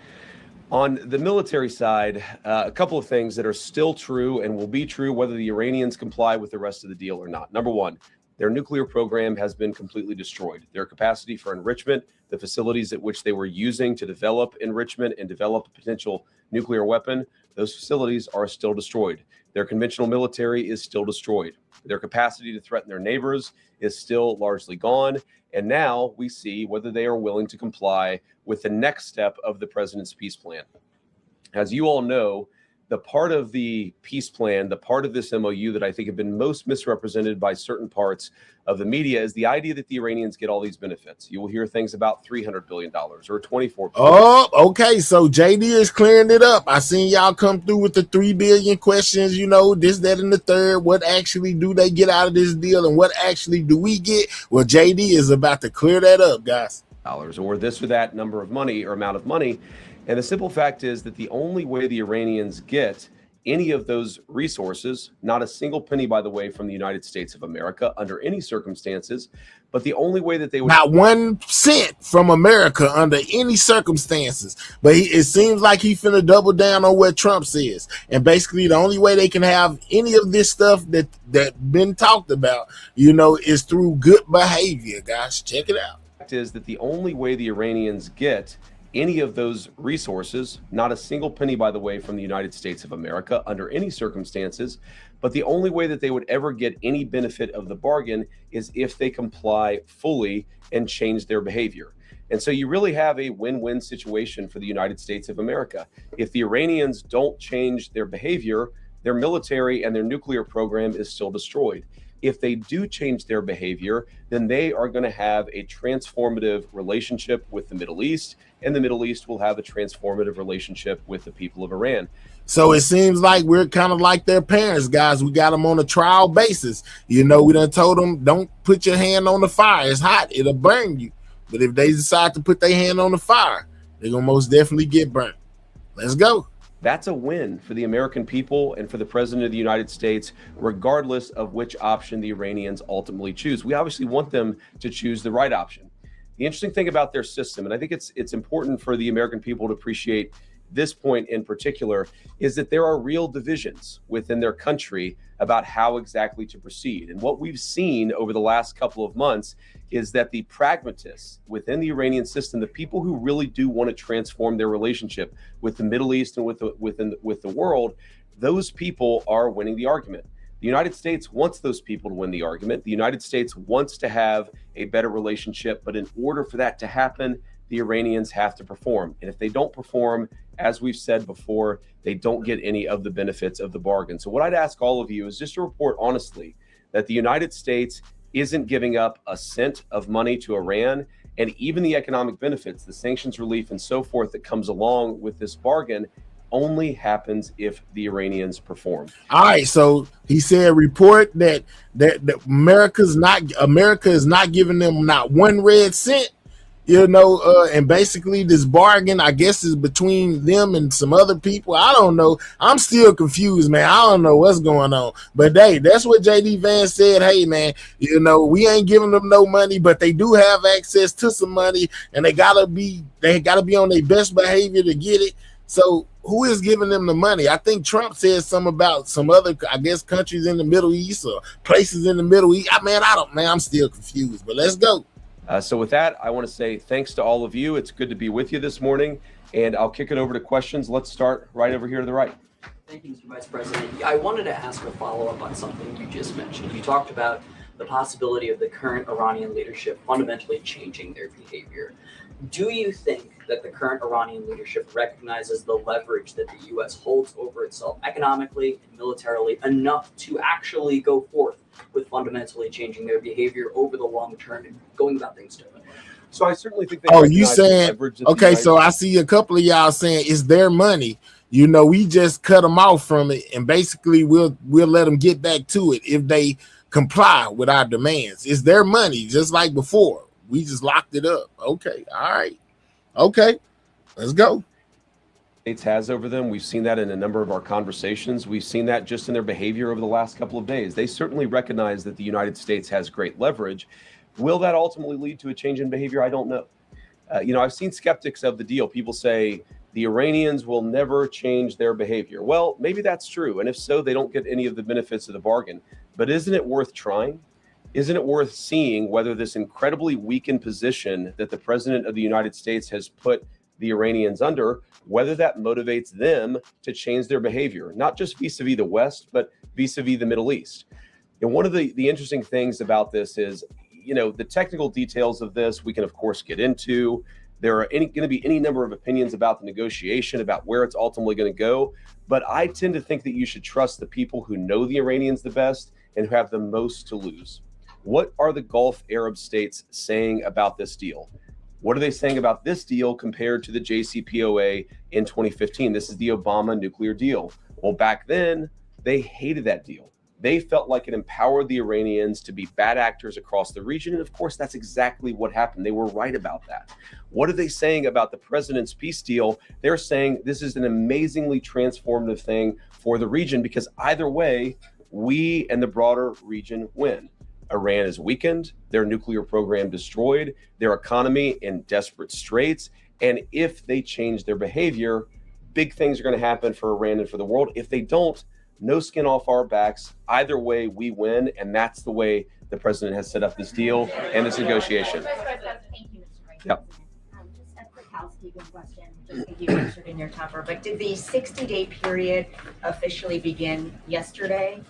On the military side, a couple of things that are still true and will be true whether the Iranians comply with the rest of the deal or not. Number one, their nuclear program has been completely destroyed. Their capacity for enrichment, the facilities at which they were using to develop enrichment and develop a potential nuclear weapon, those facilities are still destroyed. Their conventional military is still destroyed. Their capacity to threaten their neighbors is still largely gone. And now we see whether they are willing to comply with the next step of the president's peace plan. As you all know, the part of the peace plan, the part of this MOU that I think have been most misrepresented by certain parts of the media is the idea that the Iranians get all these benefits. You will hear things about $300 billion or $24 billion. Oh, okay. So JD is clearing it up. I seen y'all come through with the 3 billion questions, you know, this, that, and the third. What actually do they get out of this deal and what actually do we get? Well, JD is about to clear that up, guys. Or this or that number of money or amount of money. And the simple fact is that the only way the Iranians get any of those resources, not a single penny, by the way, from the United States of America under any circumstances, but the only way that they would not 1 cent from America under any circumstances. But it seems like he finna double down on what Trump says. And basically the only way they can have any of this stuff that been talked about, you know, is through good behavior, guys. Check it out. Is that the only way the Iranians get any of those resources, not a single penny, by the way, from the United States of America under any circumstances, but the only way that they would ever get any benefit of the bargain is if they comply fully and change their behavior. And so you really have a win-win situation for the United States of America. If the Iranians don't change their behavior, their military and their nuclear program is still destroyed. If they do change their behavior, then they are going to have a transformative relationship with the Middle East, and the Middle East will have a transformative relationship with the people of Iran. So it seems like we're kind of like their parents, guys. We got them on a trial basis. You know, we done told them, don't put your hand on the fire. It's hot. It'll burn you. But if they decide to put their hand on the fire, they're going to most definitely get burnt. Let's go. That's a win for the American people and for the president of the United States, regardless of which option the Iranians ultimately choose. We obviously want them to choose the right option. The interesting thing about their system, and I think it's important for the American people to appreciate this point in particular, is that there are real divisions within their country about how exactly to proceed. And what we've seen over the last couple of months is that the pragmatists within the Iranian system, the people who really do want to transform their relationship with the Middle East and with the world, those people are winning the argument. The United States wants those people to win the argument. The United States wants to have a better relationship, but in order for that to happen, the Iranians have to perform. And if they don't perform, as we've said before, they don't get any of the benefits of the bargain. So what I'd ask all of you is just to report honestly that the United States isn't giving up a cent of money to Iran, and even the economic benefits, the sanctions relief and so forth that comes along with this bargain only happens if the Iranians perform. All right, so he said report that America is not giving them not 1 red cent. You know, and basically this bargain, I guess, is between them and some other people. I don't know. I'm still confused, man. I don't know what's going on. But hey, that's what JD Vance said. Hey, man, you know, we ain't giving them no money, but they do have access to some money, and they gotta be on their best behavior to get it. So who is giving them the money? I think Trump said something about some other, I guess, countries in the Middle East or places in the Middle East. I'm still confused, but let's go. So with that, I want to say thanks to all of you. It's good to be with you this morning, and I'll kick it over to questions. Let's start right over here to the right. Thank you, Mr. Vice President. I wanted to ask a follow-up on something you just mentioned. You talked about the possibility of the current Iranian leadership fundamentally changing their behavior. Do you think that the current Iranian leadership recognizes the leverage that the U.S. holds over itself economically and militarily enough to actually go forth with fundamentally changing their behavior over the long term and going about things differently? So I certainly think they you saying, okay, so I see a couple of y'all saying it's their money. You know, we just cut them off from it, and basically we'll let them get back to it if they comply with our demands. It's their money, just like before. We just locked it up. Okay, all right. Okay, let's go. States has over them. We've seen that in a number of our conversations. We've seen that just in their behavior over the last couple of days. They certainly recognize that the United States has great leverage. Will that ultimately lead to a change in behavior? I don't know. You know, I've seen skeptics of the deal. People say, the Iranians will never change their behavior. Well, maybe that's true. And if so, they don't get any of the benefits of the bargain. But isn't it worth trying? Isn't it worth seeing whether this incredibly weakened position that the president of the United States has put the Iranians under, whether that motivates them to change their behavior, not just vis-a-vis the West, but vis-a-vis the Middle East? And one of the interesting things about this is, you know, the technical details of this, we can, of course, get into. There are going to be any number of opinions about the negotiation, about where it's ultimately going to go. But I tend to think that you should trust the people who know the Iranians the best and who have the most to lose. What are the Gulf Arab states saying about this deal? What are they saying about this deal compared to the JCPOA in 2015? This is the Obama nuclear deal. Well, back then, they hated that deal. They felt like it empowered the Iranians to be bad actors across the region. And of course, that's exactly what happened. They were right about that. What are they saying about the president's peace deal? They're saying this is an amazingly transformative thing for the region because either way, we and the broader region win. Iran is weakened, their nuclear program destroyed, their economy in desperate straits. And if they change their behavior, big things are going to happen for Iran and for the world. If they don't, no skin off our backs. Either way, we win. And that's the way the president has set up this deal and this negotiation. Thank you, Mr. Vice Yep. President. Just a quick housekeeping question. Just think you answered in your temper, but did the 60-day period officially begin yesterday?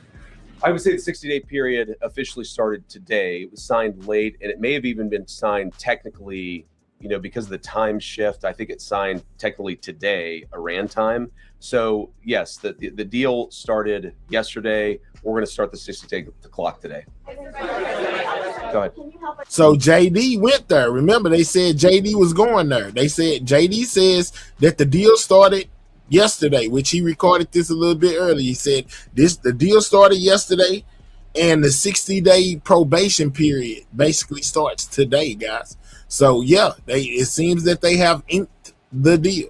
I would say the 60-day period officially started today. It was signed late, and it may have even been signed technically, you know, because of the time shift. I think it's signed technically today, Iran time. So yes, the deal started yesterday. We're going to start the 60-day clock today. Go ahead. So JD went there. Remember, they said JD was going there. They said JD says that the deal started yesterday, which he recorded this a little bit earlier. He said the deal started yesterday, and the 60-day probation period basically starts today, guys. So yeah, it seems that they have inked the deal.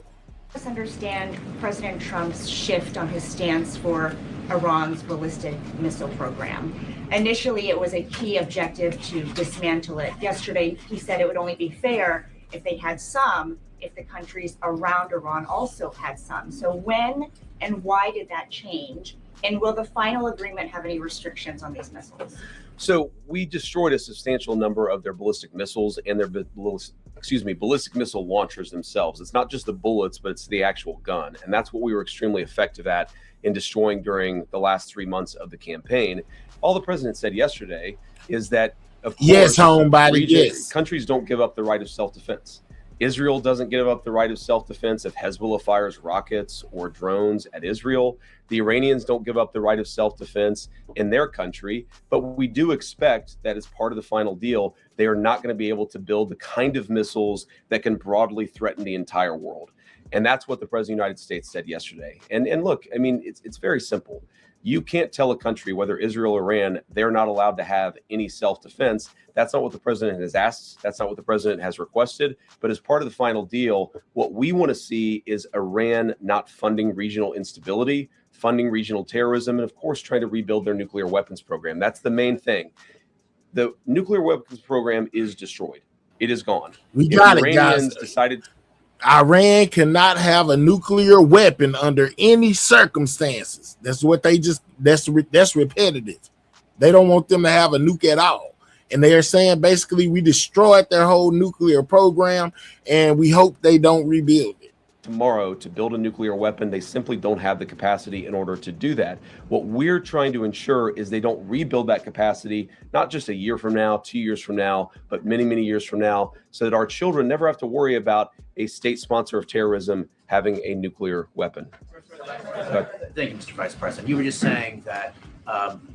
Let's understand President Trump's shift on his stance for Iran's ballistic missile program. Initially, it was a key objective to dismantle it. Yesterday, he said it would only be fair if they had some, if the countries around Iran also had some. So when and why did that change? And will the final agreement have any restrictions on these missiles? So we destroyed a substantial number of their ballistic missiles and their ballistic missile launchers themselves. It's not just the bullets, but it's the actual gun. And that's what we were extremely effective at in destroying during the last 3 months of the campaign. All the president said yesterday is that, of course, yes, homebody, yes, countries don't give up the right of self-defense. Israel doesn't give up the right of self-defense if Hezbollah fires rockets or drones at Israel. The Iranians don't give up the right of self-defense in their country. But we do expect that as part of the final deal, they are not going to be able to build the kind of missiles that can broadly threaten the entire world. And that's what the President of the United States said yesterday. And look, I mean, it's very simple. You can't tell a country, whether Israel or Iran, they're not allowed to have any self-defense. That's not what the president has asked. That's not what the president has requested. But as part of the final deal, what we want to see is Iran not funding regional instability, funding regional terrorism, and of course, trying to rebuild their nuclear weapons program. That's the main thing. The nuclear weapons program is destroyed. It is gone. We got it, guys. Iran cannot have a nuclear weapon under any circumstances. That's what they just, that's repetitive. They don't want them to have a nuke at all. And they are saying basically we destroyed their whole nuclear program and we hope they don't rebuild it. Tomorrow to build a nuclear weapon, they simply don't have the capacity in order to do that. What we're trying to ensure is they don't rebuild that capacity, not just a year from now, 2 years from now, but many, many years from now, so that our children never have to worry about a state sponsor of terrorism having a nuclear weapon. Thank you, Mr. Vice President. You were just saying that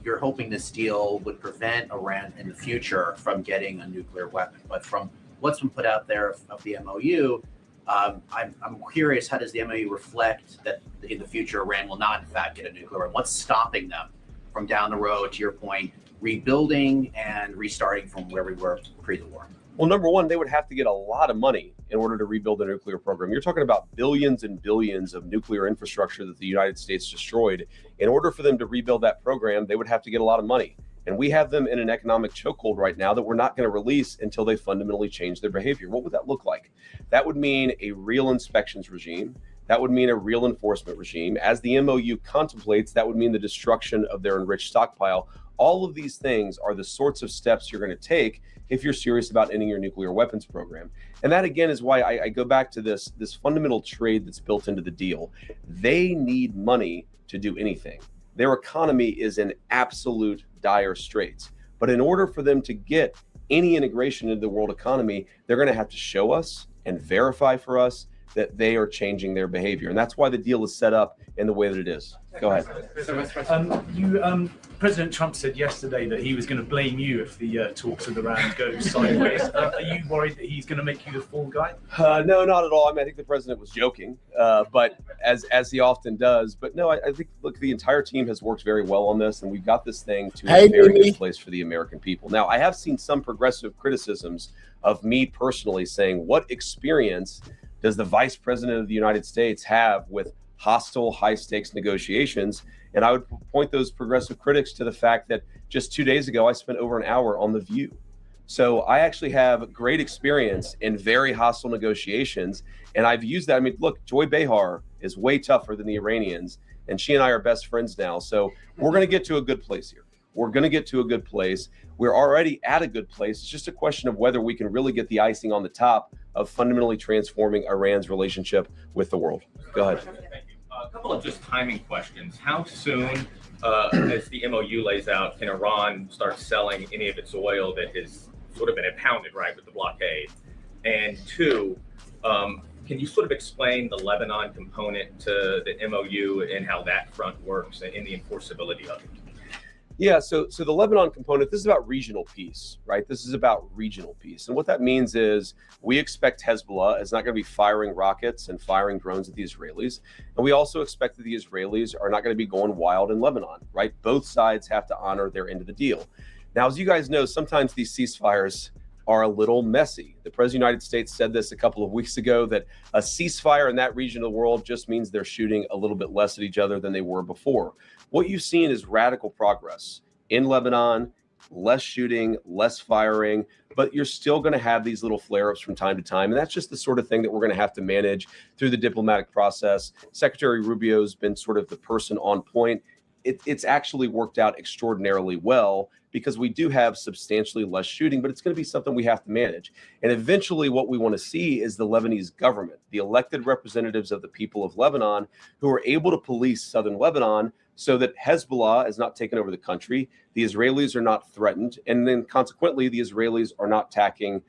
you're hoping this deal would prevent Iran in the future from getting a nuclear weapon. But from what's been put out there of the MOU, I'm curious, how does the MOU reflect that in the future Iran will not in fact get a nuclear weapon? What's stopping them from down the road, to your point, rebuilding and restarting from where we were pre the war? Well, number one, they would have to get a lot of money in order to rebuild the nuclear program. You're talking about billions and billions of nuclear infrastructure that the United States destroyed. In order for them to rebuild that program, they would have to get a lot of money. And we have them in an economic chokehold right now that we're not going to release until they fundamentally change their behavior. What would that look like? That would mean a real inspections regime. That would mean a real enforcement regime. As the MOU contemplates, that would mean the destruction of their enriched stockpile. All of these things are the sorts of steps you're going to take if you're serious about ending your nuclear weapons program. And that, again, is why I go back to this fundamental trade that's built into the deal. They need money to do anything. Their economy is in absolute dire straits. But in order for them to get any integration into the world economy, they're going to have to show us and verify for us that they are changing their behavior. And that's why the deal is set up in the way that it is. Go ahead. President Trump said yesterday that he was going to blame you if the talks with Iran go sideways. Are you worried that he's going to make you the fall guy? No, not at all. I mean, I think the president was joking, but as he often does. But no, I think, look, the entire team has worked very well on this, and we've got this thing to a very good place for the American people. Now, I have seen some progressive criticisms of me personally saying, what experience does the Vice President of the United States have with hostile, high-stakes negotiations? And I would point those progressive critics to the fact that just 2 days ago, I spent over an hour on The View. So I actually have great experience in very hostile negotiations, and I've used that. I mean, look, Joy Behar is way tougher than the Iranians, and she and I are best friends now. So we're going to get to a good place here. We're going to get to a good place. We're already at a good place. It's just a question of whether we can really get the icing on the top of fundamentally transforming Iran's relationship with the world. Go ahead. Thank you. A couple of just timing questions. How soon, as the MOU lays out, can Iran start selling any of its oil that has sort of been impounded, right, with the blockade? And two, can you sort of explain the Lebanon component to the MOU and how that front works and the enforceability of it? Yeah, so the Lebanon component, this is about regional peace, right? This is about regional peace. And what that means is we expect Hezbollah is not going to be firing rockets and firing drones at the Israelis. And we also expect that the Israelis are not going to be going wild in Lebanon, right? Both sides have to honor their end of the deal. Now, as you guys know, sometimes these ceasefires are a little messy. The President of the United States said this a couple of weeks ago, that a ceasefire in that region of the world just means they're shooting a little bit less at each other than they were before. What you've seen is radical progress in Lebanon, less shooting, less firing, but you're still going to have these little flare-ups from time to time. And that's just the sort of thing that we're going to have to manage through the diplomatic process. Secretary Rubio's been sort of the person on point. It's actually worked out extraordinarily well because we do have substantially less shooting, but it's going to be something we have to manage. And eventually what we want to see is the Lebanese government, the elected representatives of the people of Lebanon, who are able to police southern Lebanon so that Hezbollah is not taken over the country, the Israelis are not threatened, and then consequently the Israelis are not attacking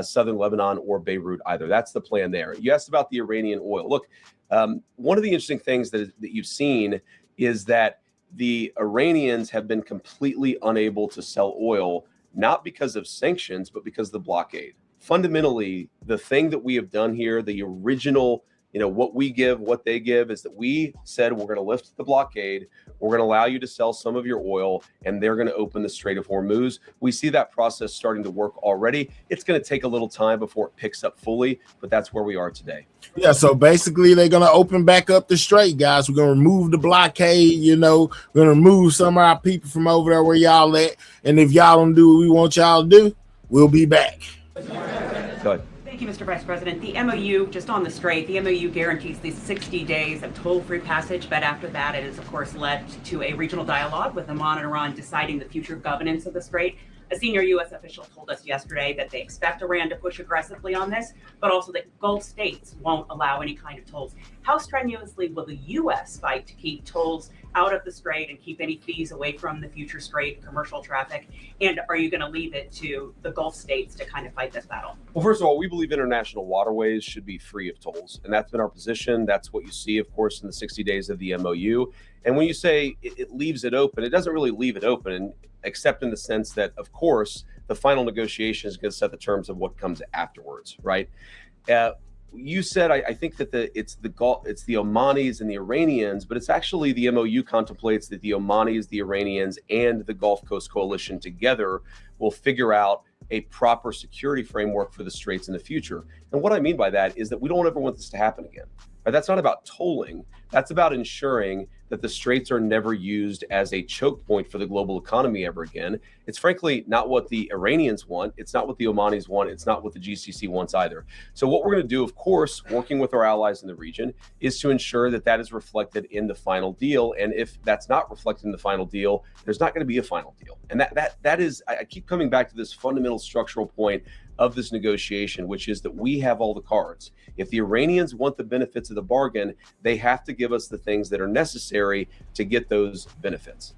southern Lebanon or Beirut either. That's the plan there. You asked about the Iranian oil. Look, one of the interesting things that you've seen is that the Iranians have been completely unable to sell oil, not because of sanctions, but because of the blockade. Fundamentally, the thing that we have done here, the original, what we give, what they give, is that we said we're going to lift the blockade, we're going to allow you to sell some of your oil, and they're going to open the Strait of Hormuz. We see that process starting to work already. It's going to take a little time before it picks up fully, but that's where we are today. Yeah, so basically they're going to open back up the strait, guys. We're going to remove the blockade, we're going to remove some of our people from over there where y'all at. And if y'all don't do what we want y'all to do, we'll be back. Go ahead. Thank you, Mr. Vice President. The MOU, just on the strait, the MOU guarantees these 60 days of toll-free passage, but after that, it has, of course, led to a regional dialogue with Oman and Iran deciding the future governance of the strait. A senior U.S. official told us yesterday that they expect Iran to push aggressively on this, but also that Gulf states won't allow any kind of tolls. How strenuously will the U.S. fight to keep tolls out of the strait and keep any fees away from the future strait, commercial traffic? And are you going to leave it to the Gulf states to kind of fight this battle? Well, first of all, we believe international waterways should be free of tolls. And that's been our position. That's what you see, of course, in the 60 days of the MOU. And when you say it leaves it open, it doesn't really leave it open, except in the sense that, of course, the final negotiation is going to set the terms of what comes afterwards, right? You said, I think that it's the Omanis and the Iranians, but it's actually the MOU contemplates that the Omanis, the Iranians, and the Gulf Coast Coalition together will figure out a proper security framework for the straits in the future. And what I mean by that is that we don't ever want this to happen again. Right? That's not about tolling. That's about ensuring that the straits are never used as a choke point for the global economy ever again. It's frankly not what the Iranians want. It's not what the Omanis want. It's not what the GCC wants either. So what we're going to do, of course, working with our allies in the region, is to ensure that that is reflected in the final deal. And if that's not reflected in the final deal, there's not going to be a final deal. And that is, I keep coming back to this fundamental structural point of this negotiation, which is that we have all the cards. If the Iranians want the benefits of the bargain, they have to give us the things that are necessary to get those benefits.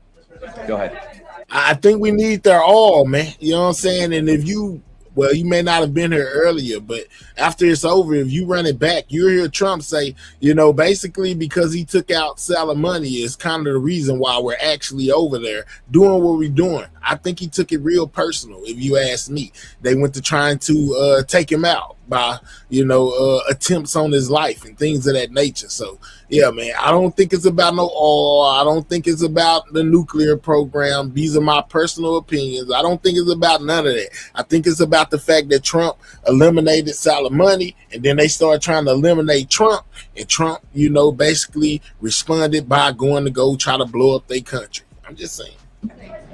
Go ahead. I think we need their all, man. You know what I'm saying? And if you, well, you may not have been here earlier, but after it's over, if you run it back, you hear Trump say, you know, basically because he took out Soleimani is kind of the reason why we're actually over there doing what we're doing. I think he took it real personal, if you ask me. They went to trying to take him out by, you know, attempts on his life and things of that nature. So, yeah, man, I don't think it's about no oil. I don't think it's about the nuclear program. These are my personal opinions. I don't think it's about none of that. I think it's about the fact that Trump eliminated Soleimani, and then they started trying to eliminate Trump, and Trump, you know, basically responded by going to go try to blow up their country. I'm just saying.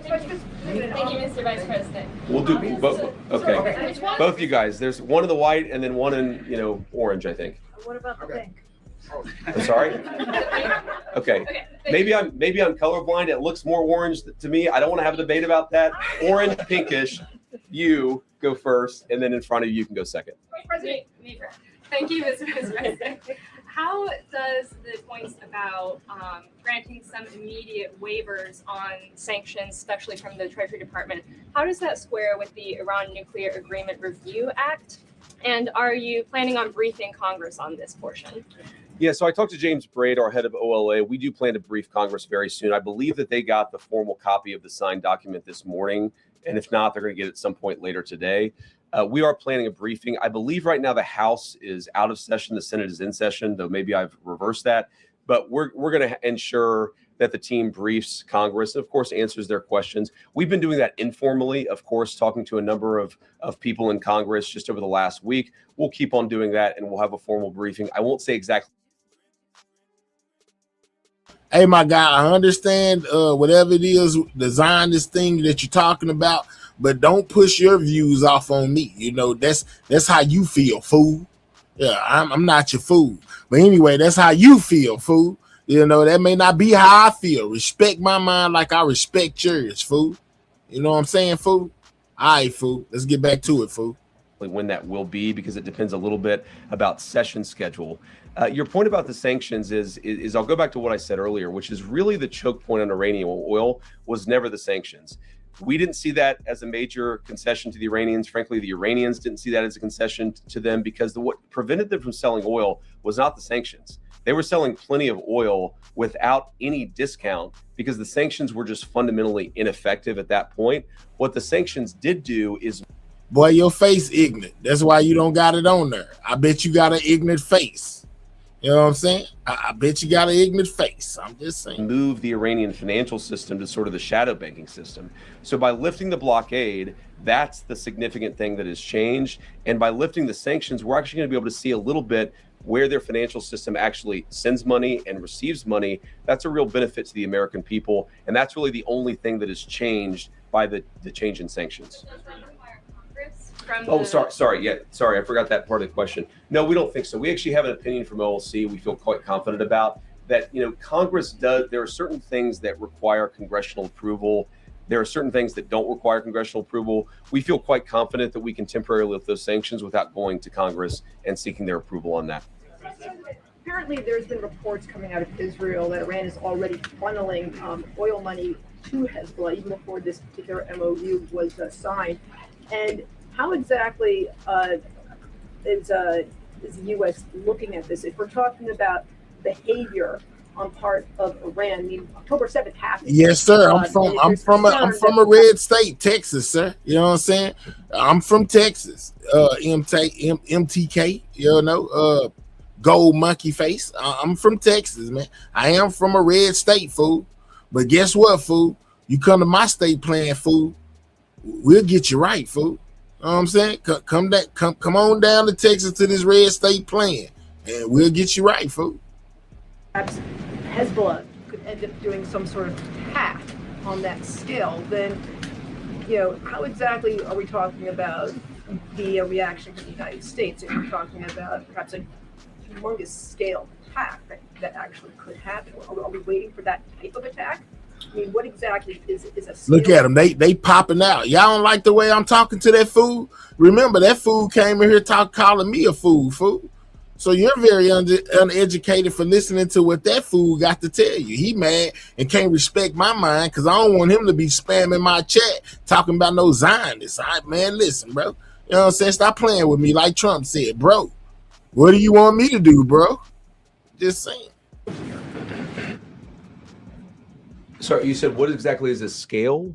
Thank you, Mr. Vice President. We'll do both. Okay. Both of you guys. There's one in the white and then one in, you know, orange, I think. What about the pink? I'm sorry? Okay. Maybe I'm colorblind. It looks more orange to me. I don't want to have a debate about that. Orange, pinkish. You go first, and then in front of you, you can go second. President, thank you, Mr. Vice President. How does the points about granting some immediate waivers on sanctions, especially from the Treasury Department, how does that square with the Iran Nuclear Agreement Review Act? And are you planning on briefing Congress on this portion? Yeah, so I talked to James Braid, our head of OLA. We do plan to brief Congress very soon. I believe that they got the formal copy of the signed document this morning. And if not, they're going to get it at some point later today. We are planning a briefing. I believe right now the House is out of session. The Senate is in session, though maybe I've reversed that. But we're going to ensure that the team briefs Congress and, of course, answers their questions. We've been doing that informally, of course, talking to a number of people in Congress just over the last week. We'll keep on doing that, and we'll have a formal briefing. I won't say exactly. Hey, my guy, I understand whatever it is, design this thing that you're talking about, but don't push your views off on me. You know, that's how you feel, fool. Yeah, I'm not your fool. But anyway, that's how you feel, fool. You know, that may not be how I feel. Respect my mind like I respect yours, fool. You know what I'm saying, fool? All right, fool. Let's get back to it, fool. When that will be, because it depends a little bit about session schedule. Your point about the sanctions is I'll go back to what I said earlier, which is really the choke point on Iranian oil was never the sanctions. We didn't see that as a major concession to the Iranians. Frankly, the Iranians didn't see that as a concession to them, because what prevented them from selling oil was not the sanctions. They were selling plenty of oil without any discount because the sanctions were just fundamentally ineffective at that point. What the sanctions did do is... Boy, your face ignorant. That's why you don't got it on there. I bet you got an ignorant face. You know what I'm saying? I bet you got an ignorant face. I'm just saying. Move the Iranian financial system to sort of the shadow banking system. So by lifting the blockade, that's the significant thing that has changed. And by lifting the sanctions, we're actually going to be able to see a little bit where their financial system actually sends money and receives money. That's a real benefit to the American people. And that's really the only thing that has changed by the change in sanctions. Oh, sorry. Yeah, sorry. I forgot that part of the question. No, we don't think so. We actually have an opinion from OLC we feel quite confident about that. You know, Congress does. There are certain things that require congressional approval. There are certain things that don't require congressional approval. We feel quite confident that we can temporarily lift those sanctions without going to Congress and seeking their approval on that. Apparently, there's been reports coming out of Israel that Iran is already funneling oil money to Hezbollah even before this particular MOU was signed. And how exactly is the U.S. looking at this? If we're talking about behavior on part of Iran, I mean, October 7th happened. Yes, sir. I'm from a red state, Texas, sir. You know what I'm saying? I'm from Texas. MTK. You know, gold monkey face. I'm from Texas, man. I am from a red state, fool. But guess what, fool? You come to my state playing, fool. We'll get you right, fool. You know what I'm saying? Come on down to Texas to this red state playing, and we'll get you right, fool. Perhaps Hezbollah could end up doing some sort of hack on that scale, then, how exactly are we talking about the reaction to the United States? If we're talking about perhaps a humongous scale attack that actually could happen, are we waiting for that type of attack? I mean, what exactly is a scale? Look at them. They popping out. Y'all don't like the way I'm talking to that fool? Remember, that fool came in here calling me a fool. So you're very uneducated for listening to what that fool got to tell you. He mad and can't respect my mind because I don't want him to be spamming my chat talking about no Zionists. Man, listen, bro. You know what I'm saying? Stop playing with me like Trump said, bro. What do you want me to do, bro? Just saying. Sorry, you said what exactly is a scale?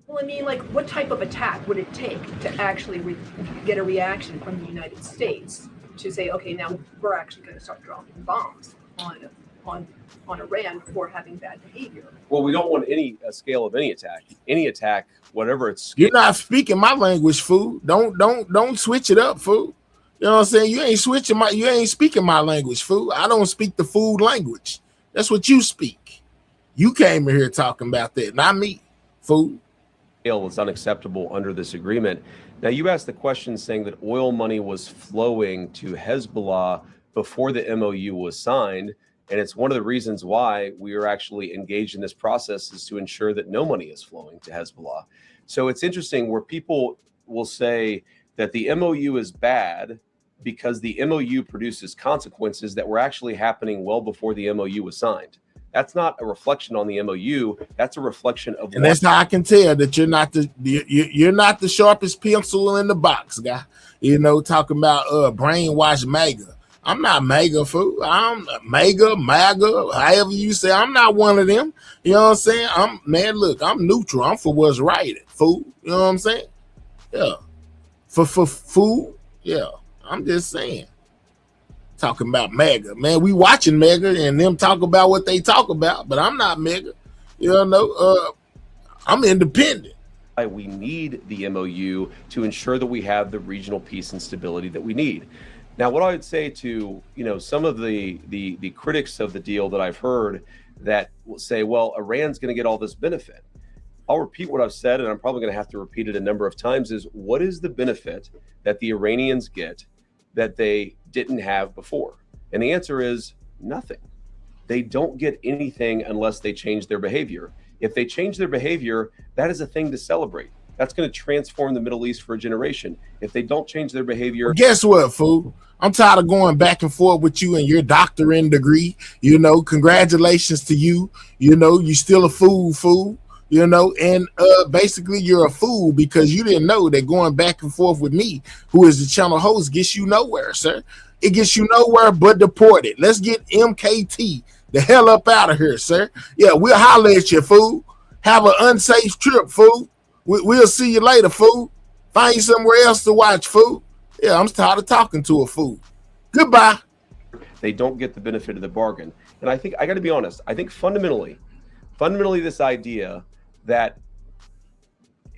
Well, I mean, like, what type of attack would it take to actually get a reaction from the United States to say, okay, now we're actually going to start dropping bombs on Iran for having bad behavior? Well, we don't want a scale of any attack. Any attack, whatever it's. You're not speaking my language, fool. Don't switch it up, fool. You know what I'm saying? You ain't speaking my language, fool. I don't speak the food language. That's what you speak. You came in here talking about that, not me, fool. Is unacceptable under this agreement. Now, you asked the question saying that oil money was flowing to Hezbollah before the MOU was signed, and it's one of the reasons why we are actually engaged in this process is to ensure that no money is flowing to Hezbollah. So it's interesting where people will say that the MOU is bad because the MOU produces consequences that were actually happening well before the MOU was signed. That's not a reflection on the MOU. That's a reflection of. And that's how I can tell that you're not the sharpest pencil in the box, guy. Talking about brainwash MAGA. I'm not MAGA, fool. I'm MAGA, however you say. I'm not one of them. You know what I'm saying? I'm neutral. I'm for what's right, fool. You know what I'm saying? Yeah. For fool. Yeah. I'm just saying. Talking about MAGA, man. We watching MAGA and them talk about what they talk about, but I'm not MAGA. I'm independent. We need the MOU to ensure that we have the regional peace and stability that we need. Now, what I would say to some of the critics of the deal that I've heard that will say, well, Iran's going to get all this benefit. I'll repeat what I've said, and I'm probably going to have to repeat it a number of times, is what is the benefit that the Iranians get that they didn't have before? And the answer is nothing. They don't get anything unless they change their behavior. If they change their behavior, that is a thing to celebrate. That's going to transform the Middle East for a generation. If they don't change their behavior. Well, guess what, fool? I'm tired of going back and forth with you and your doctorate degree. Congratulations to you. You still a fool. And basically you're a fool because you didn't know that going back and forth with me, who is the channel host, gets you nowhere, sir. It gets you nowhere but deported. Let's get MKT the hell up out of here, sir. Yeah, we'll holler at you, fool. Have an unsafe trip, fool. We'll see you later, fool. Find you somewhere else to watch, fool. Yeah, I'm tired of talking to a fool. Goodbye. They don't get the benefit of the bargain. And I think, I got to be honest, I think fundamentally this idea that,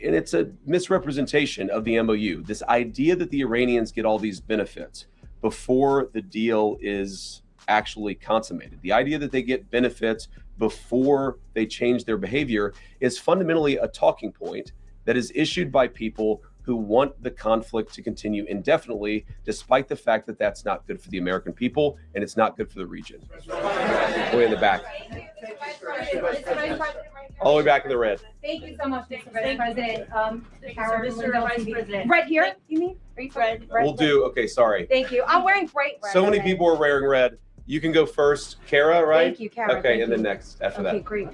and it's a misrepresentation of the MOU, this idea that the Iranians get all these benefits before the deal is actually consummated. The idea that they get benefits before they change their behavior is fundamentally a talking point that is issued by people who want the conflict to continue indefinitely, despite the fact that that's not good for the American people and it's not good for the region. Way in the back. All the way back in the red. Thank you so much, Mr. Vice President. Mr. Vice President. Red here, you mean? Are you red? We'll do, okay, sorry. Thank you. I'm wearing bright red. So many people are wearing red. You can go first. Kara, right? Thank you, Kara. Okay, Thank and then you. next after that. Okay, great.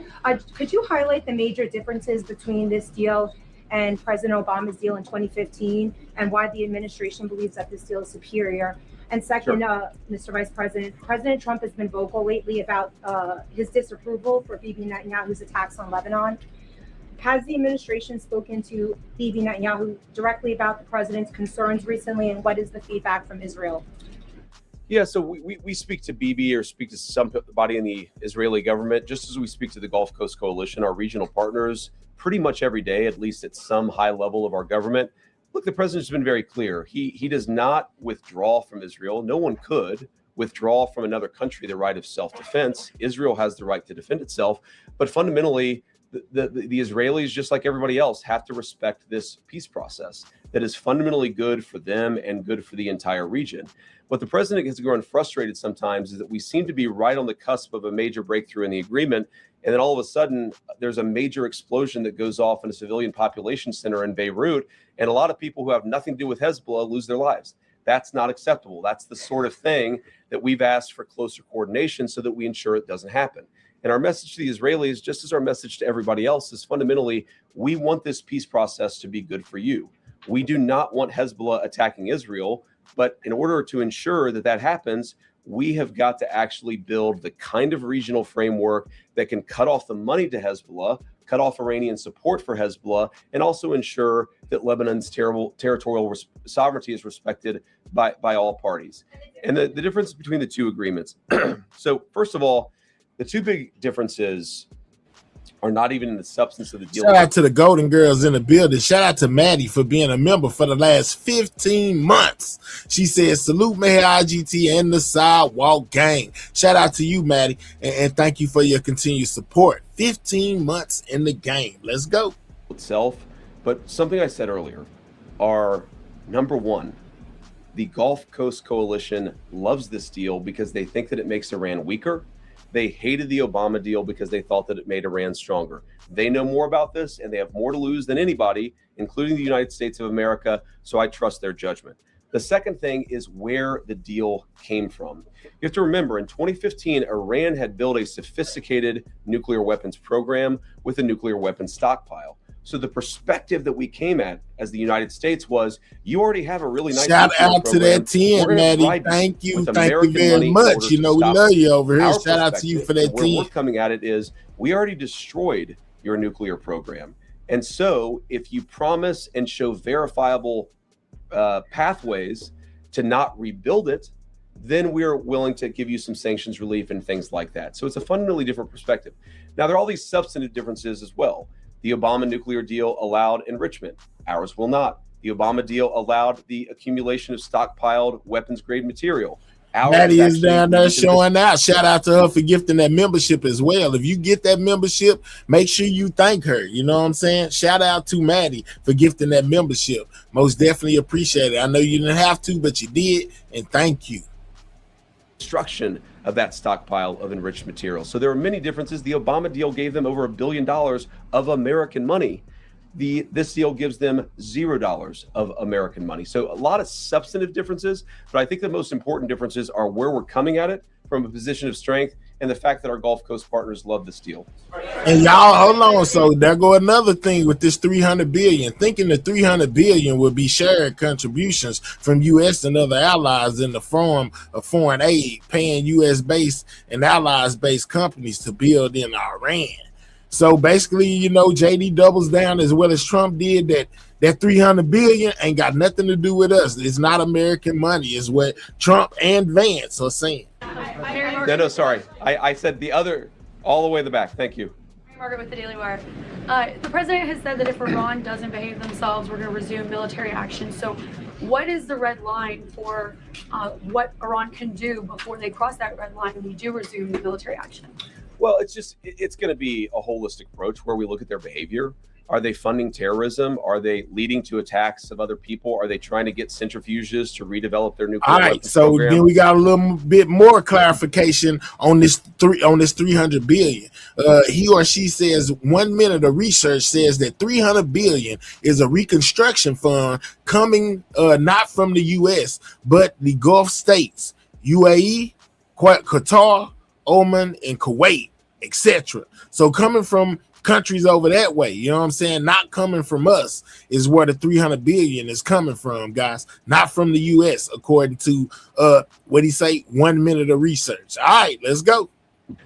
Could you highlight the major differences between this deal and President Obama's deal in 2015 and why the administration believes that this deal is superior? And second, Mr. Vice President, President Trump has been vocal lately about his disapproval for Bibi Netanyahu's attacks on Lebanon. Has the administration spoken to Bibi Netanyahu directly about the president's concerns recently, and what is the feedback from Israel? Yeah, so we speak to Bibi or speak to somebody in the Israeli government, just as we speak to the Gulf Coast Coalition, our regional partners, pretty much every day, at least at some high level of our government. Look, the president's been very clear. He does not withdraw from Israel. No one could withdraw from another country the right of self-defense. Israel has the right to defend itself, but fundamentally, the Israelis, just like everybody else, have to respect this peace process that is fundamentally good for them and good for the entire region. What the president gets grown frustrated sometimes is that we seem to be right on the cusp of a major breakthrough in the agreement, and then all of a sudden there's a major explosion that goes off in a civilian population center in Beirut, and a lot of people who have nothing to do with Hezbollah lose their lives. That's not acceptable. That's the sort of thing that we've asked for closer coordination so that we ensure it doesn't happen. And our message to the Israelis, just as our message to everybody else, is fundamentally, we want this peace process to be good for you. We do not want Hezbollah attacking Israel, but in order to ensure that that happens, we have got to actually build the kind of regional framework that can cut off the money to Hezbollah, cut off Iranian support for Hezbollah, and also ensure that Lebanon's territorial sovereignty is respected by all parties. And the difference between the two agreements. So first of all, the two big differences are not even in the substance of the deal. Shout out to the Golden Girls in the building. Shout out to Maddie for being a member for the last 15 months. She says, salute Meher IGT and the Sidewalk Gang. Shout out to you, Maddie, and thank you for your continued support. 15 months in the game. Let's go. Itself, but something I said earlier are, number one, the Gulf Coast Coalition loves this deal because they think that it makes Iran weaker. They hated the Obama deal because they thought that it made Iran stronger. They know more about this, and they have more to lose than anybody, including the United States of America, so I trust their judgment. The second thing is where the deal came from. You have to remember, in 2015, Iran had built a sophisticated nuclear weapons program with a nuclear weapons stockpile. So the perspective that we came at as the United States was, you already have a really nice shout out to that 10, Maddie. Thank you very much. You know, we love you over here. Shout out to you for that 10. Where we're coming at it is, we already destroyed your nuclear program. And so if you promise and show verifiable pathways to not rebuild it, then we're willing to give you some sanctions relief and things like that. So it's a fundamentally different perspective. Now, there are all these substantive differences as well. The Obama nuclear deal allowed enrichment. Ours will not. The Obama deal allowed the accumulation of stockpiled weapons-grade material. Maddie is down there showing out. Shout out to her for gifting that membership as well. If you get that membership, make sure you thank her. You know what I'm saying? Shout out to Maddie for gifting that membership. Most definitely appreciate it. I know you didn't have to, but you did, and thank you. Destruction of that stockpile of enriched material. So there are many differences. The Obama deal gave them over $1 billion of American money. This deal gives them $0 of American money. So a lot of substantive differences, but I think the most important differences are where we're coming at it from a position of strength and the fact that our Gulf Coast partners love this deal. And y'all, hold on. So there go another thing with this $300 billion. Thinking the $300 billion will be shared contributions from U.S. and other allies in the form of foreign aid, paying U.S.-based and allies-based companies to build in Iran. So basically, you know, JD doubles down as well as Trump did that $300 billion ain't got nothing to do with us. It's not American money, is what Trump and Vance are saying. No, sorry. I said the other, all the way in the back. Thank you. Margaret with the Daily Wire. The president has said that if Iran doesn't behave themselves, we're going to resume military action. So what is the red line for what Iran can do before they cross that red line and we do resume the military action? Well, it's going to be a holistic approach where we look at their behavior. Are they funding terrorism? Are they leading to attacks of other people? Are they trying to get centrifuges to redevelop their nuclear All right, so program? Then we got a little bit more clarification on this $300 billion. He or she says 1 minute of research says that $300 billion is a reconstruction fund coming not from the U.S. but the Gulf states, UAE, Qatar, Oman, and Kuwait, etc. So coming from countries over that way, you know what I'm saying? Not coming from us is where the $300 billion is coming from, guys. Not from the U.S. according to what he say, 1 minute of research. All right, let's go.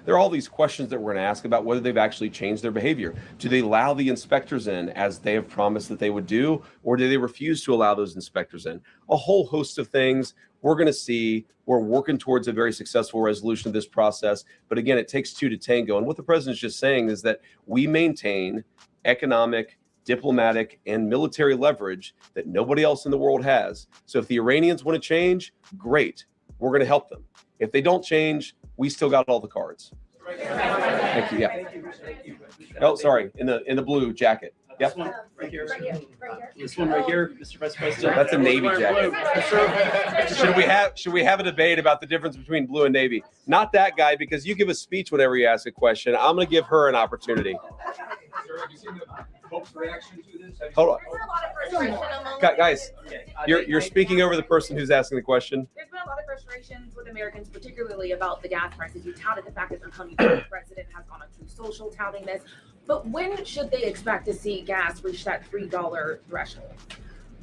There are all these questions that we're going to ask about whether they've actually changed their behavior. Do they allow the inspectors in as they have promised that they would do, or do they refuse to allow those inspectors in? A whole host of things we're going to see. We're working towards a very successful resolution of this process. But again, it takes two to tango. And what the president's just saying is that we maintain economic, diplomatic, and military leverage that nobody else in the world has. So if the Iranians want to change, great. we're going to help them. If they don't change, we still got all the cards. Thank you. Yeah. Oh, sorry. In the blue jacket. Yep. Right here. This one right here, Mr. Vice President. That's a Navy jacket. Should we have a debate about the difference between blue and Navy? Not that guy, because you give a speech whenever you ask a question. I'm going to give her an opportunity. Hold on. Guys, you're speaking over the person who's asking the question. There's been a lot of frustrations with Americans, particularly about the gas prices. You touted the fact that the president has gone on Truth Social touting this. But when should they expect to see gas reach that $3 threshold?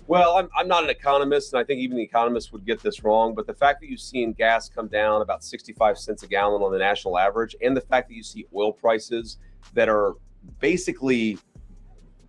Well, I'm not an economist, and I think even the economists would get this wrong. But the fact that you've seen gas come down about 65 cents a gallon on the national average, and the fact that you see oil prices that are basically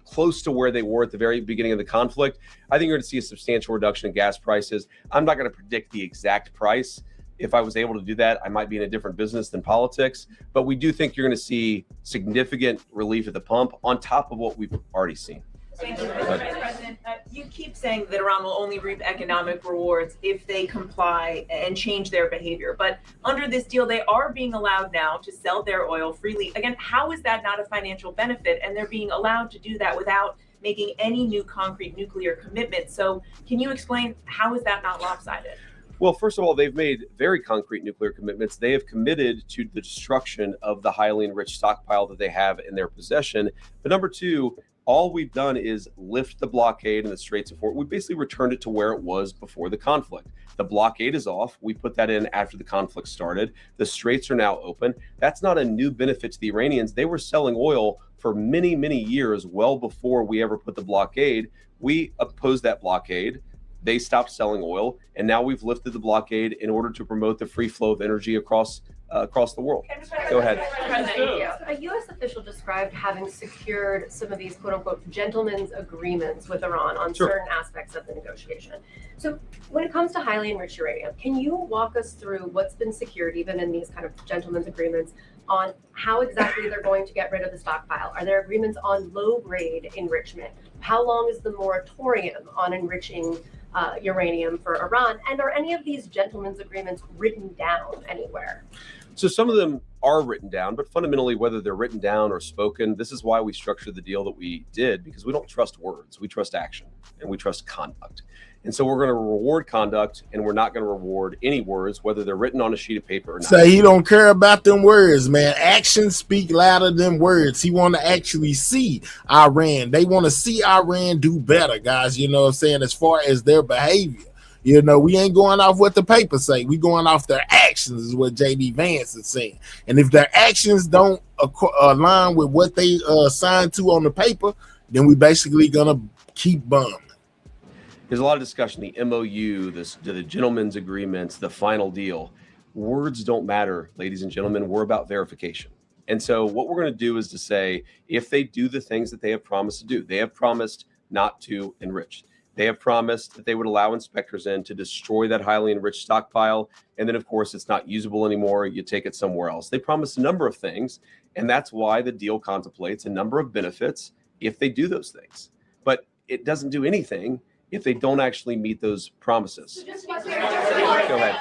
close to where they were at the very beginning of the conflict, I think you're going to see a substantial reduction in gas prices. I'm not going to predict the exact price. If I was able to do that, I might be in a different business than politics. But we do think you're going to see significant relief at the pump on top of what we've already seen. Thank you, Mr. Vice President. You keep saying that Iran will only reap economic rewards if they comply and change their behavior. But under this deal, they are being allowed now to sell their oil freely. Again, how is that not a financial benefit? And they're being allowed to do that without making any new concrete nuclear commitments. So can you explain how is that not lopsided? Well, first of all, they've made very concrete nuclear commitments. They have committed to the destruction of the highly enriched stockpile that they have in their possession. But number two, all we've done is lift the blockade in the Straits of Hormuz. We basically returned it to where it was before the conflict. The blockade is off. We put that in after the conflict started. The straits are now open. That's not a new benefit to the Iranians. They were selling oil for many, many years, well before we ever put the blockade. We opposed that blockade. They stopped selling oil, and now we've lifted the blockade in order to promote the free flow of energy across the world. Go ahead. A U.S. official described having secured some of these quote-unquote gentlemen's agreements with Iran on certain aspects of the negotiation. So when it comes to highly enriched uranium, can you walk us through what's been secured even in these kind of gentlemen's agreements on how exactly they're going to get rid of the stockpile? Are there agreements on low-grade enrichment? How long is the moratorium on enriching uranium for Iran? And are any of these gentlemen's agreements written down anywhere? So some of them are written down, but fundamentally, whether they're written down or spoken, this is why we structured the deal that we did, because we don't trust words. We trust action and we trust conduct. And so we're going to reward conduct, and we're not going to reward any words, whether they're written on a sheet of paper or not. Say he don't care about them words, man. Actions speak louder than words. He want to actually see Iran. They want to see Iran do better, guys. You know what I'm saying? As far as their behavior, you know, we ain't going off what the papers say. We going off their actions, is what JD Vance is saying. And if their actions don't align with what they signed to on the paper, then we basically gonna keep bumming. There's a lot of discussion, the MOU, the gentleman's agreements, the final deal. Words don't matter, ladies and gentlemen. We're about verification. And so what we're going to do is to say, if they do the things that they have promised to do, they have promised not to enrich. They have promised that they would allow inspectors in to destroy that highly enriched stockpile. And then, of course, it's not usable anymore. You take it somewhere else. They promised a number of things. And that's why the deal contemplates a number of benefits if they do those things. But it doesn't do anything if they don't actually meet those promises. Go ahead.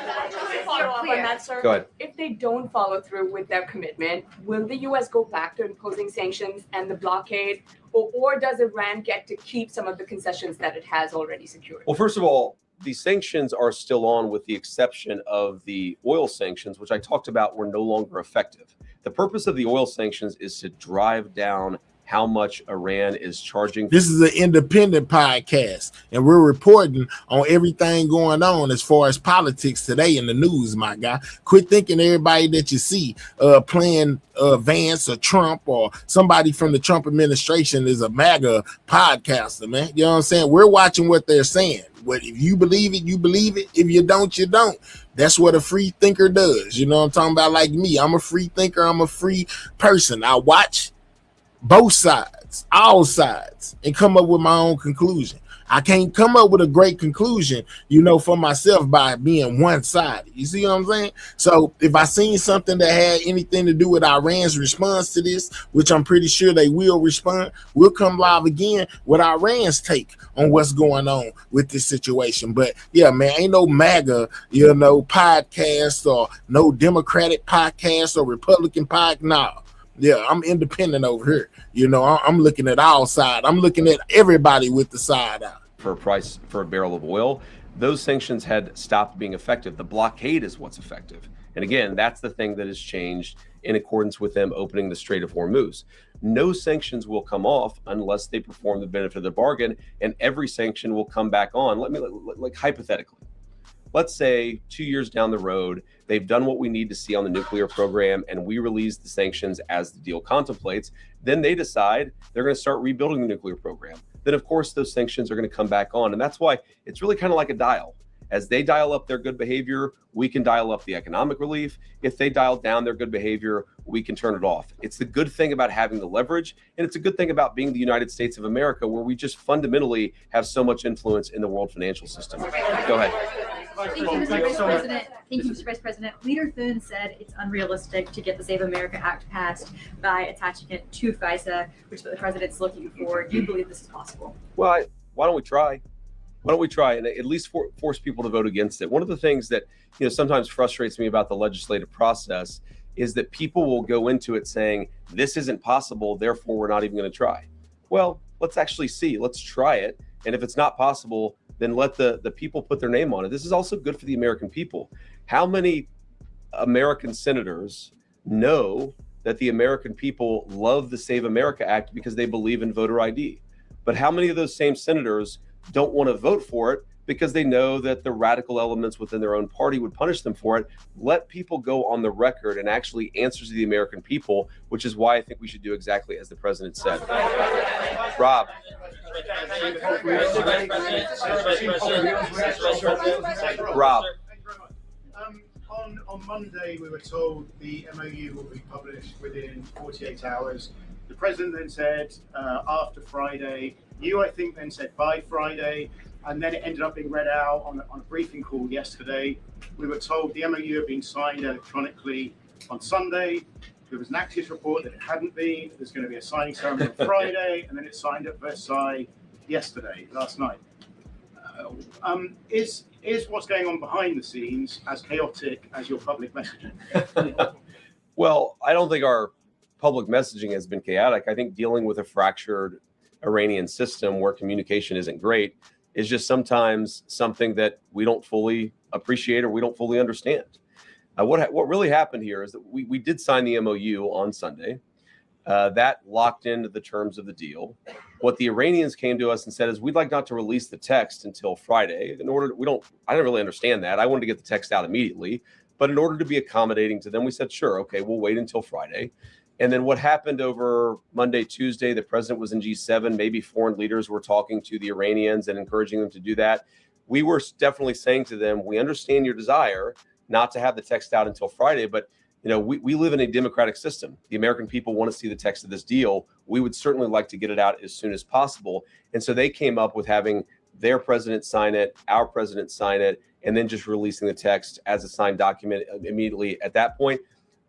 Follow up on that, sir. Go ahead. If they don't follow through with their commitment, will the U.S. go back to imposing sanctions and the blockade, or does Iran get to keep some of the concessions that it has already secured? Well, first of all, the sanctions are still on, with the exception of the oil sanctions, which I talked about were no longer effective. The purpose of the oil sanctions is to drive down how much Iran is charging. This is an independent podcast, and we're reporting on everything going on as far as politics today in the news, my guy. Quit thinking everybody that you see playing Vance or Trump or somebody from the Trump administration is a MAGA podcaster, man. You know what I'm saying? We're watching what they're saying. What if you believe it, you believe it. If you don't, you don't. That's what a free thinker does. You know what I'm talking about? Like me, I'm a free thinker. I'm a free person. I watch both sides, all sides, and come up with my own conclusion. I can't come up with a great conclusion, for myself by being one-sided. You see what I'm saying? So if I seen something that had anything to do with Iran's response to this, which I'm pretty sure they will respond, we'll come live again with Iran's take on what's going on with this situation. But yeah, man, ain't no MAGA, podcast or no Democratic podcast or Republican podcast. No. Yeah, I'm independent over here. I'm looking at all sides. I'm looking at everybody with the side out. For a price for a barrel of oil, those sanctions had stopped being effective. The blockade is what's effective. And again, that's the thing that has changed in accordance with them opening the Strait of Hormuz. No sanctions will come off unless they perform the benefit of the bargain, and every sanction will come back on. Like hypothetically, let's say 2 years down the road, they've done what we need to see on the nuclear program, and we release the sanctions as the deal contemplates. Then they decide they're going to start rebuilding the nuclear program. Then, of course, those sanctions are going to come back on. And that's why it's really kind of like a dial. As they dial up their good behavior, we can dial up the economic relief. If they dial down their good behavior, we can turn it off. It's the good thing about having the leverage, and it's a good thing about being the United States of America, where we just fundamentally have so much influence in the world financial system. Go ahead. Thank you, Mr. Vice President. Thank you, Mr. Vice President. Leader Thune said it's unrealistic to get the Save America Act passed by attaching it to FISA, which the president's looking for. Do you believe this is possible? Well, why don't we try? Why don't we try and at least force people to vote against it? One of the things that sometimes frustrates me about the legislative process is that people will go into it saying, this isn't possible, therefore we're not even going to try. Well, let's actually see. Let's try it. And if it's not possible, then let the people put their name on it. This is also good for the American people. How many American senators know that the American people love the Save America Act because they believe in voter ID? But how many of those same senators don't want to vote for it because they know that the radical elements within their own party would punish them for it? Let people go on the record and actually answer to the American people, which is why I think we should do exactly as the president said. Rob. Rob. On Monday, we were told the MOU will be published within 48 hours. The president then said after Friday. You, I think, then said by Friday, and then it ended up being read out on a briefing call yesterday. We were told the MOU had been signed electronically on Sunday. There was an Axios report that it hadn't been. There's going to be a signing ceremony on Friday, and then it's signed at Versailles last night. Is what's going on behind the scenes as chaotic as your public messaging? Well, I don't think our public messaging has been chaotic. I think dealing with a fractured Iranian system where communication isn't great is just sometimes something that we don't fully appreciate or we don't fully understand. What really happened here is that we did sign the MOU on Sunday. That locked into the terms of the deal. What the Iranians came to us and said is, we'd like not to release the text until Friday. I don't really understand that. I wanted to get the text out immediately, but in order to be accommodating to them, we said, sure, okay, we'll wait until Friday. And then what happened over Monday, Tuesday, the president was in G7. Maybe foreign leaders were talking to the Iranians and encouraging them to do that. We were definitely saying to them, we understand your desire not to have the text out until Friday, but we live in a democratic system. The American people want to see the text of this deal. We would certainly like to get it out as soon as possible. And so they came up with having their president sign it, our president sign it, and then just releasing the text as a signed document immediately at that point.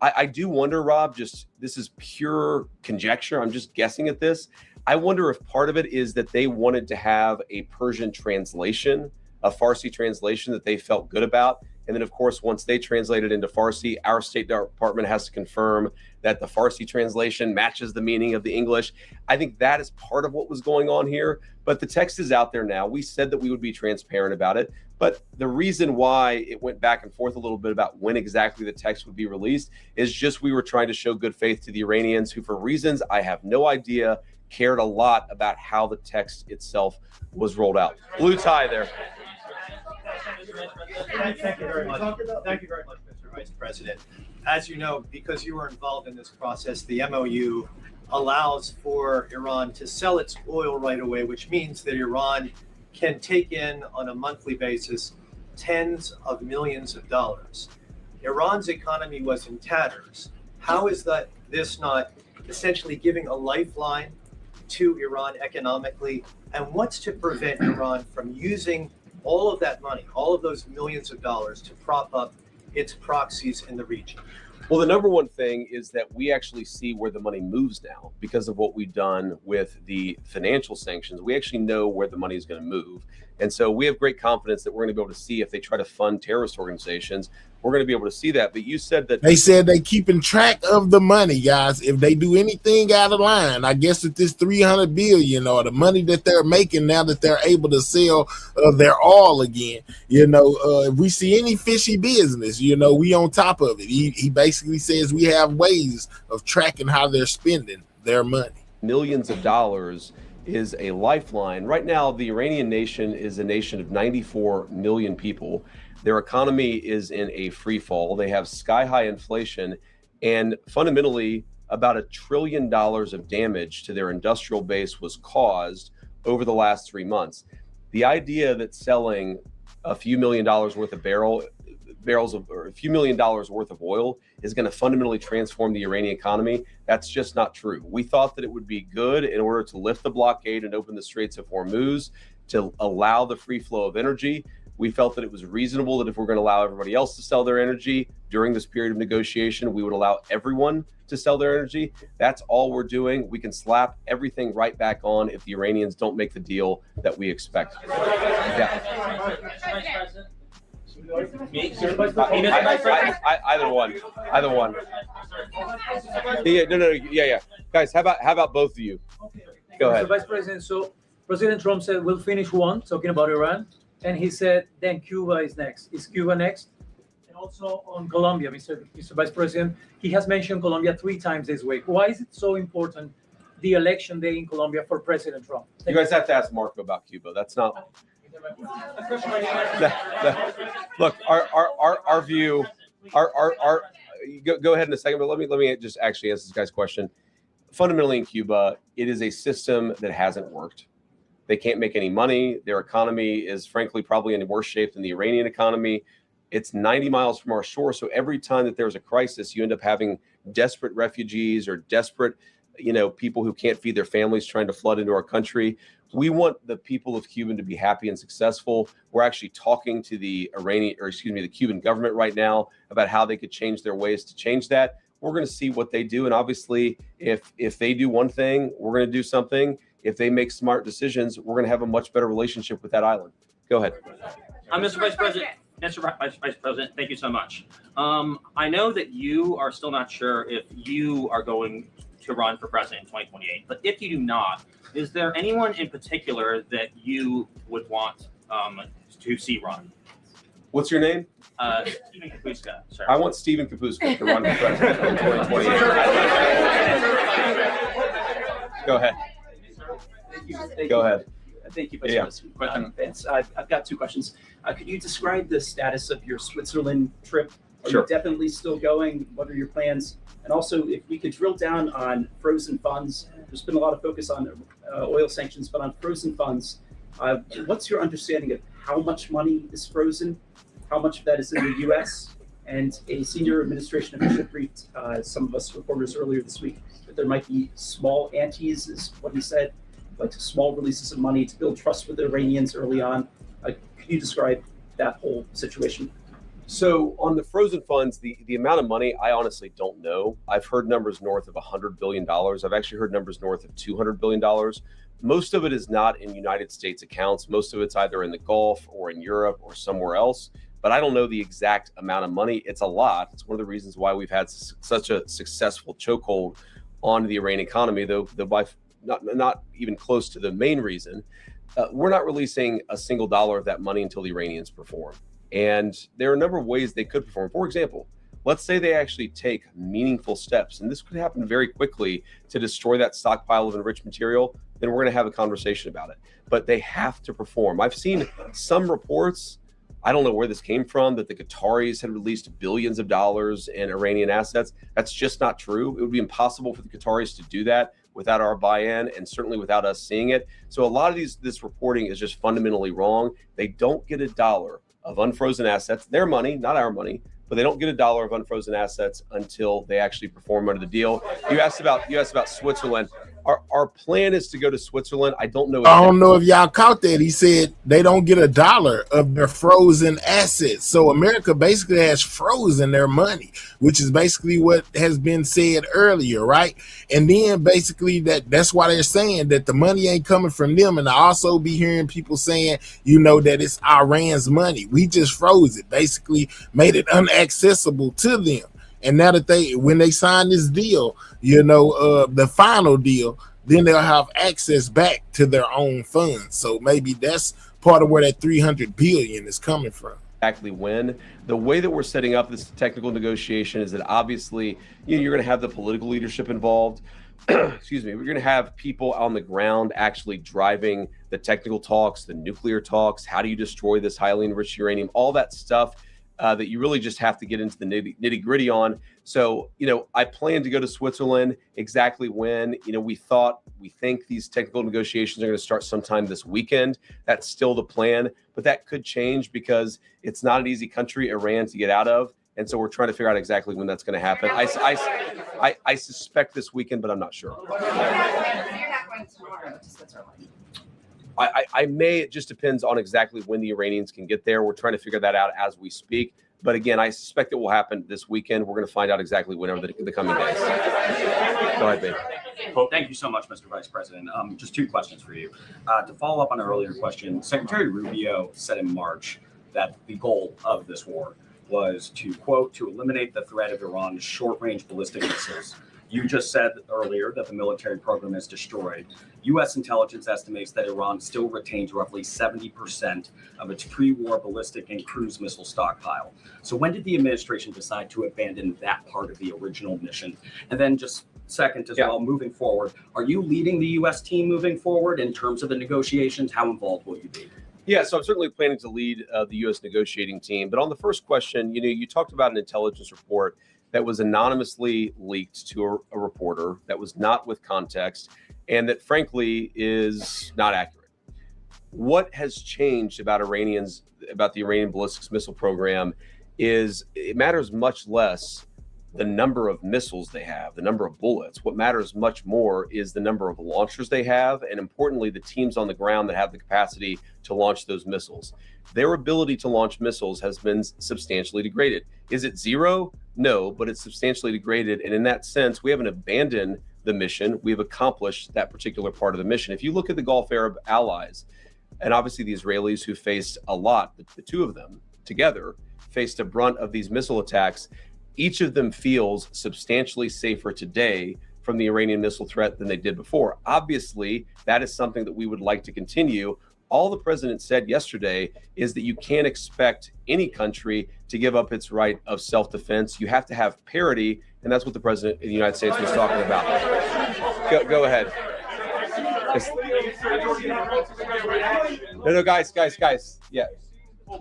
I do wonder, Rob, this is pure conjecture. I'm just guessing at this. I wonder if part of it is that they wanted to have a Persian translation, a Farsi translation that they felt good about. And then, of course, once they translate it into Farsi, our State Department has to confirm that the Farsi translation matches the meaning of the English. I think that is part of what was going on here. But the text is out there now. We said that we would be transparent about it. But the reason why it went back and forth a little bit about when exactly the text would be released is just we were trying to show good faith to the Iranians, who, for reasons I have no idea, cared a lot about how the text itself was rolled out. Blue tie there. Thank you very much. Thank you very much, Mr. Vice President. As you know, because you were involved in this process, the MOU allows for Iran to sell its oil right away, which means that Iran can take in on a monthly basis tens of millions of dollars. Iran's economy was in tatters. How is this not essentially giving a lifeline to Iran economically, and what's to prevent Iran from using all of that money, all of those millions of dollars, to prop up its proxies in the region? Well, the number one thing is that we actually see where the money moves now because of what we've done with the financial sanctions. We actually know where the money is going to move. And so we have great confidence that we're going to be able to see if they try to fund terrorist organizations, we're going to be able to see that. But you said that they said they keeping track of the money, guys. If they do anything out of line, I guess that this 300 billion or the money that they're making now that they're able to sell their oil again, if we see any fishy business, we on top of it. He basically says we have ways of tracking how they're spending their money. Millions of dollars is a lifeline. Right now, the Iranian nation is a nation of 94 million people. Their economy is in a free fall. They have sky-high inflation, and fundamentally, about $1 trillion of damage to their industrial base was caused over the last 3 months. The idea that selling a few $1 million worth of barrels of, or a few $1 million worth of oil is going to fundamentally transform the Iranian economy, that's just not true. We thought that it would be good in order to lift the blockade and open the Straits of Hormuz to allow the free flow of energy. We felt that it was reasonable that if we're going to allow everybody else to sell their energy during this period of negotiation, we would allow everyone to sell their energy. That's all we're doing. We can slap everything right back on if the Iranians don't make the deal that we expect. Yeah. Either one. Yeah. Guys, how about both of you? Go ahead. Mr. Vice President, so President Trump said we'll finish one, talking about Iran, and he said then Cuba is next. Is Cuba next? And also on Colombia, Mr. Vice President, he has mentioned Colombia 3 times this week. Why is it so important, the election day in Colombia for President Trump? You guys have to ask Marco about Cuba. That's not. Look, our view, go ahead in a second, but let me just actually answer this guy's question. Fundamentally, in Cuba, it is a system that hasn't worked. They can't make any money. Their economy is, frankly, probably in worse shape than the Iranian economy. It's 90 miles from our shore, so every time that there's a crisis, you end up having desperate refugees or desperate, people who can't feed their families trying to flood into our country. We want the people of Cuba to be happy and successful. We're actually talking to the Cuban government right now about how they could change their ways to change that. We're going to see what they do, and obviously, if they do one thing, we're going to do something. If they make smart decisions, we're going to have a much better relationship with that island. Go ahead. Mr. Vice President, thank you so much. I know that you are still not sure if you are going to run for president in 2028, but if you do not, is there anyone in particular that you would want to see run? What's your name? Steven Kapuska. Sorry. I want Steven Kapuska to run for president in 2028. Go ahead. Go ahead. Thank you, Vice President. Vince, I've got 2 questions. Could you describe the status of your Switzerland trip? Are you definitely still going? What are your plans? And also, if we could drill down on frozen funds, there's been a lot of focus on oil sanctions, but on frozen funds, what's your understanding of how much money is frozen? How much of that is in the U.S.? And a senior administration official briefed some of us reporters earlier this week that there might be small antes, is what he said, like small releases of money to build trust with the Iranians early on. Can you describe that whole situation? So on the frozen funds, the amount of money, I honestly don't know. I've heard numbers north of $100 billion. I've actually heard numbers north of $200 billion. Most of it is not in United States accounts. Most of it's either in the Gulf or in Europe or somewhere else. But I don't know the exact amount of money. It's a lot. It's one of the reasons why we've had such a successful chokehold on the Iranian economy, though by not even close to the main reason. We're not releasing a single dollar of that money until the Iranians perform. And there are a number of ways they could perform. For example, let's say they actually take meaningful steps, and this could happen very quickly, to destroy that stockpile of enriched material, then we're going to have a conversation about it. But they have to perform. I've seen some reports, I don't know where this came from, that the Qataris had released billions of dollars in Iranian assets. That's just not true. It would be impossible for the Qataris to do that without our buy-in, and certainly without us seeing it. So a lot of this reporting is just fundamentally wrong. They don't get a dollar of unfrozen assets, their money, not our money, but they don't get a dollar of unfrozen assets until they actually perform under the deal. You asked about Switzerland. Our plan is to go to Switzerland. I don't know. I don't know if y'all caught that. He said they don't get $1 of their frozen assets. So America basically has frozen their money, which is basically what has been said earlier, right? And then basically that's why they're saying that the money ain't coming from them. And I also be hearing people saying, that it's Iran's money. We just froze it, basically made it unaccessible to them. And now that when they sign this deal, the final deal, then they'll have access back to their own funds. So maybe that's part of where that $300 billion is coming from. Exactly when. The way that we're setting up this technical negotiation is that obviously you're going to have the political leadership involved. Excuse me. We're going to have people on the ground actually driving the technical talks, the nuclear talks. How do you destroy this highly enriched uranium? All that stuff that you really just have to get into the nitty gritty on. So, I plan to go to Switzerland. Exactly when, we think these technical negotiations are going to start sometime this weekend. That's still the plan, but that could change because it's not an easy country, Iran, to get out of. And so we're trying to figure out exactly when that's going to happen. I suspect this weekend, but I'm not sure. You're not going tomorrow to Switzerland. I may, it just depends on exactly when the Iranians can get there. We're trying to figure that out as we speak. But again, I suspect it will happen this weekend. We're going to find out exactly whenever the coming days. Go ahead, babe. Well, thank you so much, Mr. Vice President. Just two questions for you. To follow up on an earlier question, Secretary Rubio said in March that the goal of this war was to, quote, to eliminate the threat of Iran's short-range ballistic missiles. You just said earlier that the military program is destroyed. U.S. intelligence estimates that Iran still retains roughly 70% of its pre-war ballistic and cruise missile stockpile. So when did the administration decide to abandon that part of the original mission? And then just second as well, moving forward, are you leading the U.S. team moving forward in terms of the negotiations? How involved will you be? Yeah, so I'm certainly planning to lead the U.S. negotiating team. But on the first question, you talked about an intelligence report that was anonymously leaked to a reporter that was not with context and that frankly is not accurate. What has changed about the Iranian ballistics missile program is it matters much less the number of missiles they have, the number of bullets. What matters much more is the number of launchers they have, and importantly, the teams on the ground that have the capacity to launch those missiles. Their ability to launch missiles has been substantially degraded. Is it zero? No, but it's substantially degraded. And in that sense, we haven't abandoned the mission. We've accomplished that particular part of the mission. If you look at the Gulf Arab allies, and obviously the Israelis who faced a lot, the two of them together faced a brunt of these missile attacks, each of them feels substantially safer today from the Iranian missile threat than they did before. Obviously, that is something that we would like to continue. All the president said yesterday is that you can't expect any country to give up its right of self-defense. You have to have parity, and that's what the president of the United States was talking about. Go ahead. No, guys. Yeah.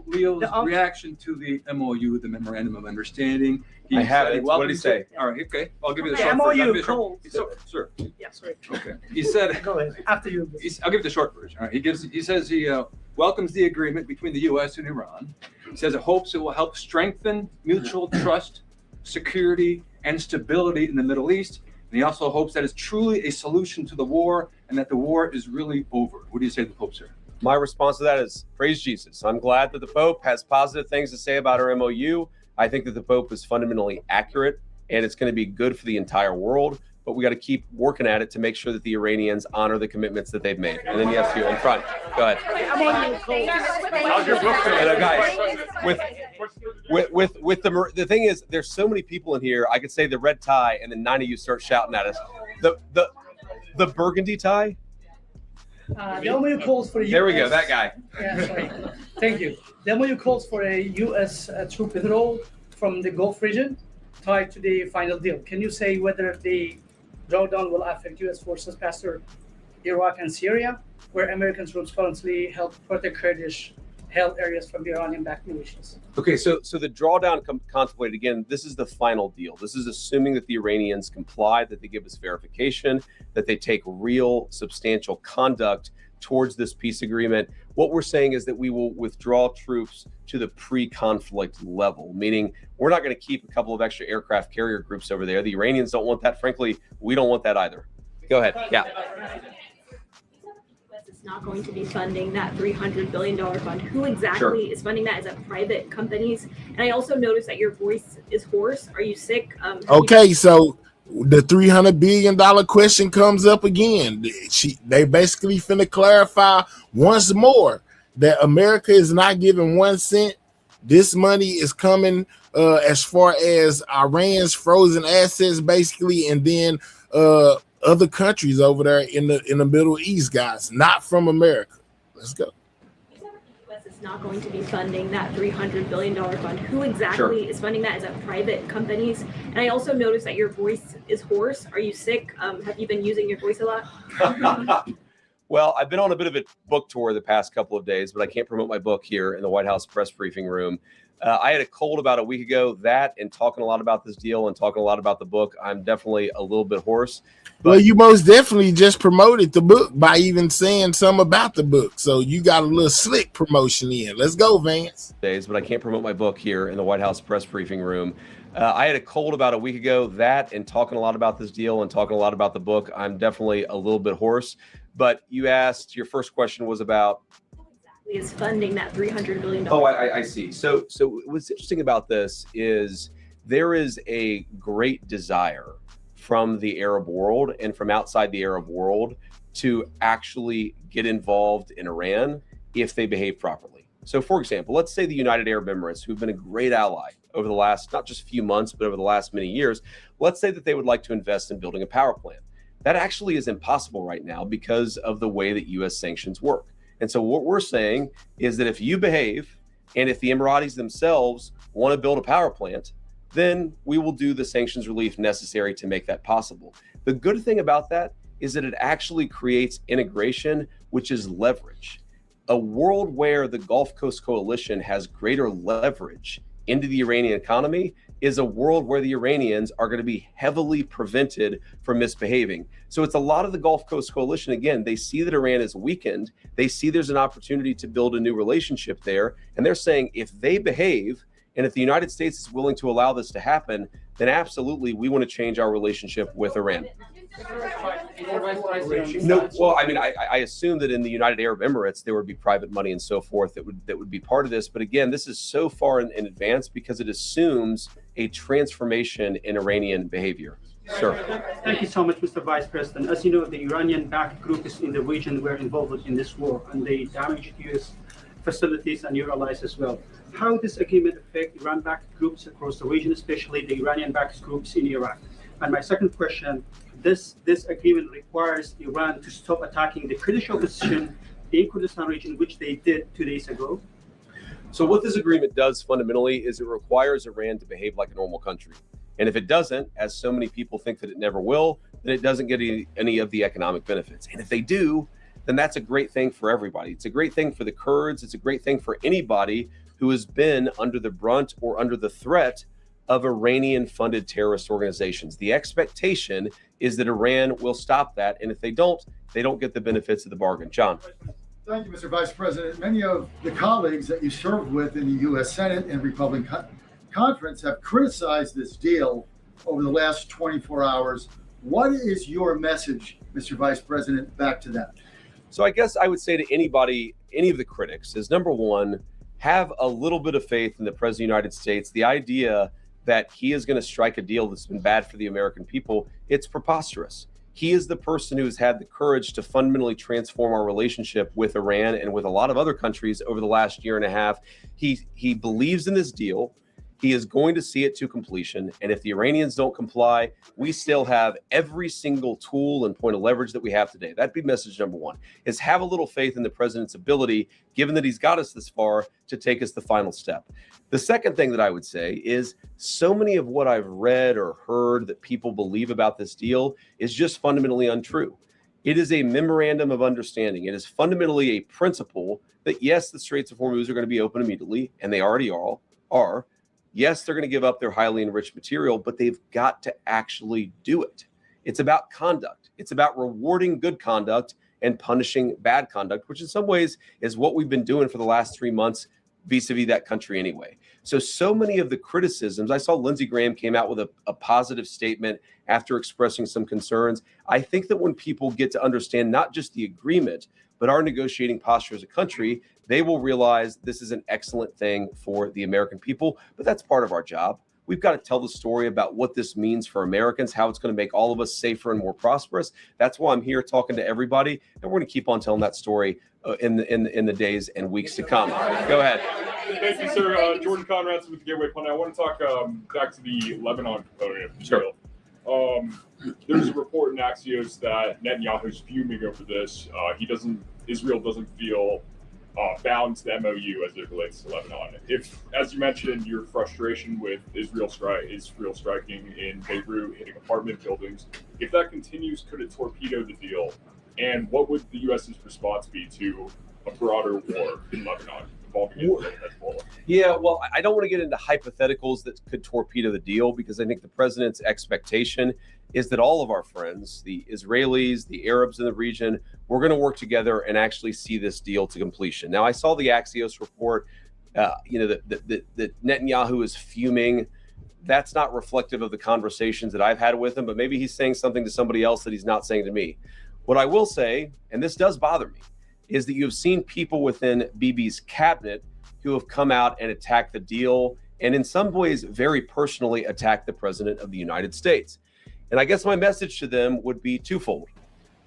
Leo's reaction to the MOU, the Memorandum of Understanding. I have it. What did he say? All right, okay. I'll give you the short version. Sir. Yeah, sorry. Okay. He said. Go ahead. After you. I'll give you the short version. All right. He says he welcomes the agreement between the U.S. and Iran. He says it hopes it will help strengthen mutual trust, security, and stability in the Middle East. And he also hopes that it's truly a solution to the war and that the war is really over. What do you say to the Pope, sir? My response to that is praise Jesus. I'm glad that the Pope has positive things to say about our MOU. I think that the Pope is fundamentally accurate and it's going to be good for the entire world, but we got to keep working at it to make sure that the Iranians honor the commitments that they've made. And then yes, you in front. Go ahead. With the thing is, there's so many people in here. I could say the red tie, and then 9 of you start shouting at us. The burgundy tie. The MOU calls for There we go, that guy. Yeah, sorry. Thank you. The MOU calls for a U.S. troop withdrawal from the Gulf region tied to the final deal. Can you say whether the drawdown will affect U.S. forces past Iraq and Syria, where American troops currently help protect Kurdish-held areas from the Iranian-backed militias? Okay, so the drawdown contemplated, again, this is the final deal. This is assuming that the Iranians comply, that they give us verification, that they take real substantial conduct towards this peace agreement. What we're saying is that we will withdraw troops to the pre-conflict level, meaning we're not going to keep a couple of extra aircraft carrier groups over there. The Iranians don't want that. Frankly, we don't want that either. Go ahead. Yeah. It's not going to be funding that $300 billion fund. Who exactly is funding that? Is that private companies? And I also noticed that your voice is hoarse. Are you sick? Okay, so the $300 billion question comes up again. They basically finna clarify once more that America is not giving 1 cent. This money is coming as far as Iran's frozen assets, basically, and then other countries over there in the Middle East, guys, not from America. Let's go. It's not going to be funding that $300 billion fund. Who exactly is funding that? Is that private companies? And I also noticed that your voice is hoarse. Are you sick? Have you been using your voice a lot? Well, I've been on a bit of a book tour the past couple of days, but I can't promote my book here in the White House press briefing room. I had a cold about a week ago. That and talking a lot about this deal and talking a lot about the book, I'm definitely a little bit hoarse. But well, you most definitely just promoted the book by even saying something about the book. So you got a little slick promotion in. Let's go, Vance. But I can't promote my book here in the White House press briefing room. I had a cold about a week ago. That and talking a lot about this deal and talking a lot about the book, I'm definitely a little bit hoarse. But you asked, your first question was about is funding that $300 billion. Oh, I see. So what's interesting about this is there is a great desire from the Arab world and from outside the Arab world to actually get involved in Iran if they behave properly. So, for example, let's say the United Arab Emirates, who've been a great ally over the last, not just few months, but over the last many years, let's say that they would like to invest in building a power plant. That actually is impossible right now because of the way that U.S. sanctions work. And so what we're saying is that if you behave and if the Emiratis themselves want to build a power plant, then we will do the sanctions relief necessary to make that possible. The good thing about that is that it actually creates integration, which is leverage. A world where the Gulf Coast Coalition has greater leverage into the Iranian economy is a world where the Iranians are going to be heavily prevented from misbehaving. So it's a lot of the Gulf Coast Coalition. Again, they see that Iran is weakened. They see there's an opportunity to build a new relationship there. And they're saying if they behave and if the United States is willing to allow this to happen, then absolutely we want to change our relationship with Iran. No, well, I mean, I assume that in the United Arab Emirates there would be private money and so forth that would be part of this. But again, this is so far in advance because it assumes a transformation in Iranian behavior. Sure. Thank you so much, Mr. Vice President. As you know, the Iranian-backed groups in the region were involved in this war, and they damaged U.S. facilities and your allies as well. How does this agreement affect Iran-backed groups across the region, especially the Iranian-backed groups in Iraq? And my second question, this agreement requires Iran to stop attacking the Kurdish opposition in Kurdistan region, which they did 2 days ago. So what this agreement does fundamentally is it requires Iran to behave like a normal country. And if it doesn't, as so many people think that it never will, then it doesn't get any of the economic benefits. And if they do, then that's a great thing for everybody. It's a great thing for the Kurds. It's a great thing for anybody who has been under the brunt or under the threat of Iranian-funded terrorist organizations. The expectation is that Iran will stop that. And if they don't get the benefits of the bargain. John. Thank you, Mr. Vice President. Many of the colleagues that you served with in the U.S. Senate and Republican Conference have criticized this deal over the last 24 hours. What is your message, Mr. Vice President, back to them? So I guess I would say to anybody, any of the critics, is number one, have a little bit of faith in the President of the United States. The idea that he is going to strike a deal that's been bad for the American people, it's preposterous. He is the person who has had the courage to fundamentally transform our relationship with Iran and with a lot of other countries over the last year and a half. He believes in this deal. He is going to see it to completion. And if the Iranians don't comply, we still have every single tool and point of leverage that we have today. That'd be message number one, is have a little faith in the president's ability, given that he's got us this far, to take us the final step. The second thing that I would say is so many of what I've read or heard that people believe about this deal is just fundamentally untrue. It is a memorandum of understanding. It is fundamentally a principle that, yes, the Straits of Hormuz are going to be open immediately, and they already are. Yes, they're going to give up their highly enriched material, but they've got to actually do it. It's about conduct. It's about rewarding good conduct and punishing bad conduct, which in some ways is what we've been doing for the last 3 months vis-a-vis that country anyway. So many of the criticisms, I saw Lindsey Graham came out with a positive statement after expressing some concerns. I think that when people get to understand not just the agreement, but our negotiating posture as a country, they will realize this is an excellent thing for the American people. But that's part of our job. We've got to tell the story about what this means for Americans, how it's going to make all of us safer and more prosperous. That's why I'm here talking to everybody, and we're going to keep on telling that story in the days and weeks to come. Go ahead. Thank you, sir. Jordan Conradson with the Gateway Pundit. I want to talk back to the Lebanon component of the deal. There's a report in Axios that Netanyahu's fuming over this. Israel doesn't feel bound to the MOU as it relates to Lebanon. If, as you mentioned, your frustration with Israel striking in Beirut, hitting apartment buildings, if that continues, could it torpedo the deal? And what would the U.S.'s response be to a broader war in Lebanon involving Israel and Hezbollah? Yeah, well, I don't want to get into hypotheticals that could torpedo the deal, because I think the president's expectation is that all of our friends, the Israelis, the Arabs in the region, we're going to work together and actually see this deal to completion. Now, I saw the Axios report, that Netanyahu is fuming. That's not reflective of the conversations that I've had with him, but maybe he's saying something to somebody else that he's not saying to me. What I will say, and this does bother me, is that you've seen people within Bibi's cabinet who have come out and attacked the deal, and in some ways very personally attacked the president of the United States. And I guess my message to them would be twofold.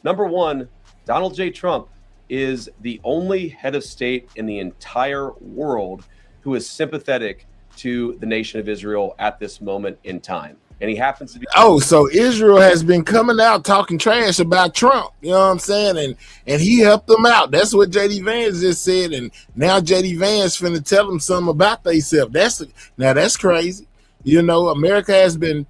Number one, Donald J. Trump is the only head of state in the entire world who is sympathetic to the nation of Israel at this moment in time. And he happens to be. Oh, so Israel has been coming out talking trash about Trump. You know what I'm saying? And he helped them out. That's what JD Vance just said. And now JD Vance finna tell them something about themselves. That's crazy. You know, America has been,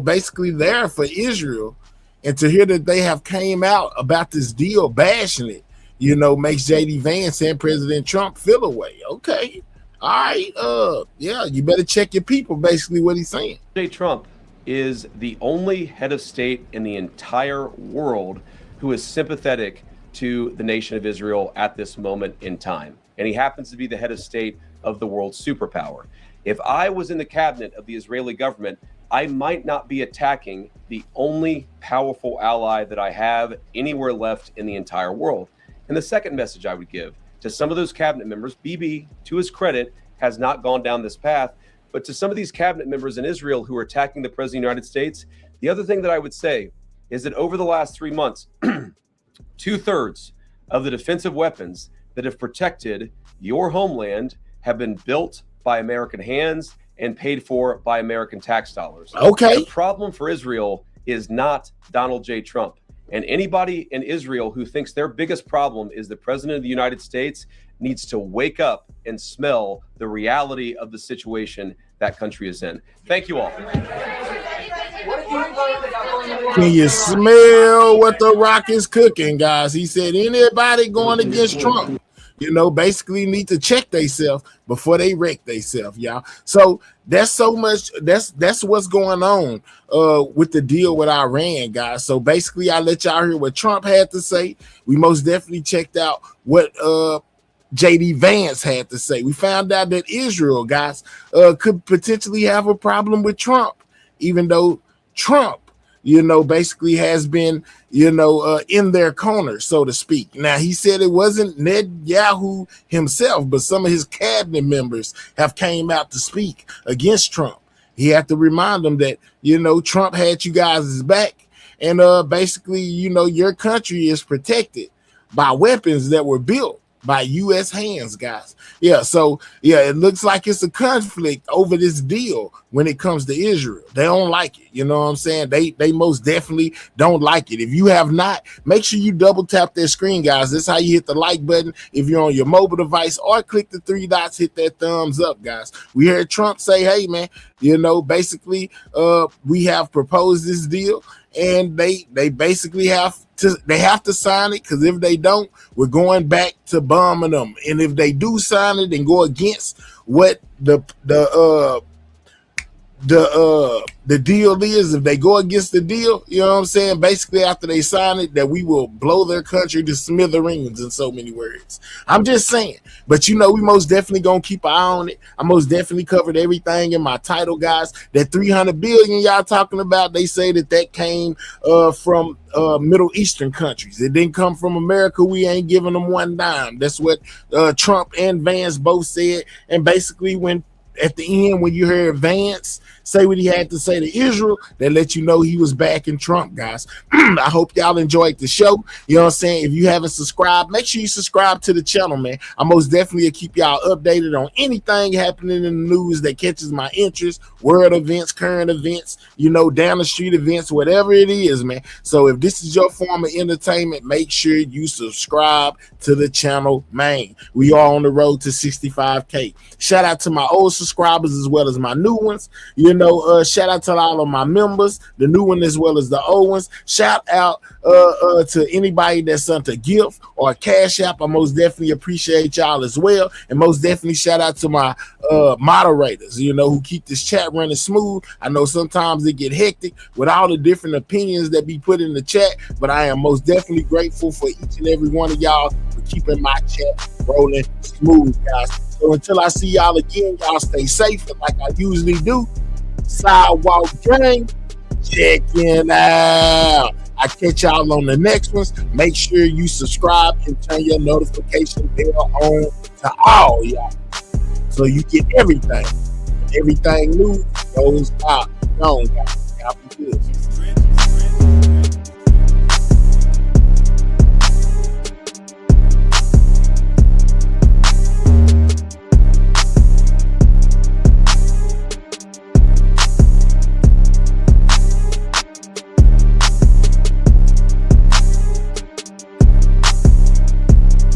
basically there for Israel. And to hear that they have came out about this deal, bashing it, makes JD Vance and President Trump feel away. Okay. All right. Yeah, you better check your people, basically what he's saying. J. Trump is the only head of state in the entire world who is sympathetic to the nation of Israel at this moment in time. And he happens to be the head of state of the world's superpower. If I was in the cabinet of the Israeli government, I might not be attacking the only powerful ally that I have anywhere left in the entire world. And the second message I would give to some of those cabinet members, Bibi, to his credit, has not gone down this path, but to some of these cabinet members in Israel who are attacking the president of the United States, the other thing that I would say is that over the last 3 months, 2/3 of the defensive weapons that have protected your homeland have been built by American hands and paid for by American tax dollars. Okay. The problem for Israel is not Donald J. Trump. And anybody in Israel who thinks their biggest problem is the president of the United States needs to wake up and smell the reality of the situation that country is in. Thank you all. Can you smell what The Rock is cooking, guys? He said anybody going against Trump, basically need to check themselves before they wreck themselves, y'all. So that's so much. That's what's going on with the deal with Iran, guys. So basically, I let y'all hear what Trump had to say. We most definitely checked out what JD Vance had to say. We found out that Israel, guys, could potentially have a problem with Trump, even though Trump, basically has been, in their corner, so to speak. Now, he said it wasn't Netanyahu himself, but some of his cabinet members have came out to speak against Trump. He had to remind them that, Trump had you guys' back. And basically, your country is protected by weapons that were built by U.S. hands, guys. Yeah, so, it looks like it's a conflict over this deal when it comes to Israel. They don't like it. You know what I'm saying? They most definitely don't like it. If you have not, make sure you double tap that screen, guys. That's how you hit the like button if you're on your mobile device, or click the 3 dots, hit that thumbs up, guys. We heard Trump say, hey, man, basically, we have proposed this deal, and they basically have to sign it, because if they don't, we're going back to bombing them. And if they do sign it and go against what the the deal is, if they go against the deal, you know what I'm saying, basically after they sign it, that we will blow their country to smithereens, in so many words. I'm just saying. But we most definitely gonna keep an eye on it. I most definitely covered everything in my title, guys. That 300 billion y'all talking about, they say that came from Middle Eastern countries. It didn't come from America. We ain't giving them one dime. That's what Trump and Vance both said. And basically when at the end, when you heard Vance say what he had to say to Israel, that let you know he was backing Trump, guys. I hope y'all enjoyed the show. You know what I'm saying? If you haven't subscribed, make sure you subscribe to the channel, man. I most definitely keep y'all updated on anything happening in the news that catches my interest, world events, current events, down the street events, whatever it is, man. So if this is your form of entertainment, make sure you subscribe to the channel, man. We are on the road to 65K. Shout out to my old subscribers as well as my new ones. Shout out to all of my members, the new one as well as the old ones. Shout out to anybody that sent a gift or a cash app. I most definitely appreciate y'all as well. And most definitely shout out to my moderators, who keep this chat running smooth. I know sometimes it get hectic with all the different opinions that be put in the chat, but I am most definitely grateful for each and every one of y'all for keeping my chat rolling smooth, guys. So until I see y'all again, y'all stay safe. And like I usually do, Sidewalk Gang, checking out. I catch y'all on the next ones. Make sure you subscribe and turn your notification bell on to all y'all, so you get everything. Everything new goes out. Y'all be good.